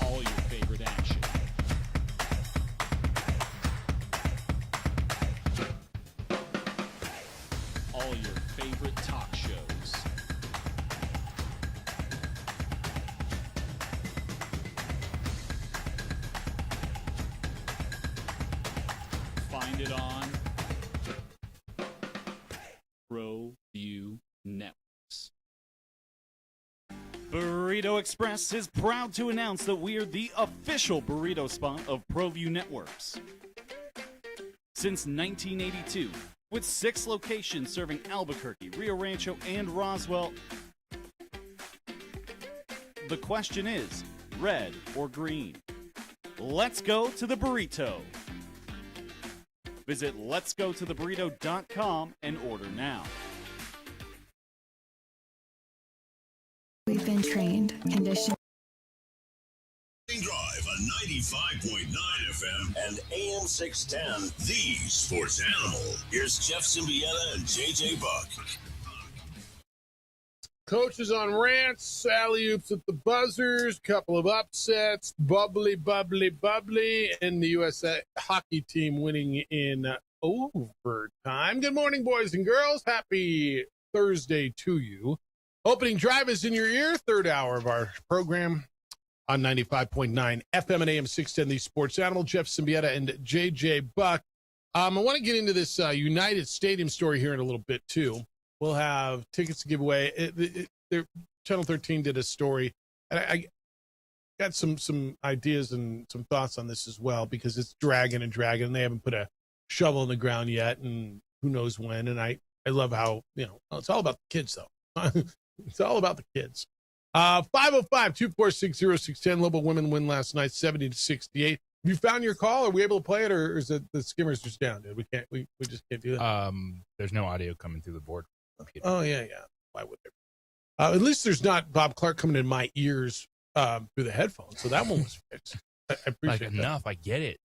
all your favorite action. All your favorite talk shows. Find it on ProView Networks. Burrito Express is proud to announce that we are the official burrito spot of ProView Networks. Since 1982, with 6 locations serving Albuquerque, Rio Rancho, and Roswell, the question is, red or green? Let's go to the burrito. Visit letsgototheburrito.com and order now. We've been trained, conditioned. Drive on 95.9 FM and AM 610, the sports animal. Here's Jeff Symbieta and JJ Buck. Coaches on rants, alley-oops at the buzzers, couple of upsets, bubbly, and the U.S. hockey team winning in overtime. Good morning, boys and girls. Happy Thursday to you. Opening drive is in your ear, third hour of our program on 95.9 FM and AM 610, the sports animal. Jeff Symbieta and JJ Buck. I want to get into this United Stadium story here in a little bit, too. We'll have tickets to give away. Channel 13 did a story, and I got some ideas and some thoughts on this as well, because it's dragging, and they haven't put a shovel in the ground yet, and who knows when. And I love how, it's all about the kids, though. It's all about the kids. 505-246-0610. Lobel women win last night, 70-68. Have you found your call? Are we able to play it, or is it the skimmers just down, dude? We just can't do that. There's no audio coming through the board. Oh, yeah. Why would there? At least there's not Bob Clark coming in my ears through the headphones, so that one was fixed. I appreciate that. Enough. I get it.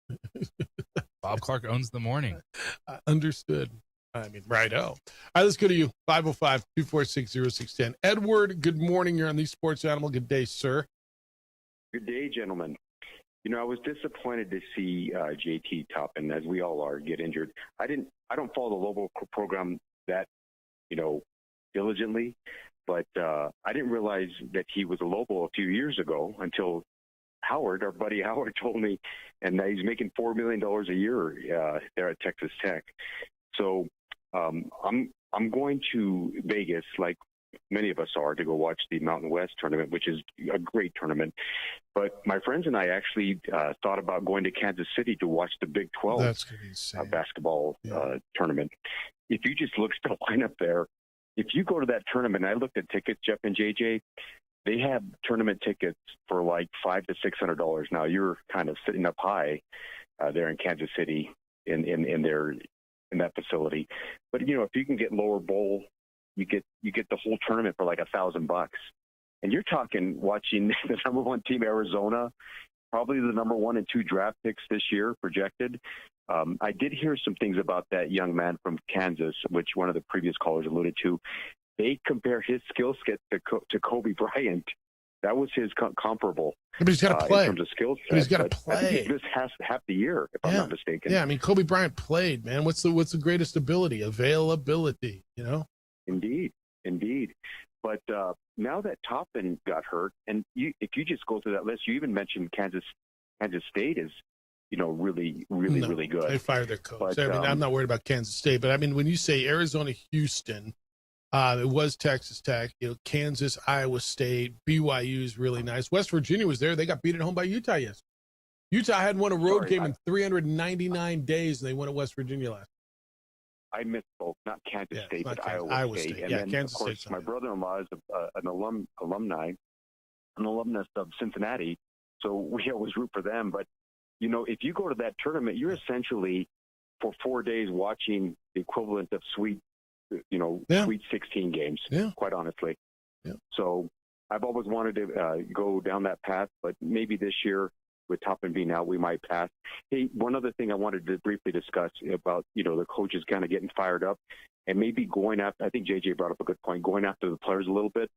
Bob Clark owns the morning. Understood. Righto. All right, let's go to you. 505-246-0610. Edward, good morning. You're on the Sports Animal. Good day, sir. Good day, gentlemen. I was disappointed to see JT Toppin, as we all are, get injured. I don't follow the Lobo program that, diligently. But I didn't realize that he was a Lobo a few years ago until Howard, our buddy Howard, told me, and that he's making $4 million a year there at Texas Tech. So I'm going to Vegas, like many of us are, to go watch the Mountain West tournament, which is a great tournament. But my friends and I actually thought about going to Kansas City to watch the Big 12 basketball tournament. If you just look at the lineup there, if you go to that tournament, I looked at tickets, Jeff and JJ, they have tournament tickets for like $500 to $600. Now you're kind of sitting up high there in Kansas City in that facility. But if you can get lower bowl, you get the whole tournament for like $1,000. And you're talking watching the number one team, Arizona, probably the number 1 and 2 draft picks this year projected. I did hear some things about that young man from Kansas, which one of the previous callers alluded to. They compare his skill set to Kobe Bryant. That was his comparable. But he's got to play. In terms of skill set. But he's got to I think play. he missed half the year, if I'm not mistaken. Yeah, I mean, Kobe Bryant played, man. What's the greatest ability? Availability, Indeed. But now that Toppin got hurt, and if you just go through that list, you even mentioned Kansas State is, really good. They fired their coach. But, I'm not worried about Kansas State, but I mean, when you say Arizona, Houston, it was Texas Tech, Kansas, Iowa State, BYU is really nice. West Virginia was there. They got beat at home by Utah yesterday. Utah hadn't won a road game in 399 days, and they won at West Virginia last. I misspoke, not Kansas State, but Iowa State. And then, Kansas of course, State's my brother-in-law is an alumnus of Cincinnati, so we always root for them. But, if you go to that tournament, you're essentially, for 4 days, watching the equivalent of Sweet 16 games, quite honestly. Yeah. So I've always wanted to go down that path, but maybe this year, with Toppin being out, we might pass. Hey, one other thing I wanted to briefly discuss about, the coaches kind of getting fired up and maybe going after, I think JJ brought up a good point, going after the players a little bit.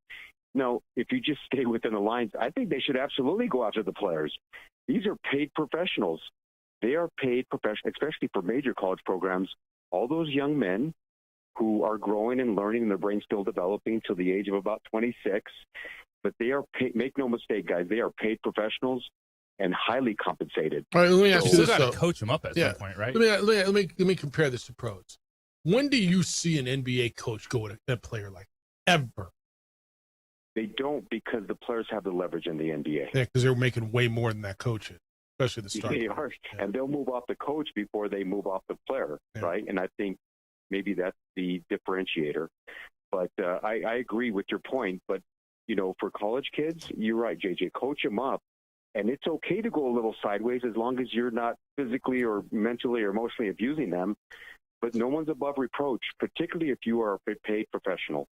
No, if you just stay within the lines, I think they should absolutely go after the players. These are paid professionals. They are paid professionals, especially for major college programs. All those young men who are growing and learning and their brain's still developing till the age of about 26. But they are paid, make no mistake, guys, they are paid professionals and highly compensated. All right, let me ask you this. You got to coach them up at some point, right? Let me compare this to pros. When do you see an NBA coach go at a player like ever? They don't, because the players have the leverage in the NBA. Yeah, because they're making way more than that coach is, especially the starter. They are, and they'll move off the coach before they move off the player, right? And I think maybe that's the differentiator. But I agree with your point. But, for college kids, you're right, JJ, coach them up. And it's okay to go a little sideways as long as you're not physically or mentally or emotionally abusing them. But no one's above reproach, particularly if you are a paid professional.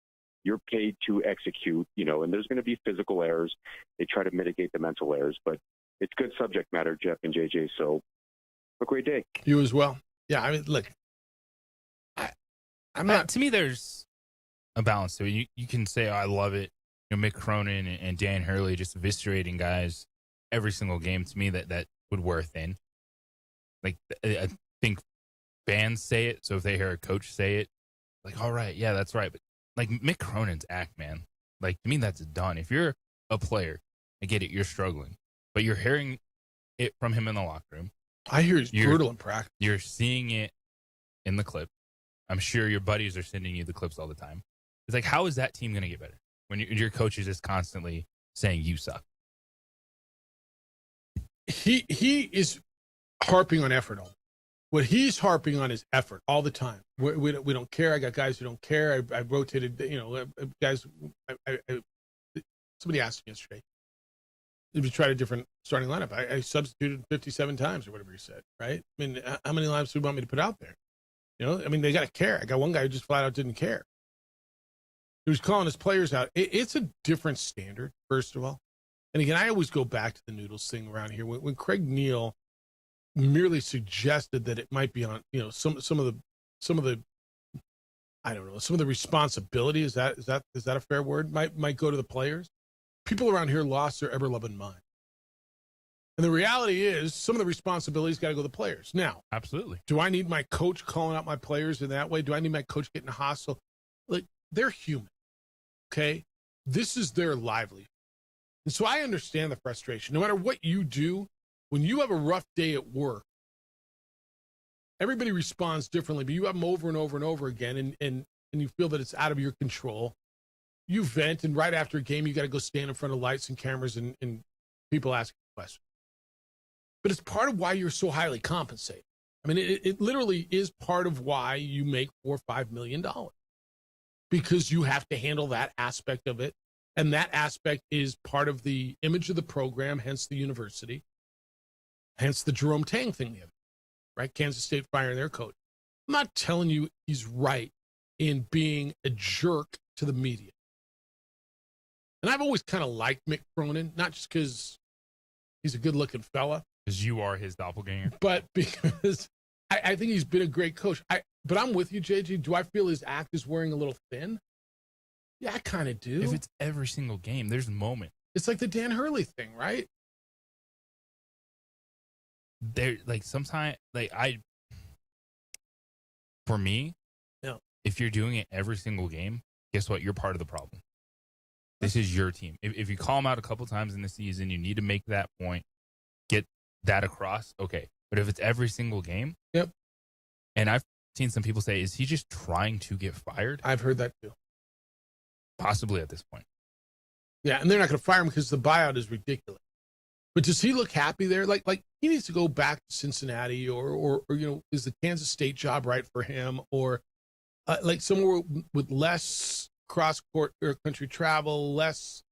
You're paid to execute, and there's going to be physical errors. They try to mitigate the mental errors. But it's good subject matter, Jeff and JJ. So have a great day. You as well. Yeah, I mean, look. I'm not. To me, there's a balance to it. You can say, I love it. Mick Cronin and Dan Hurley just eviscerating guys every single game. To me, that would wear thin. Like, I think fans say it, so if they hear a coach say it, like, all right, yeah, that's right. But like Mick Cronin's act, man, like, to me, that's done. If you're a player, I get it, you're struggling, but you're hearing it from him in the locker room. I hear he's brutal in practice. You're seeing it in the clip. I'm sure your buddies are sending you the clips all the time. It's like, how is that team going to get better when your coach is just constantly saying you suck? He is harping on effort. What he's harping on is effort all the time. We don't care. I got guys who don't care. I rotated, guys. Somebody asked me yesterday if you tried a different starting lineup. I substituted 57 times or whatever he said, right? I mean, how many lineups do you want me to put out there? I mean, they got to care. I got one guy who just flat out didn't care. He was calling his players out. It's a different standard, first of all. And again, I always go back to the noodles thing around here. When Craig Neal merely suggested that it might be on, some of the I don't know, some of the responsibility, is that a fair word, might go to the players. People around here lost their ever-loving mind. And the reality is some of the responsibilities got to go to the players. Now, absolutely. Do I need my coach calling out my players in that way? Do I need my coach getting hostile? Like, they're human, okay? This is their livelihood. And so I understand the frustration. No matter what you do, when you have a rough day at work, everybody responds differently, but you have them over and over and over again, and you feel that it's out of your control. You vent, and right after a game, you got to go stand in front of lights and cameras and people asking questions. But it's part of why you're so highly compensated. I mean, it literally is part of why you make $4 or $5 million, because you have to handle that aspect of it. And that aspect is part of the image of the program, hence the university, hence the Jerome Tang thing, right? Kansas State firing their coach. I'm not telling you he's right in being a jerk to the media. And I've always kind of liked Mick Cronin, not just because he's a good-looking fella. Because you are his doppelganger. But because I think he's been a great coach. But I'm with you, JG. Do I feel his act is wearing a little thin? Yeah, I kind of do. If it's every single game, there's a moment. It's like the Dan Hurley thing, right? There, like, sometimes, like, for me, yeah. If you're doing it every single game, guess what? You're part of the problem. This is your team. If you call them out a couple times in the season, you need to make that point, get that across. Okay. But if it's every single game, yep. And I've seen some people say, is he just trying to get fired? I've heard that too. Possibly at this point. Yeah, and they're not going to fire him because the buyout is ridiculous. But does he look happy there? Like he needs to go back to Cincinnati, or is the Kansas State job right for him, or like somewhere with less cross-court or country travel, less,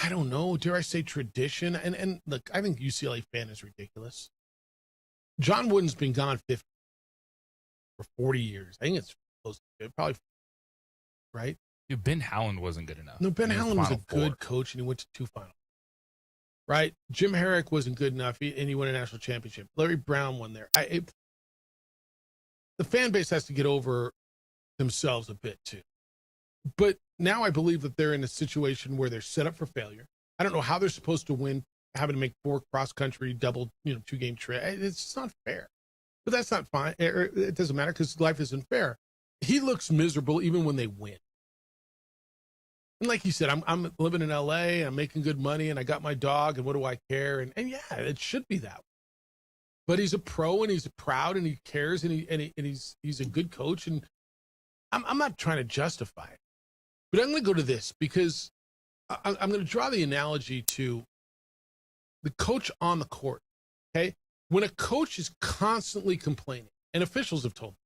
I don't know, dare I say tradition? And look, I think UCLA fan is ridiculous. John Wooden's been gone for 40 years. I think it's close to it, probably, right? Dude, Ben Howland wasn't good enough. No, Ben Howland was a good coach, and he went to 2 finals. Right? Jim Herrick wasn't good enough, and he won a national championship. Larry Brown won there. The fan base has to get over themselves a bit, too. But now I believe that they're in a situation where they're set up for failure. I don't know how they're supposed to win, having to make 4 cross-country double, 2-game trip. It's just not fair. But that's not fine. It doesn't matter because life isn't fair. He looks miserable even when they win. And like you said, I'm living in LA, I'm making good money, and I got my dog, and what do I care? And yeah, it should be that way. But he's a pro, and he's proud, and he cares, and he's a good coach, and I'm not trying to justify it. But I'm going to go to this because I'm going to draw the analogy to the coach on the court, okay? When a coach is constantly complaining, and officials have told me,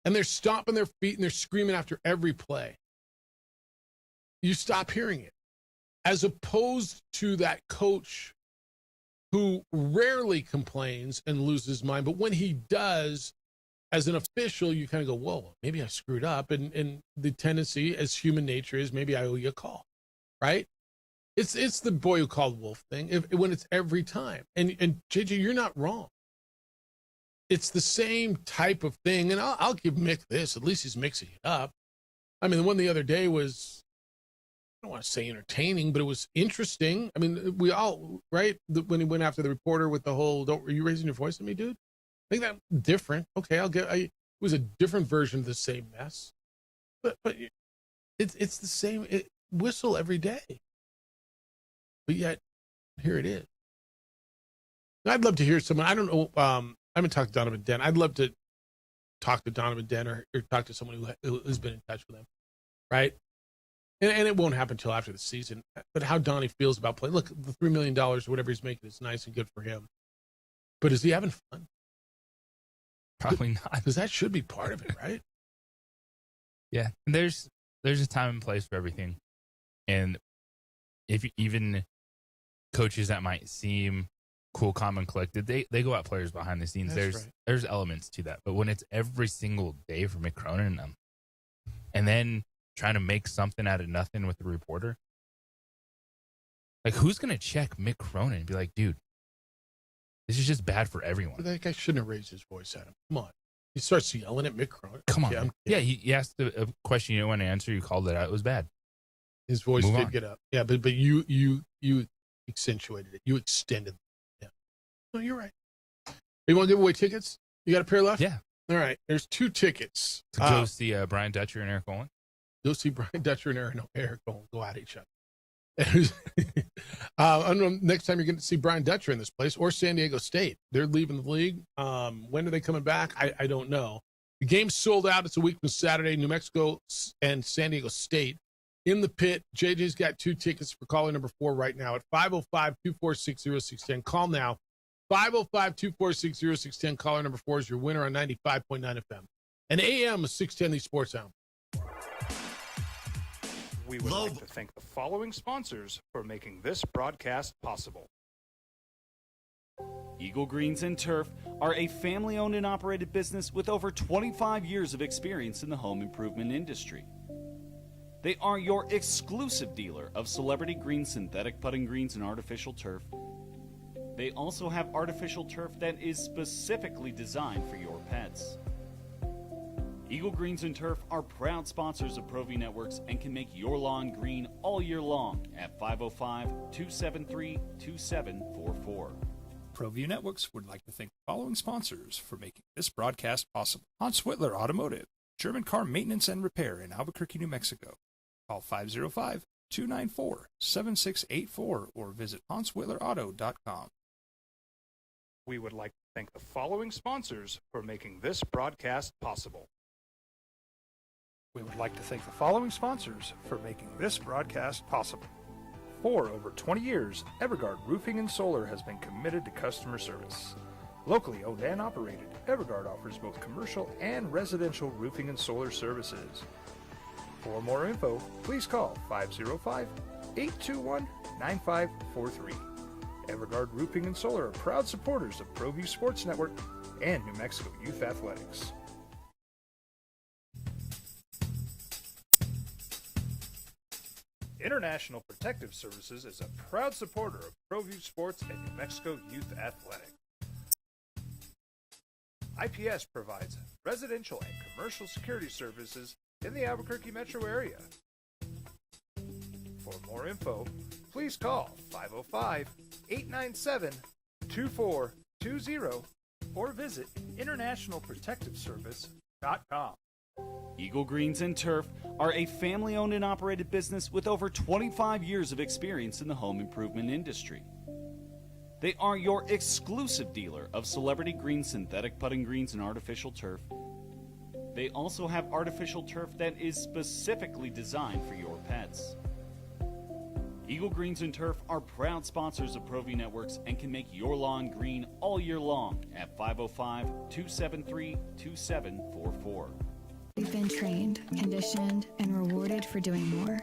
and they're stomping their feet and they're screaming after every play, you stop hearing it. As opposed to that coach who rarely complains and loses his mind, but when he does, as an official, you kind of go, whoa, maybe I screwed up. And the tendency, as human nature is, maybe I owe you a call, right? It's the boy who called wolf thing, when it's every time. And JJ, you're not wrong. It's the same type of thing. And I'll give Mick this. At least he's mixing it up. I mean, the one the other day was, I don't want to say entertaining, but it was interesting. I mean, we all, right? When he went after the reporter with the whole, are you raising your voice at me, dude? I think that's different. Okay, it was a different version of the same mess. But it's the same whistle every day. But yet, here it is. I'd love to hear someone, I don't know, I haven't talked to Donovan Dent. I'd love to talk to Donovan Dent or talk to someone who has been in touch with him, right? And it won't happen until after the season. But how Donnie feels about playing. Look, the $3 million or whatever he's making is nice and good for him. But is he having fun? Probably not. Because that should be part of it, right? Yeah. And there's a time and place for everything. And if even coaches that might seem cool, calm, and collected, they go at players behind the scenes. There's elements to that. But when it's every single day for Mick Cronin, and then trying to make something out of nothing with the reporter, like, who's going to check Mick Cronin and be like, dude, this is just bad for everyone? That guy shouldn't have raised his voice at him. Come on. He starts yelling at Mick Cronin. Come on. Yeah, he asked a question you didn't want to answer. You called it out. It was bad. His voice did get up. Yeah, but you accentuated it. You extended. Yeah. No, you're right. You want to give away tickets? You got a pair left? Yeah. All right. There's 2 tickets. To go see Brian Dutcher and Eric Olin. Go see Brian Dutcher and Eric Olin go at each other. I don't know, next time you're going to see Brian Dutcher in this place, or San Diego State. They're leaving the league. When are they coming back? I don't know. The game's sold out. It's a week from Saturday. New Mexico and San Diego State in the pit. JJ's got 2 tickets for caller number 4 right now at 505-246-0610. Call now. 505-246-0610. Caller number 4 is your winner on 95.9 FM. And AM 610, the Sports Hour. We would like to thank the following sponsors for making this broadcast possible. Eagle Greens and Turf are a family-owned and operated business with over 25 years of experience in the home improvement industry. They are your exclusive dealer of celebrity green synthetic putting greens and artificial turf. They also have artificial turf that is specifically designed for your pets. Eagle Greens and Turf are proud sponsors of ProView Networks and can make your lawn green all year long at 505-273-2744. ProView Networks would like to thank the following sponsors for making this broadcast possible. Hans Whitler Automotive, German car maintenance and repair in Albuquerque, New Mexico. Call 505-294-7684 or visit HansWhitlerAuto.com. We would like to thank the following sponsors for making this broadcast possible. We would like to thank the following sponsors for making this broadcast possible. For over 20 years, Evergard Roofing and Solar has been committed to customer service. Locally owned and operated, Evergard offers both commercial and residential roofing and solar services. For more info, please call 505-821-9543. Evergard Roofing and Solar are proud supporters of ProView Sports Network and New Mexico Youth Athletics. International Protective Services is a proud supporter of ProView Sports and New Mexico Youth Athletics. IPS provides residential and commercial security services in the Albuquerque metro area. For more info, please call 505-897-2420 or visit internationalprotectiveservice.com. Eagle Greens and Turf are a family-owned and operated business with over 25 years of experience in the home improvement industry. They are your exclusive dealer of celebrity green synthetic putting greens and artificial turf. They also have artificial turf that is specifically designed for your pets. Eagle Greens and Turf are proud sponsors of ProView Networks and can make your lawn green all year long at 505-273-2744. We've been trained, conditioned, and rewarded for doing more.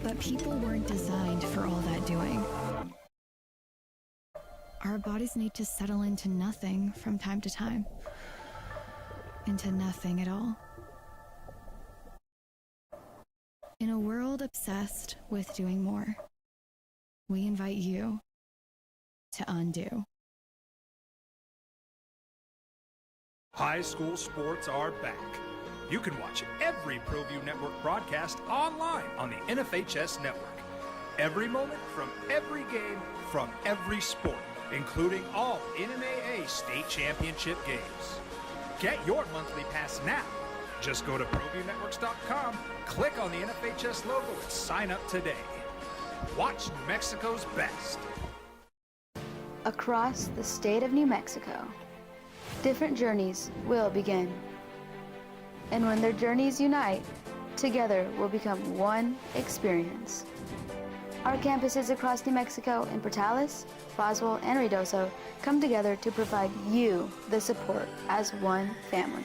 But people weren't designed for all that doing. Our bodies need to settle into nothing from time to time. Into nothing at all. In a world obsessed with doing more, we invite you to undo. High school sports are back. You can watch every ProView Network broadcast online on the NFHS network. Every moment from every game from every sport, including all NMAA state championship games. Get your monthly pass now. Just go to ProViewNetworks.com, click on the NFHS logo, and sign up today. Watch New Mexico's best. Across the state of New Mexico, different journeys will begin. And when their journeys unite, together will become one experience. Our campuses across New Mexico in Portales, Roswell, and Ruidoso come together to provide you the support as one family.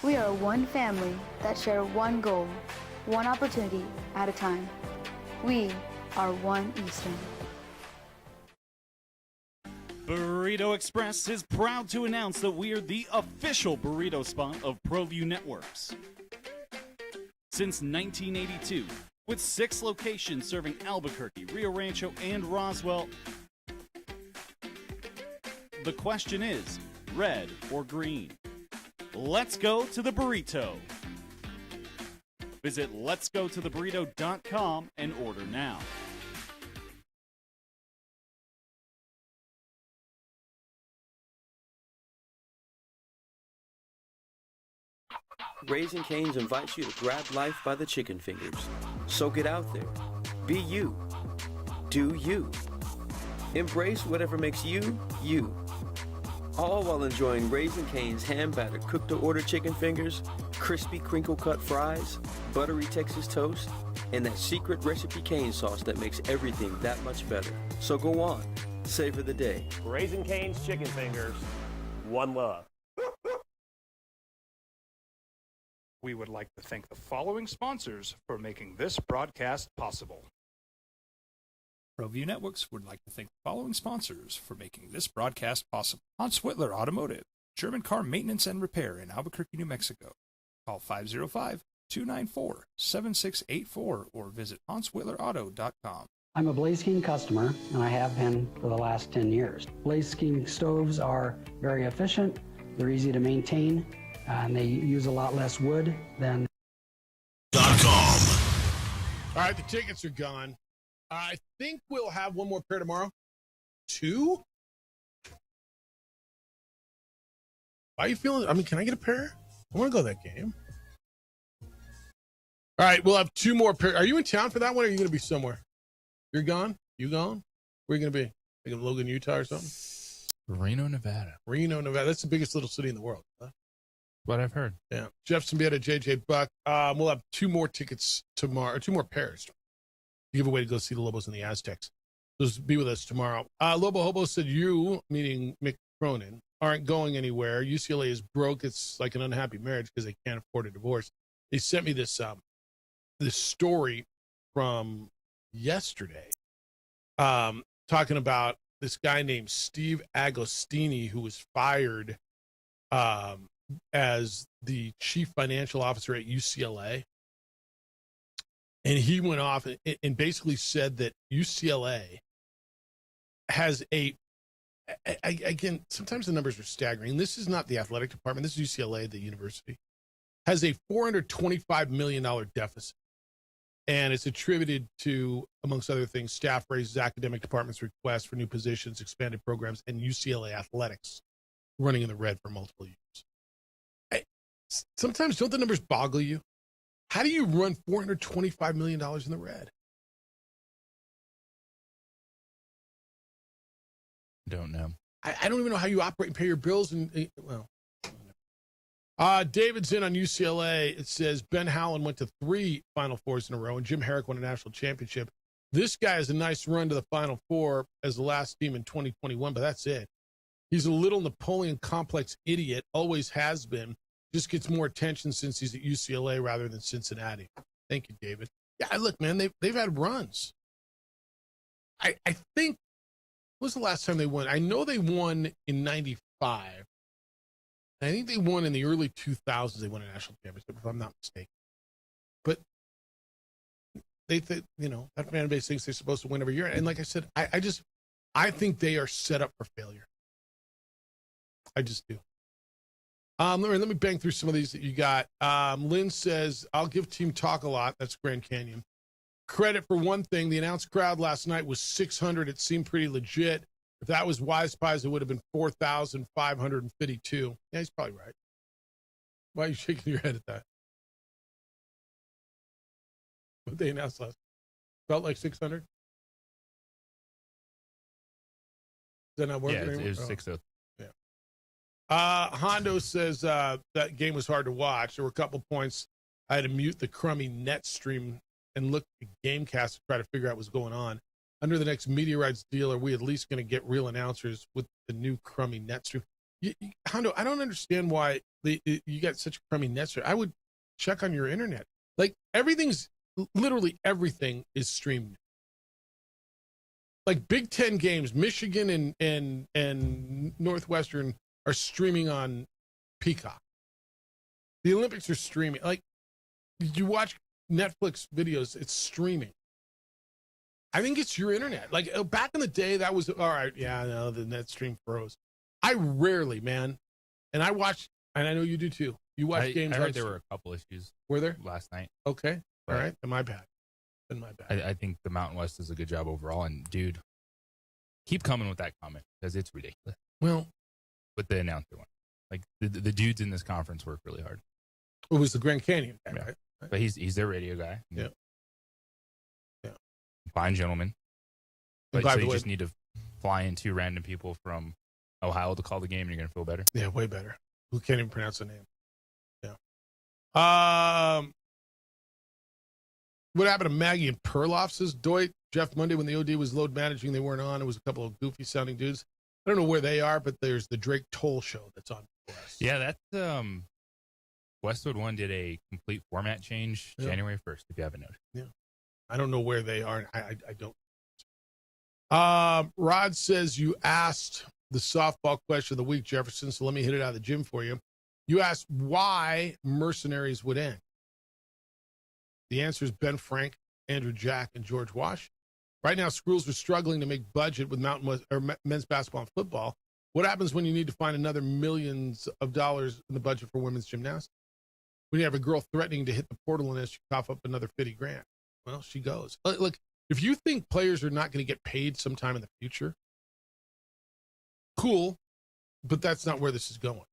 We are one family that share one goal, one opportunity at a time. We are One Eastern. Burrito Express is proud to announce that we are the official burrito spot of ProView Networks. Since 1982, with 6 locations serving Albuquerque, Rio Rancho, and Roswell, the question is, red or green? Let's go to the burrito. Visit letsgototheburrito.com and order now. Raising Cane's invites you to grab life by the chicken fingers. So get out there. Be you. Do you. Embrace whatever makes you, you. All while enjoying Raising Cane's hand-battered cooked-to-order chicken fingers, crispy crinkle-cut fries, buttery Texas toast, and that secret recipe cane sauce that makes everything that much better. So go on. Savor the day. Raising Cane's chicken fingers. One love. We would like to thank the following sponsors for making this broadcast possible. ProView Networks would like to thank the following sponsors for making this broadcast possible. Hans Whitler Automotive, German car maintenance and repair in Albuquerque, New Mexico. Call 505-294-7684 or visit hanswhitlerauto.com. I'm a Blaze King customer, and I have been for the last 10 years. Blaze King stoves are very efficient, they're easy to maintain, and they use a lot less wood than All right, the tickets are gone. I think we'll have one more pair tomorrow. 2? How are you feeling? I mean, can I get a pair? I want to go to that game. All right, we'll have 2 more pairs. Are you in town for that one, or are you going to be somewhere? You're gone? You gone? Where are you going to be? Like in Logan, Utah or something? Reno, Nevada. Reno, Nevada. That's the biggest little city in the world. Huh? What I've heard. Yeah. Jeff Symbieta, JJ Buck. We'll have 2 more tickets tomorrow, or 2 more pairs to give away to go see the Lobos and the Aztecs. Just be with us tomorrow. Lobo Hobo said you, meaning Mick Cronin, aren't going anywhere. UCLA is broke. It's like an unhappy marriage because they can't afford a divorce. They sent me this story from yesterday talking about this guy named Steve Agostini, who was fired as the chief financial officer at UCLA. And he went off and basically said that UCLA has again, sometimes the numbers are staggering. This is not the athletic department. This is UCLA, the university, has a $425 million deficit. And it's attributed to, amongst other things, staff raises, academic departments' requests for new positions, expanded programs, and UCLA athletics running in the red for multiple years. Sometimes don't the numbers boggle you? How do you run $425 million in the red? Don't know. I don't even know how you operate and pay your bills. David's in on UCLA. It says Ben Howland went to 3 Final Fours in a row, and Jim Herrick won a national championship. This guy has a nice run to the Final Four as the last team in 2021, but that's it. He's a little Napoleon complex idiot, always has been. Just gets more attention since he's at UCLA rather than Cincinnati. Thank you, David. Yeah, look, man, they've had runs. I think, when was the last time they won? I know they won in 95. I think they won in the early 2000s. They won a national championship, if I'm not mistaken. But that fan base thinks they're supposed to win every year. And like I said, I think they are set up for failure. I just do. Let me bang through some of these that you got. Lynn says, I'll give Team Talk a lot. That's Grand Canyon. Credit for one thing. The announced crowd last night was 600. It seemed pretty legit. If that was Wise Pies, it would have been 4,552. Yeah, he's probably right. Why are you shaking your head at that? What they announced last felt like 600? Is that not working anymore? Yeah, it was 600. Hondo says that game was hard to watch. There were a couple points I had to mute the crummy net stream and look at Gamecast to try to figure out what's going on. Under the next media rights deal, are we at least going to get real announcers with the new crummy net stream? Hondo, I don't understand why you got such a crummy net stream. I would check on your internet. Like literally everything is streamed. Like Big Ten games, Michigan and Northwestern are streaming on Peacock. The Olympics are streaming. Like, you watch Netflix videos, it's streaming. I think it's your internet. Like, back in the day, that was, all right, yeah, no, the net stream froze. I rarely, man, and I watch, and I know you do too, You watched games. I heard there were a couple issues. Were there? Last night. Okay. But all right. Then my bad. I think the Mountain West does a good job overall. And, dude, keep coming with that comment because it's ridiculous. Well, with the announcer one. Like, the dudes in this conference work really hard. It was the Grand Canyon guy, yeah. right? But he's their radio guy. Yeah. Fine gentleman. But by so the you way- just need to fly in 2 random people from Ohio to call the game and you're going to feel better. Yeah, way better. Who can't even pronounce the name. Yeah. What happened to Maggie and Perloff, says Doit? Jeff, Monday when the OD was load managing, they weren't on. It was a couple of goofy sounding dudes. I don't know where they are, but there's the Drake Toll show that's on. Yeah, that's Westwood One did a complete format change January 1st, if you haven't noticed. Yeah. I don't know where they are. I don't. Rod says you asked the softball question of the week, Jefferson, so let me hit it out of the gym for you. You asked why Mercenaries would end. The answer is Ben Frank, Andrew Jack, and George Wash. Right now, schools are struggling to make budget with men's basketball and football. What happens when you need to find another millions of dollars in the budget for women's gymnastics? When you have a girl threatening to hit the portal and she cough up another $50,000. Well, she goes. Look, if you think players are not going to get paid sometime in the future, cool, but that's not where this is going.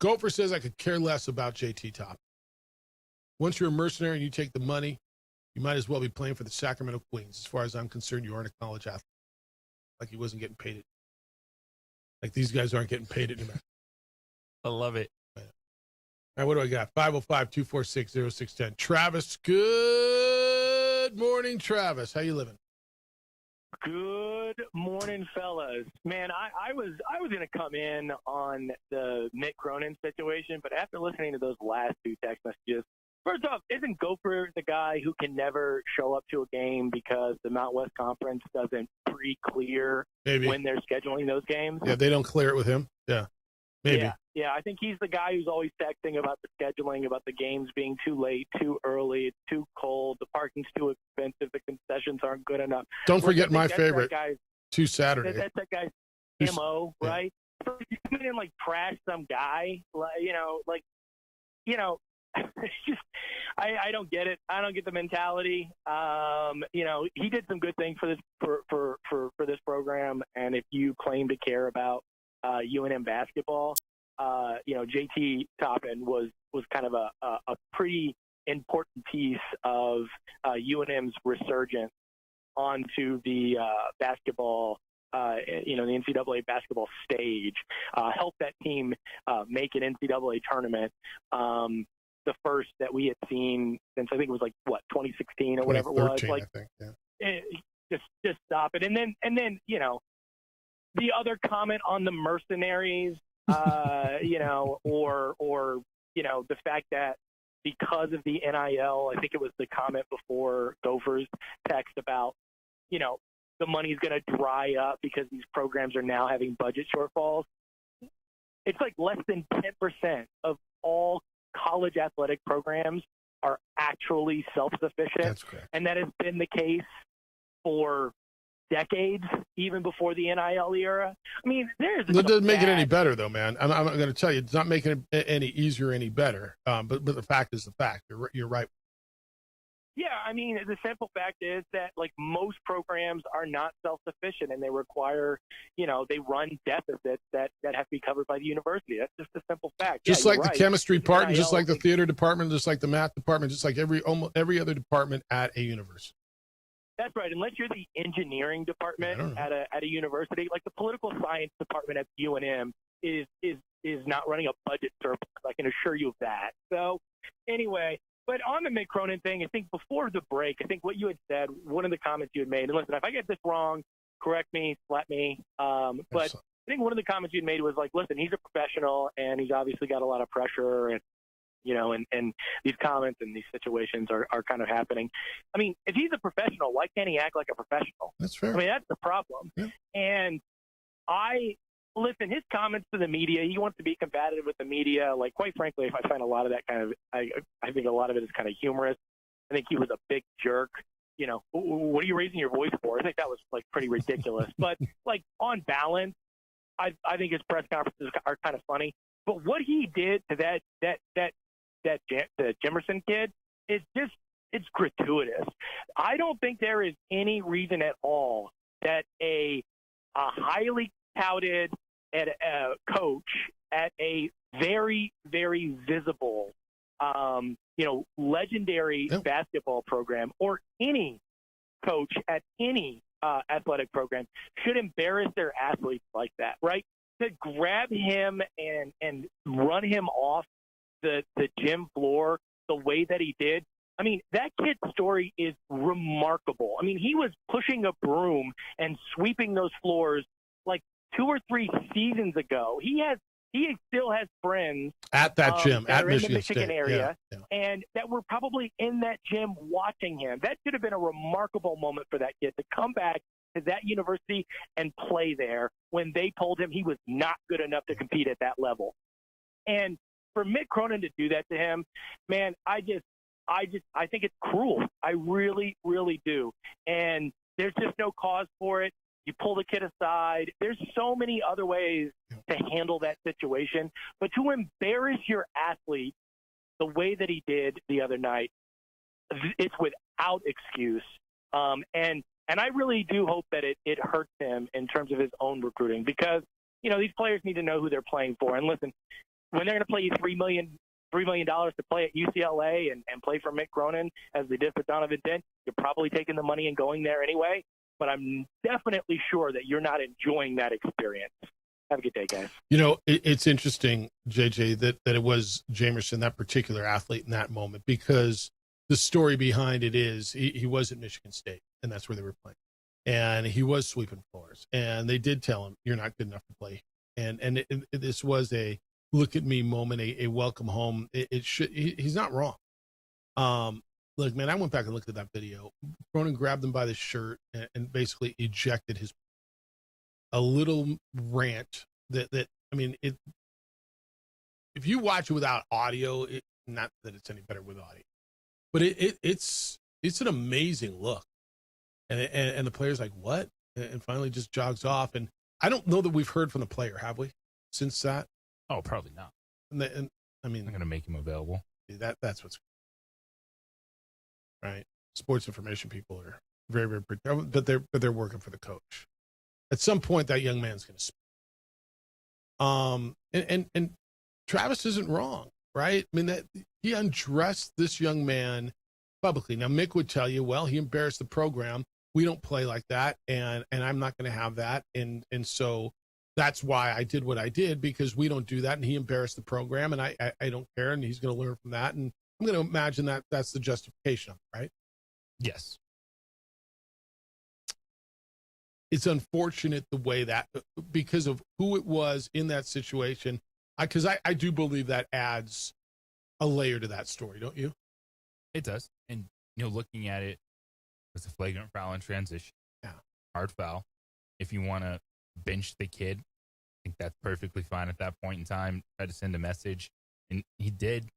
Gopher says I could care less about JT Top. Once you're a mercenary and you take the money, you might as well be playing for the Sacramento Queens. As far as I'm concerned, you aren't a college athlete. Like he wasn't getting paid. Like these guys aren't getting paid at New Mexico. I love it. All right, what do I got? 505-246-0610. Travis, good morning, Travis. How you living? Good morning, fellas. Man, I was going to come in on the Mick Cronin situation, but after listening to those last 2 text messages, first off, isn't Gopher the guy who can never show up to a game because the Mount West Conference doesn't pre-clear when they're scheduling those games? Yeah, they don't clear it with him. Yeah, maybe. Yeah, I think he's the guy who's always texting about the scheduling, about the games being too late, too early, it's too cold, the parking's too expensive, the concessions aren't good enough. Don't forget my that's favorite, that guy's, 2 Saturday. That's that guy's MO, right? So you come in and trash some guy, it's just, I don't get it. I don't get the mentality. He did some good things for this program, and if you claim to care about UNM basketball, JT Toppin was kind of a pretty important piece of UNM's resurgence onto the basketball, the NCAA basketball stage, helped that team make an NCAA tournament. The first that we had seen since I think it was 2016 or whatever it was. I think, yeah. Just stop it. And then the other comment on the mercenaries, or the fact that because of the NIL, I think it was the comment before Gopher's text about, the money's going to dry up because these programs are now having budget shortfalls. It's less than 10% of all college athletic programs are actually self-sufficient. That's correct. And that has been the case for decades, even before the NIL era. I mean, That doesn't make it any better, though, man. I'm going to tell you, it's not making it any easier, any better. But the fact is the fact. You're right. Yeah, I mean, the simple fact is that most programs are not self-sufficient, and they require, they run deficits that have to be covered by the university. That's just a simple fact. Just like the chemistry department, just like the NIL theater department, just like the math department, just like almost every other department at a university. That's right. Unless you're the engineering department at a university, like the political science department at UNM is not running a budget surplus. I can assure you of that. So anyway, but on the Mick Cronin thing, I think before the break, I think what you had said, one of the comments you had made, and listen, if I get this wrong, correct me, slap me. But I think one of the comments you had made was listen, he's a professional and he's obviously got a lot of pressure and these comments and these situations are kind of happening. I mean, if he's a professional, why can't he act like a professional? That's fair. I mean, that's the problem. Yeah. And listen, his comments to the media, he wants to be combative with the media. Quite frankly, if I find a lot of that kind of, I think a lot of it is kind of humorous. I think he was a big jerk. What are you raising your voice for? I think that was pretty ridiculous. But on balance, I think his press conferences are kind of funny. But what he did to the Jimerson kid is just, it's gratuitous. I don't think there is any reason at all that a highly touted coach at a very, very visible, legendary basketball program, or any coach at any athletic program should embarrass their athletes like that, right? To grab him and run him off the gym floor the way that he did. I mean, that kid's story is remarkable. I mean, he was pushing a broom and sweeping those floors like 2 or 3 seasons ago. He still has friends at that gym that at are in the Michigan Michigan State area, Yeah. and that were probably in that gym watching him. That should have been a remarkable moment for that kid to come back to that university and play there when they told him he was not good enough to compete at that level. And for Mick Cronin to do that to him, man, I think it's cruel. I really, really do. And there's just no cause for it. You pull the kid aside. There's so many other ways to handle that situation. But to embarrass your athlete the way that he did the other night, it's without excuse. And I really do hope that it hurts him in terms of his own recruiting, because, these players need to know who they're playing for. And listen, when they're going to play you $3 million to play at UCLA and play for Mick Cronin, as they did for Donovan Dent, you're probably taking the money and going there anyway. But I'm definitely sure that you're not enjoying that experience. Have a good day, guys. It's interesting, JJ, that it was Jimerson, that particular athlete in that moment, because the story behind it is he was at Michigan State, and that's where they were playing. And he was sweeping floors. And they did tell him, you're not good enough to play. And this was a look at me moment, a welcome home. He's not wrong. Look, man, I went back and looked at that video. Cronin grabbed him by the shirt and basically ejected a little rant that if you watch it without audio, not that it's any better with audio, but it's an amazing look. And the player's like, what? And finally just jogs off. And I don't know that we've heard from the player, have we, since that? Oh, probably not. And I mean, I'm going to make him available. That's what's right. Sports information people are very, very, but they're working for the coach. At some point, that young man's going to speak. And Travis isn't wrong, right? I mean, that he undressed this young man publicly. Now, Mick would tell you, well, he embarrassed the program. We don't play like that, and I'm not going to have that. And so that's why I did what I did, because we don't do that, and he embarrassed the program, and I don't care, and he's going to learn from that. And I'm going to imagine that that's the justification of it, right? Yes. It's unfortunate the way that, because of who it was in that situation, because I do believe that adds a layer to that story, don't you? It does. And, looking at it, it's a flagrant foul in transition. Yeah. Hard foul. If you want to bench the kid, I think that's perfectly fine at that point in time. Try to send a message. And he did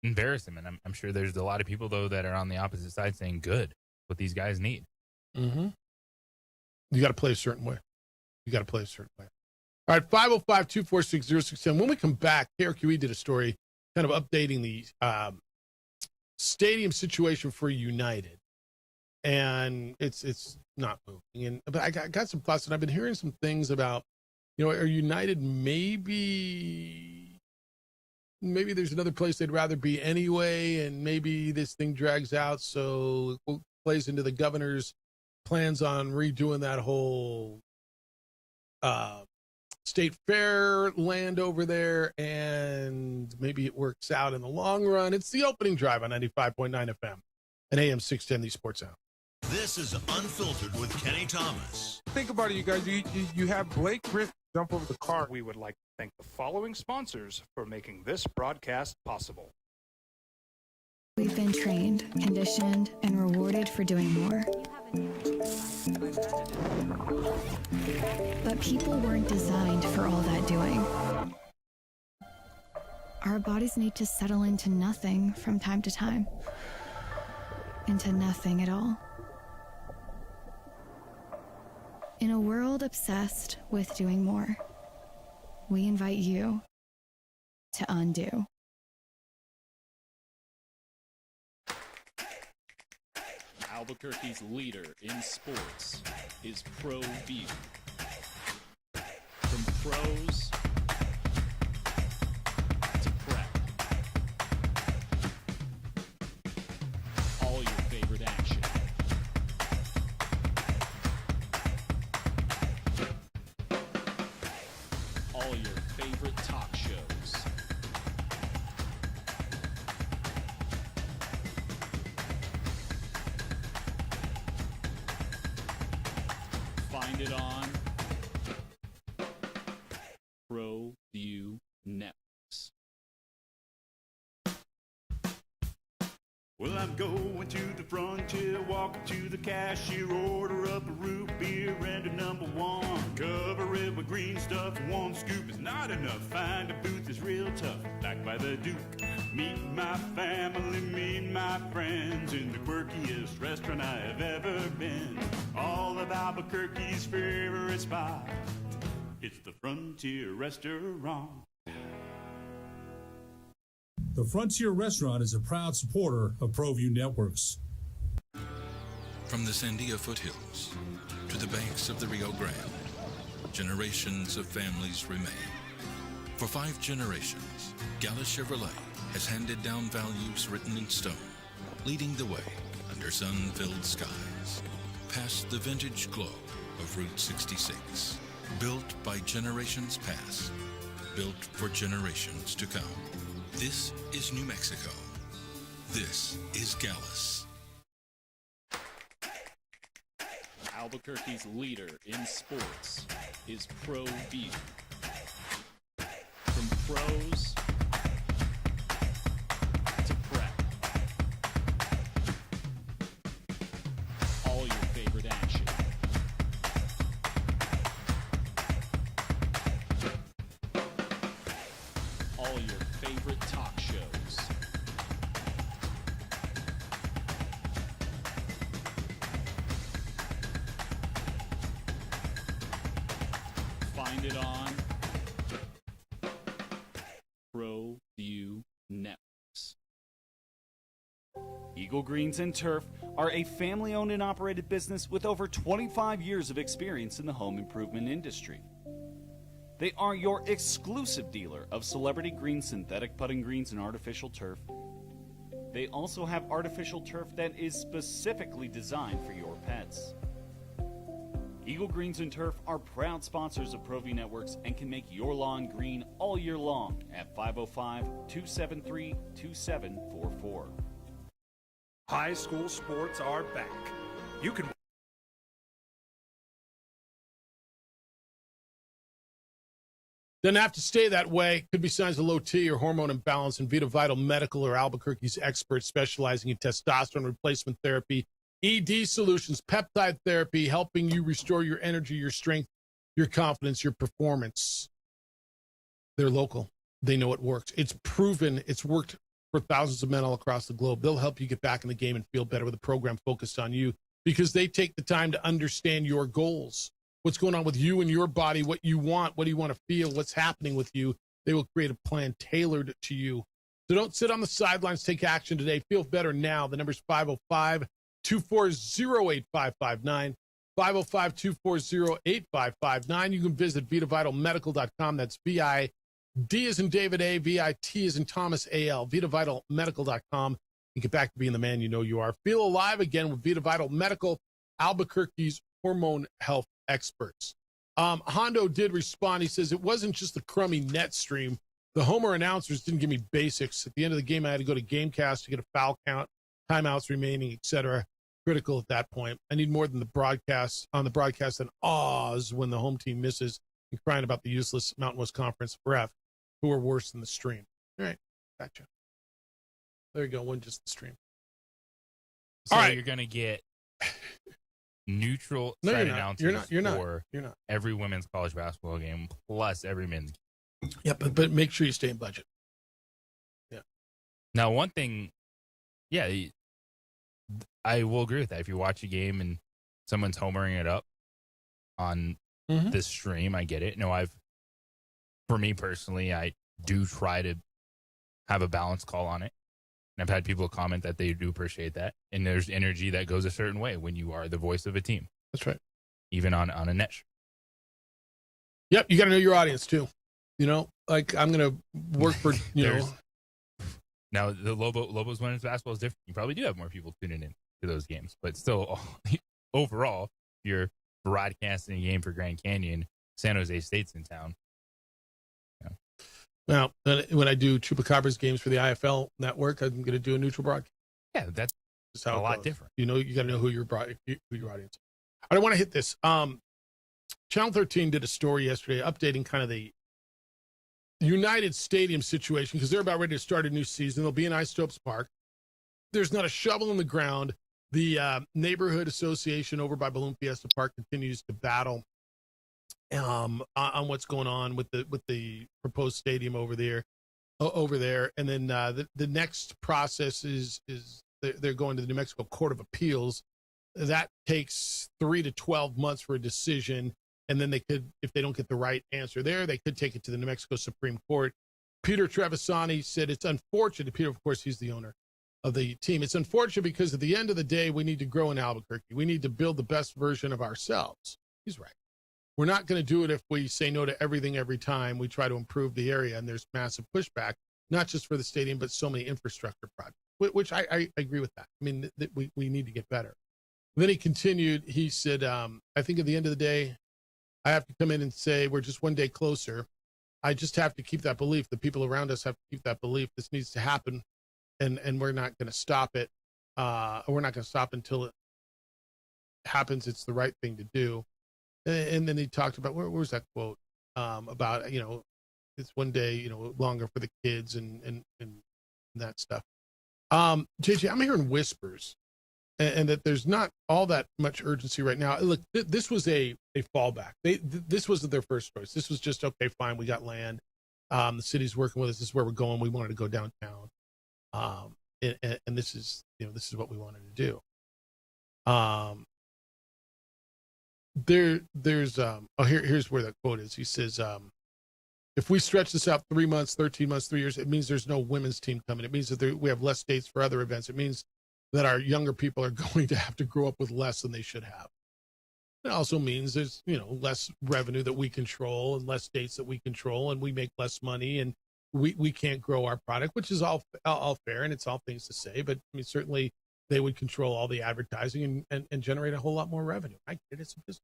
embarrass him. And I'm sure there's a lot of people, though, that are on the opposite side saying, good, what these guys need. Mm-hmm. You got to play a certain way. All right, 505-246-0610. When we come back, KRQE did a story kind of updating the stadium situation for United. And it's not moving. But I got some thoughts, and I've been hearing some things about, are United maybe there's another place they'd rather be anyway, and maybe this thing drags out, so it plays into the governor's plans on redoing that whole state fair land over there, and maybe it works out in the long run. It's the opening drive on 95.9 FM and AM 610, the Sports Hour. This is Unfiltered with Kenny Thomas. Think about it, you guys. You have Blake Griffin jump over the car. We would like to thank the following sponsors for making this broadcast possible. We've been trained, conditioned, and rewarded for doing more. But people weren't designed for all that doing. Our bodies need to settle into nothing from time to time. Into nothing at all. In a world obsessed with doing more, we invite you to undo. Albuquerque's leader in sports is ProView. From pros to prep, all your favorite action. All your favorite talk shows. Find it on ProView Networks. Well, I'm going to the frontier, walking to the cashier, order up a root beer and a number one. Cover it with green stuff, one scoop is not enough. Find a booth is real tough, back by the Duke. Meet my family, meet my friends in the quirkiest restaurant I have ever been. All of Albuquerque's favorite spot, it's the Frontier Restaurant. The Frontier Restaurant is a proud supporter of ProView Networks. From the Sandia foothills to the banks of the Rio Grande, generations of families remain. For 5 generations, Gallus Chevrolet has handed down values written in stone, leading the way under sun-filled skies, past the vintage glow of Route 66. Built by generations past, built for generations to come. This is New Mexico. This is Gallus. Albuquerque's leader in sports is ProView. From pros to prep, all your favorite action. All your favorite talk shows. Find it on ProView Networks. Eagle Greens and Turf are a family-owned and operated business with over 25 years of experience in the home improvement industry. They are your exclusive dealer of celebrity green, synthetic putting greens, and artificial turf. They also have artificial turf that is specifically designed for your pets. Eagle Greens and Turf are proud sponsors of ProView Networks and can make your lawn green all year long at 505-273-2744. High school sports are back. You can Doesn't have to stay that way. Could be signs of low T or hormone imbalance. And Vita Vital Medical or Albuquerque's experts specializing in testosterone replacement therapy, ED solutions, peptide therapy, helping you restore your energy, your strength, your confidence, your performance. They're local. They know it works. It's proven. It's worked for thousands of men all across the globe. They'll help you get back in the game and feel better with a program focused on you because they take the time to understand your goals. What's going on with you and your body, what you want, what do you want to feel, what's happening with you. They will create a plan tailored to you. So don't sit on the sidelines. Take action today. Feel better now. The number's 505-240-8559. 505-240-8559. You can visit VitaVitalMedical.com. That's V-I-D as in David A, V-I-T as in Thomas A-L. VitaVitalMedical.com. And get back to being the man you know you are. Feel alive again with Vita Vital Medical, Albuquerque's hormone health experts. Hondo did respond. He says, it wasn't just the crummy net stream. The Homer announcers didn't give me basics. At the end of the game, I had to go to Gamecast to get a foul count, timeouts remaining, etc. Critical at that point. I need more than the broadcast than ahs when the home team misses and crying about the useless Mountain West Conference ref who are worse than the stream. All right. Gotcha. There you go. One just the stream. So all right. You're going to get neutral No, site you're not. announcers You're not. for You're not. every women's college basketball game plus every men's game. Yeah, but make sure you stay in budget. Yeah. Now, one thing, yeah, I will agree with that. If you watch a game and someone's homering it up on this stream, I get it. No, for me personally, I do try to have a balanced call on it. And I've had people comment that they do appreciate that. And there's energy that goes a certain way when you are the voice of a team. That's right. Even on a net show. Yep, you got to know your audience too. You know, like I'm going to work for, Now, the Lobos women's basketball is different. You probably do have more people tuning in to those games. But still, overall, if you're broadcasting a game for Grand Canyon, San Jose State's in town. Yeah. Now, when I do Chupacabra's games for the IFL network, I'm going to do a neutral broadcast. Yeah, that's how a lot different. You know, you got to know who your audience is. I don't want to hit this. Channel 13 did a story yesterday updating kind of the United Stadium situation because they're about ready to start a new season. They'll be in Isotopes Park. There's not a shovel in the ground. The neighborhood association over by Balloon Fiesta Park continues to battle on what's going on with the proposed stadium over there. And then the next process is they're going to the New Mexico Court of Appeals. That takes 3 to 12 months for a decision. And then they could, if they don't get the right answer there, they could take it to the New Mexico Supreme Court. Peter Trevisani said it's unfortunate. Peter, of course, he's the owner of the team. It's unfortunate because at the end of the day, we need to grow in Albuquerque. We need to build the best version of ourselves. He's right. We're not going to do it if we say no to everything every time we try to improve the area. And there's massive pushback, not just for the stadium, but so many infrastructure projects, which I agree with that. I mean, we need to get better. And then he continued, he said, I think at the end of the day, I have to come in and say we're just one day closer. I just have to keep that belief. The people around us have to keep that belief. This needs to happen, and we're not going to stop it. We're not going to stop until it happens. It's the right thing to do. And then he talked about where's that quote about it's one day longer for the kids and that stuff. JJ, I'm hearing whispers. And that there's not all that much urgency right now. Look, this was a fallback. This wasn't their first choice. This was just, okay, fine, we got land. The city's working with us. This is where we're going. We wanted to go downtown. And this is what we wanted to do. Here's where that quote is. He says, if we stretch this out 3 months, 13 months, 3 years, it means there's no women's team coming. It means that we have less dates for other events. It means that our younger people are going to have to grow up with less than they should have. It also means there's, less revenue that we control and less dates that we control, and we make less money, and we can't grow our product, which is all fair, and it's all things to say. But I mean, certainly they would control all the advertising and generate a whole lot more revenue. I get it. It's a business.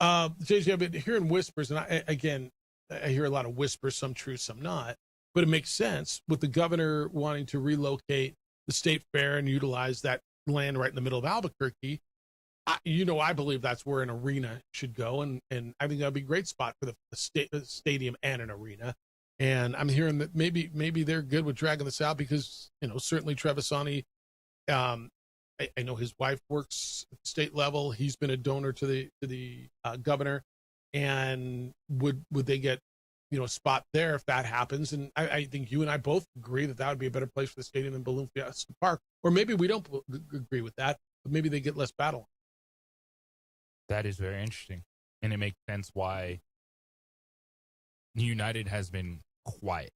JJ, I've been hearing whispers, and I hear a lot of whispers, some true, some not, but it makes sense with the governor wanting to relocate the state fair and utilize that land right in the middle of Albuquerque. I believe that's where an arena should go, and I think that'd be a great spot for the stadium and an arena. And I'm hearing that maybe they're good with dragging this out because certainly Trevisani, I know his wife works at the state level. He's been a donor to the governor, and would they get a spot there if that happens? And I think you and I both agree that would be a better place for the stadium than Balloon Fiesta Park. Or maybe we don't agree with that, but maybe they get less battle. That is very interesting. And it makes sense why United has been quiet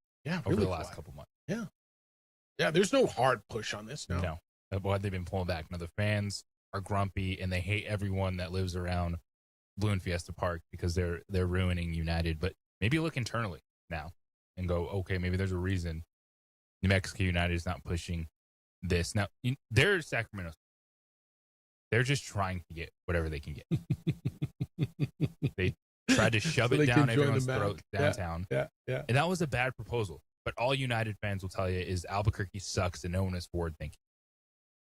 over the last couple months. Yeah. Yeah, there's no hard push on this. No. But they've been pulling back. Now, the fans are grumpy, and they hate everyone that lives around Balloon Fiesta Park because they're ruining United. But maybe look internally now and go, okay, maybe there's a reason New Mexico United is not pushing this. Now, they're Sacramento. They're just trying to get whatever they can get. They tried to shove it down everyone's throat downtown. Yeah. And that was a bad proposal. But all United fans will tell you is Albuquerque sucks and no one is forward thinking.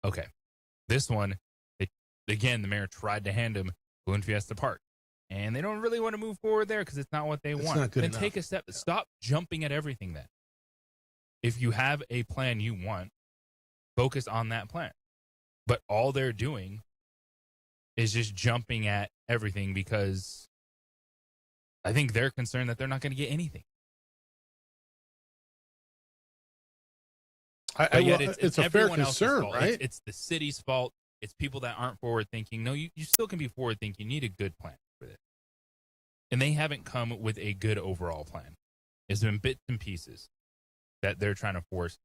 Okay. This one, the mayor tried to hand them Balloon Fiesta Park. And they don't really want to move forward there because it's not what they want. Not good then enough. Take a step. Stop jumping at everything then. If you have a plan you want, focus on that plan. But all they're doing is just jumping at everything because I think they're concerned that they're not going to get anything. It's a fair concern, right? It's the city's fault. It's people that aren't forward thinking. No, you still can be forward thinking. You need a good plan for this. And they haven't come with a good overall plan. It's been bits and pieces. that they're trying to force.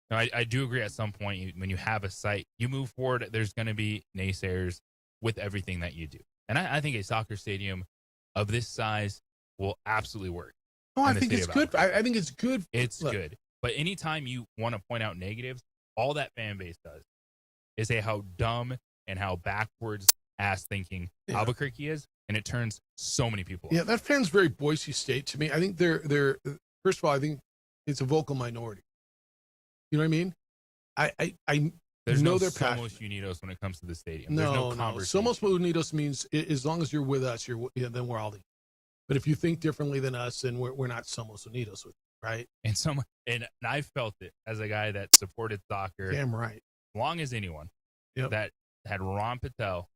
Now, I do agree at some point when you have a site, you move forward, there's going to be naysayers with everything that you do. And I think a soccer stadium of this size will absolutely work. Oh, I think it's good. I think it's good. It's good. But anytime you want to point out negatives, all that fan base does is say how dumb and how backwards ass thinking Albuquerque is, and it turns so many people off. Yeah, that fan's very Boise State to me. I think they're first of all, I think it's a vocal minority. You know what I mean? I There's know no they're Somos passionate. Unidos when it comes to the stadium. No, There's no no. conversation. Somos Unidos means as long as you're with us, then we're all in. But if you think differently than us, then we're not Somos Unidos with you, right? And I felt it as a guy that supported soccer. Damn right. Long as anyone that had Ron Patel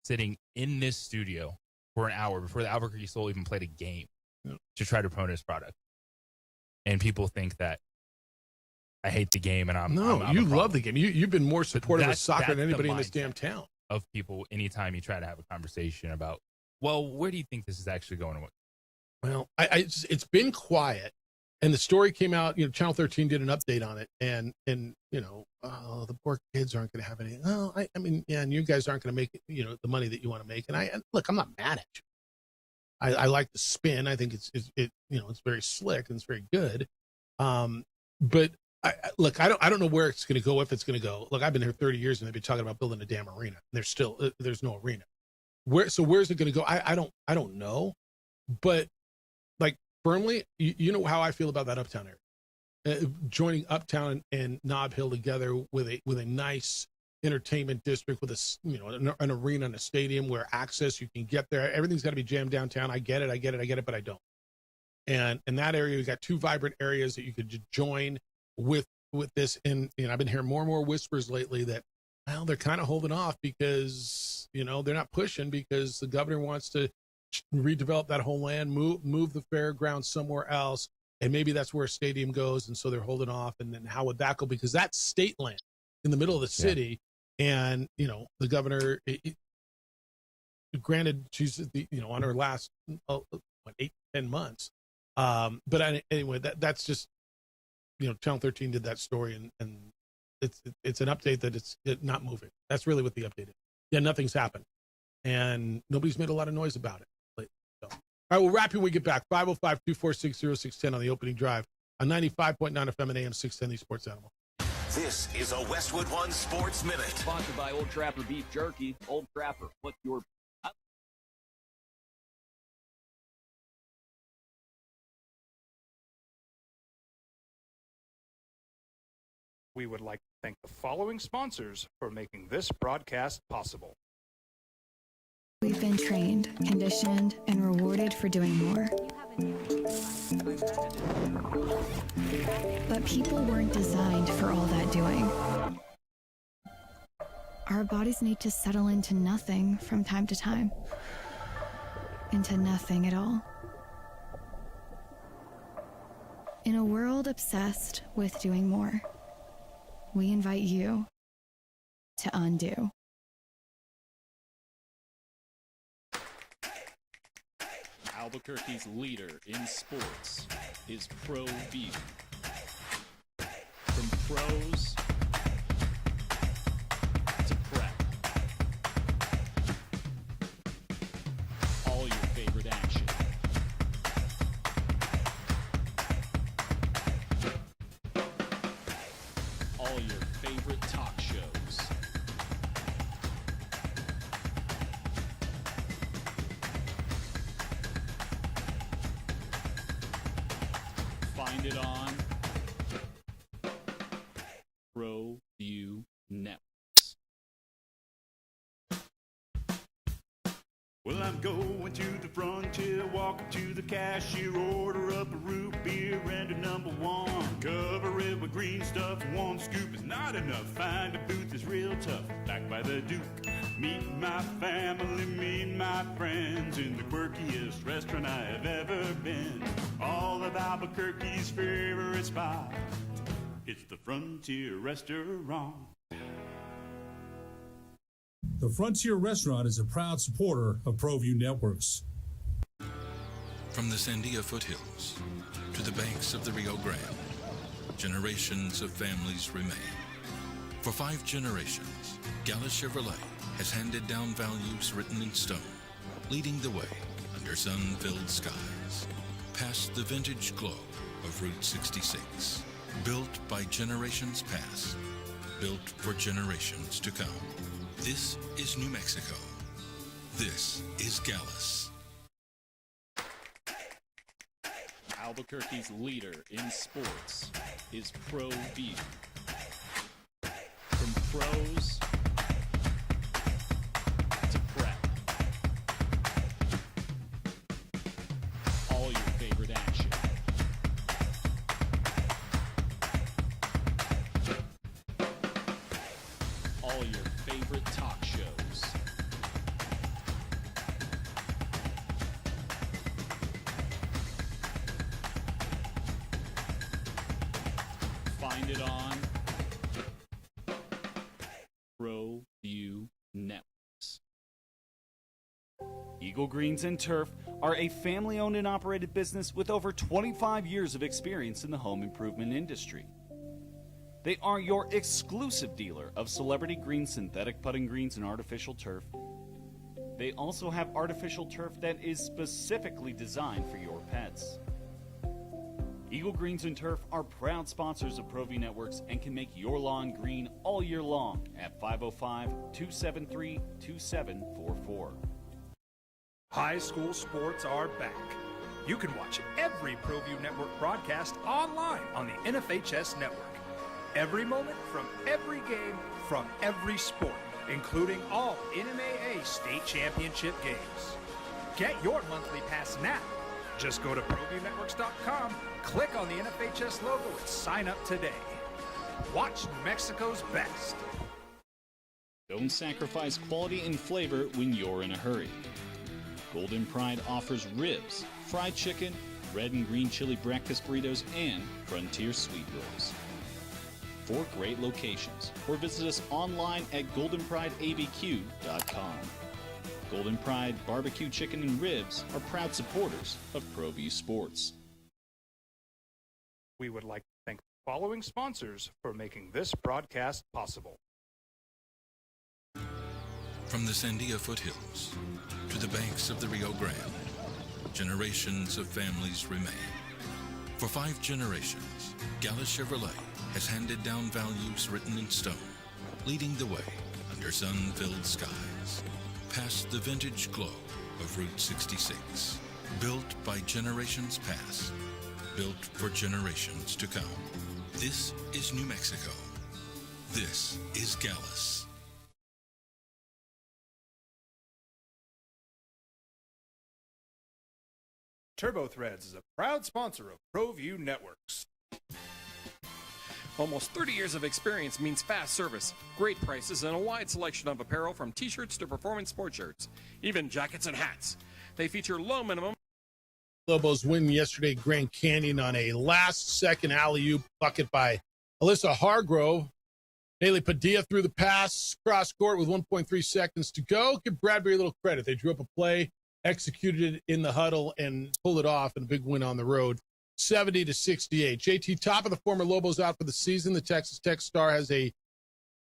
sitting in this studio for an hour before the Albuquerque Soul even played a game to try to promote his product. And people think that I hate the game and I'm you love the game. You've been more supportive of soccer than anybody in this mindset damn town. Of people, anytime you try to have a conversation about, well, where do you think this is actually going? Well, it's been quiet, and the story came out. Channel 13 did an update on it, and the poor kids aren't going to have any. Oh, I mean, yeah, and you guys aren't going to make the money that you want to make. And look, I'm not mad at you. I like the spin. I think it's very slick and it's very good. But look, I don't know where it's going to go, if it's going to go. Look, I've been here 30 years and they've been talking about building a damn arena. And there's no arena. Where's it going to go? I don't know. But like firmly, you know how I feel about that Uptown area. Joining Uptown and Nob Hill together with a nice entertainment district with an arena and a stadium where access, you can get there. Everything's got to be jammed downtown. I get it, but I don't. And in that area, we got two vibrant areas that you could join with this. And I've been hearing more and more whispers lately that, well, they're kind of holding off because, they're not pushing because the governor wants to redevelop that whole land, move the fairgrounds somewhere else. And maybe that's where a stadium goes. And so they're holding off. And then how would that go? Because that's state land in the middle of the city. Yeah. And, the governor, granted, she's on her last 8-10 months. But anyway, that's just, Channel 13 did that story, and it's an update that it's not moving. That's really what the update is. Yeah, nothing's happened, and nobody's made a lot of noise about it. So. All right, we'll wrap when we get back. 505-246-0610 on the opening drive on 95.9 FM and AM 610, the Sports Animal. This is a Westwood One Sports Minute. Sponsored by Old Trapper Beef Jerky. Old Trapper, what's your... We would like to thank the following sponsors for making this broadcast possible. We've been trained, conditioned, and rewarded for doing more. But people weren't designed for all that doing. Our bodies need to settle into nothing from time to time. Into nothing at all. In a world obsessed with doing more, we invite you to undo. Albuquerque's leader in sports is Pro View. From pros to prep. All your favorite action. All your favorite talk shows. Find it on Pro View Networks. Well, I'm going to the frontier, walking to the cashier, order up a root beer and a number one. Cover it with green stuff, one scoop is not enough. Find a booth is real tough, back by the Duke. Meet my family, meet my friends in the quirkiest restaurant I have ever been. All of Albuquerque's favorite spot, it's the Frontier Restaurant. The Frontier Restaurant is a proud supporter of ProView Networks. From the Sandia foothills to the banks of the Rio Grande, generations of families remain. For 5 generations, Gallus Chevrolet has handed down values written in stone, leading the way under sun-filled skies, past the vintage glow of Route 66. Built by generations past, built for generations to come. This is New Mexico. This is Gallus. Albuquerque's leader in sports is Pro View. From pros to prep, all your favorite action. All your favorite talk shows. Find it on Pro View Networks. Eagle Greens and Turf are a family-owned and operated business with over 25 years of experience in the home improvement industry. They are your exclusive dealer of celebrity green, synthetic putting greens, and artificial turf. They also have artificial turf that is specifically designed for your pets. Eagle Greens and Turf are proud sponsors of ProView Networks and can make your lawn green all year long at 505-273-2744. High school sports are back. You can watch every ProView Network broadcast online on the NFHS network. Every moment from every game from every sport, including all NMAA state championship games. Get your monthly pass now. Just go to ProViewNetworks.com, click on the NFHS logo, and sign up today. Watch New Mexico's best. Don't sacrifice quality and flavor when you're in a hurry. Golden Pride offers ribs, fried chicken, red and green chili breakfast burritos, and Frontier sweet rolls. 4 great locations, or visit us online at goldenprideabq.com. Golden Pride Barbecue Chicken and Ribs are proud supporters of ProView Sports. We would like to thank the following sponsors for making this broadcast possible. From the Sandia foothills to the banks of the Rio Grande, generations of families remain. For 5 generations, Gallus Chevrolet has handed down values written in stone, leading the way under sun-filled skies, past the vintage glow of Route 66. Built by generations past, built for generations to come. This is New Mexico. This is Gallus. TurboThreads is a proud sponsor of ProView Networks. Almost 30 years of experience means fast service, great prices, and a wide selection of apparel from t-shirts to performance sport shirts, even jackets and hats. They feature low minimum. Lobos win yesterday at Grand Canyon on a last-second alley-oop bucket by Alyssa Hargrove. Haley Padilla threw the pass cross court with 1.3 seconds to go. Give Bradbury a little credit. They drew up a play, executed it in the huddle, and pulled it off in a big win on the road. 70-68. JT, top of the former Lobos out for the season. The Texas Tech star has a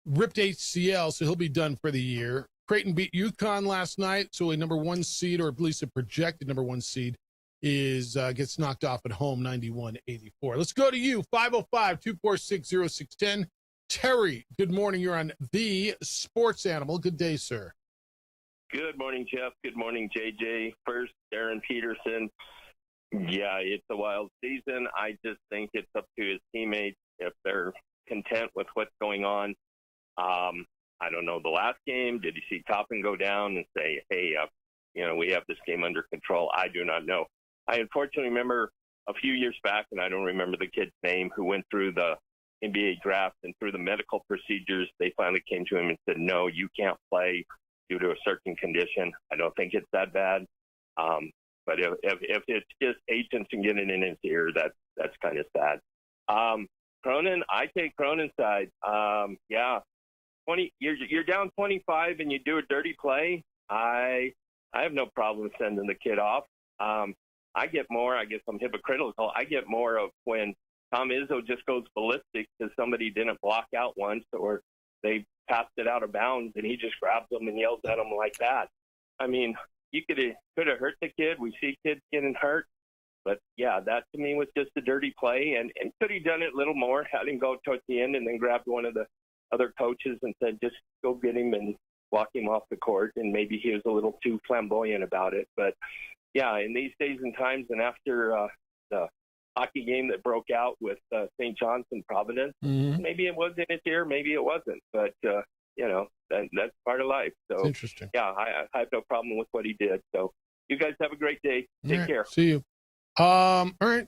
ripped ACL, so he'll be done for the year. Creighton beat UConn last night, so a number 1 seed, or at least a projected number 1 seed, gets knocked off at home, 91-84. Let's go to you, 505-246-0610. Terry, good morning. You're on The Sports Animal. Good day, sir. Good morning, Jeff. Good morning, JJ. First, Darren Peterson. Yeah, it's a wild season. I just think it's up to his teammates if they're content with what's going on. I don't know, the last game, did you see Toppin go down and say, hey, we have this game under control? I do not know. I unfortunately remember a few years back, and I don't remember the kid's name, who went through the NBA draft, and through the medical procedures, they finally came to him and said, no, you can't play due to a certain condition. I don't think it's that bad. But if it's just agents and getting in his ear, that's kind of sad. Cronin, I take Cronin's side. Yeah, 20. You're down 25 and you do a dirty play. I have no problem sending the kid off. I get more. I guess I'm hypocritical. I get more of when Tom Izzo just goes ballistic because somebody didn't block out once or they passed it out of bounds and he just grabs them and yells at them like that. I mean, you could have hurt the kid. We see kids getting hurt. But, yeah, that to me was just a dirty play. And could he done it a little more, had him go towards the end and then grabbed one of the other coaches and said, just go get him and walk him off the court. And maybe he was a little too flamboyant about it. But, yeah, in these days and times and after the hockey game that broke out with St. John's and Providence, maybe it was in his ear, maybe it wasn't. But, that's part of life. So, That's interesting. Yeah, I have no problem with what he did. So you guys have a great day. Take care. See you. All right.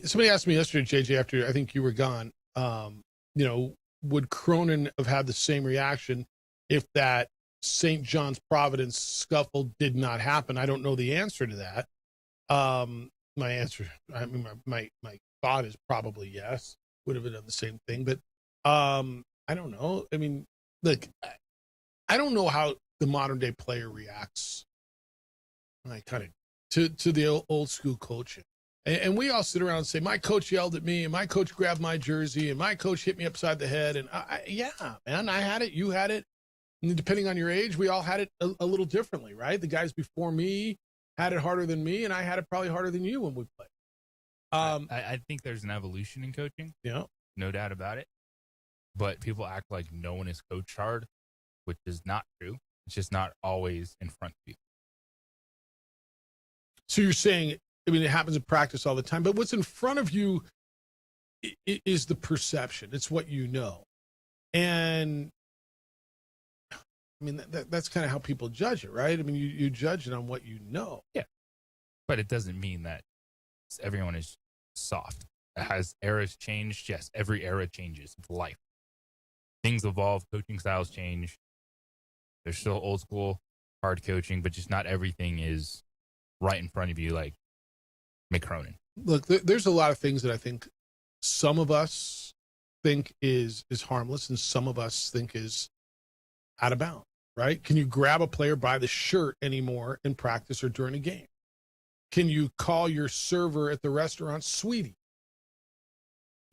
Somebody asked me yesterday, JJ, after I think you were gone, would Cronin have had the same reaction if that St. John's Providence scuffle did not happen? I don't know the answer to that. My answer, I mean, my thought is probably yes. Would have done the same thing, but I don't know. I mean, look, I don't know how the modern day player reacts. I kind of to the old school coaching, and we all sit around and say, my coach yelled at me, and my coach grabbed my jersey, and my coach hit me upside the head, and yeah, man, I had it, you had it, and depending on your age, we all had it a little differently, right? The guys before me had it harder than me, and I had it probably harder than you when we played. I think there's an evolution in coaching. Yeah, no doubt about it. But people act like no one is coached hard, which is not true. It's just not always in front of you. So you're saying, I mean, it happens in practice all the time, but what's in front of you is the perception. It's what you know. And I mean, that's kind of how people judge it, right? I mean, you judge it on what you know. Yeah. But it doesn't mean that everyone is soft. Has eras changed? Yes, every era changes. It's life. Things evolve, coaching styles change. There's still old school, hard coaching, but just not everything is right in front of you like Mick Cronin. Look, there's a lot of things that I think some of us think is harmless and some of us think is out of bounds, right? Can you grab a player by the shirt anymore in practice or during a game? Can you call your server at the restaurant sweetie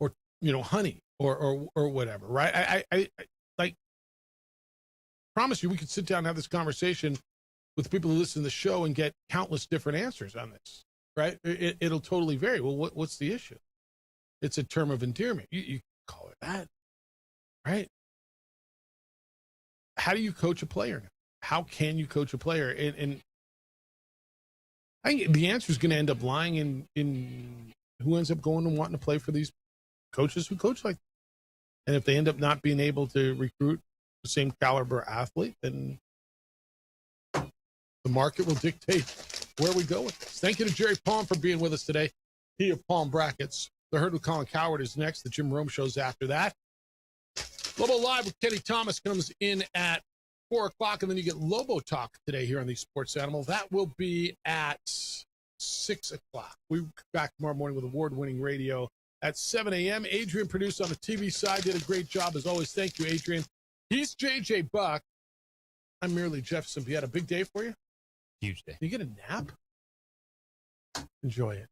or, honey or whatever, right? I promise you we could sit down and have this conversation with people who listen to the show and get countless different answers on this, right? It'll totally vary. Well, what's the issue? It's a term of endearment. You call it that, right? How do you coach a player now? How can you coach a player? And I think the answer is going to end up lying in who ends up going and wanting to play for these coaches who coach like that. And if they end up not being able to recruit the same caliber athlete, then the market will dictate where we go with this. Thank you to Jerry Palm for being with us today. He of Palm Brackets. The Herd with Colin Coward is next. The Jim Rome Show's after that. Lobo Live with Kenny Thomas comes in at 4 o'clock, and then you get Lobo Talk today here on the Sports Animal. That will be at 6 o'clock. We'll be back tomorrow morning with award-winning radio at 7 a.m. Adrian produced on the TV side, did a great job as always. Thank you, Adrian. He's JJ Buck. I'm merely Jeff Symbieta. A big day for you? Huge day. You get a nap? Enjoy it.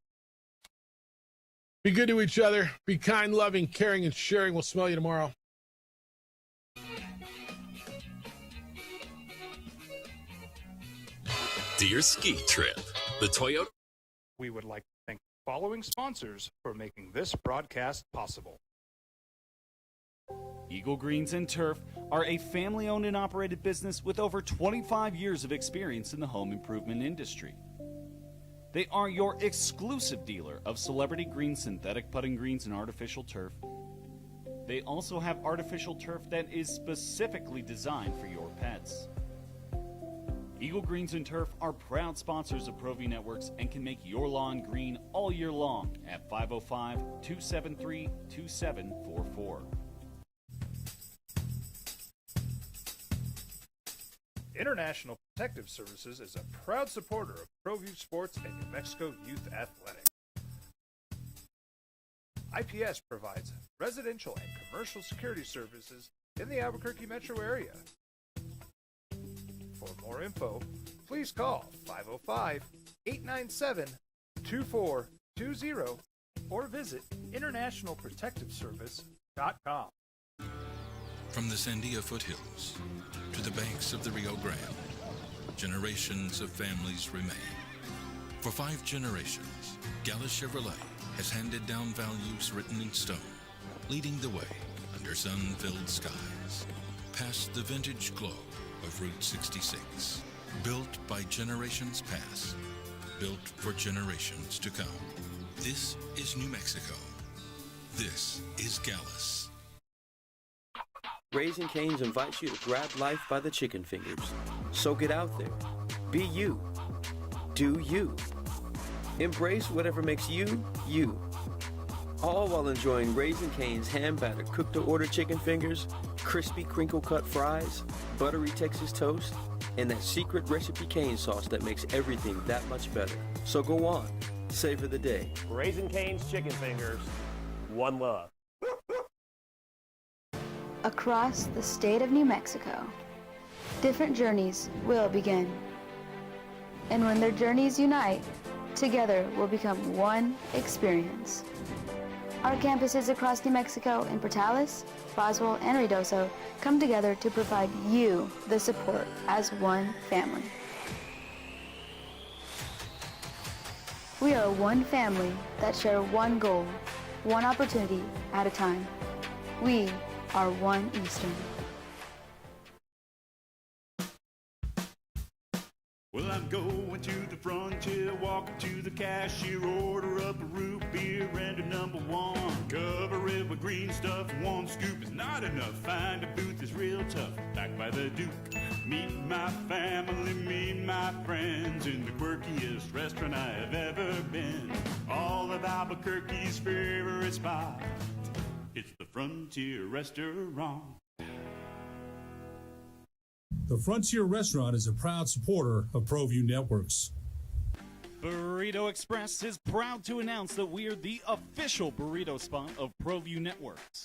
Be good to each other. Be kind, loving, caring, and sharing. We'll smell you tomorrow. Dear Ski Trip, the Toyota. We would like to thank the following sponsors for making this broadcast possible. Eagle Greens and Turf are a family-owned and operated business with over 25 years of experience in the home improvement industry. They are your exclusive dealer of Celebrity Green synthetic putting greens and artificial turf. They also have artificial turf that is specifically designed for your pets. Eagle Greens and Turf are proud sponsors of ProView Networks and can make your lawn green all year long at 505-273-2744. International Protective Services is a proud supporter of ProView Sports and New Mexico Youth Athletics. IPS provides residential and commercial security services in the Albuquerque metro area. For more info, please call 505-897-2420 or visit internationalprotectiveservice.com. From the Sandia foothills to the banks of the Rio Grande, generations of families remain. For 5 generations, Gallus Chevrolet has handed down values written in stone, leading the way under sun-filled skies, past the vintage glow of Route 66. Built by generations past, built for generations to come. This is New Mexico. This is Gallus. Raising Cane's invites you to grab life by the chicken fingers. So get out there. Be you. Do you. Embrace whatever makes you, you. All while enjoying Raising Cane's hand-battered cooked-to-order chicken fingers, crispy crinkle-cut fries, buttery Texas toast, and that secret recipe cane sauce that makes everything that much better. So go on. Savor the day. Raising Cane's chicken fingers. One love. Across the state of New Mexico, different journeys will begin. And when their journeys unite, together will become one experience. Our campuses across New Mexico in Portales, Boswell, and Ruidoso come together to provide you the support as one family. We are one family that share one goal, one opportunity at a time. We are one Eastern. Well, I'm going to the frontier, walking to the cashier, order up a root beer and a number 1. Cover it with green stuff, 1 scoop is not enough. Find a booth is real tough, back by the Duke. Meet my family, meet my friends in the quirkiest restaurant I have ever been. All of Albuquerque's favorite spot, it's the Frontier Restaurant. The Frontier Restaurant is a proud supporter of ProView Networks. Burrito Express is proud to announce that we are the official burrito spot of ProView Networks.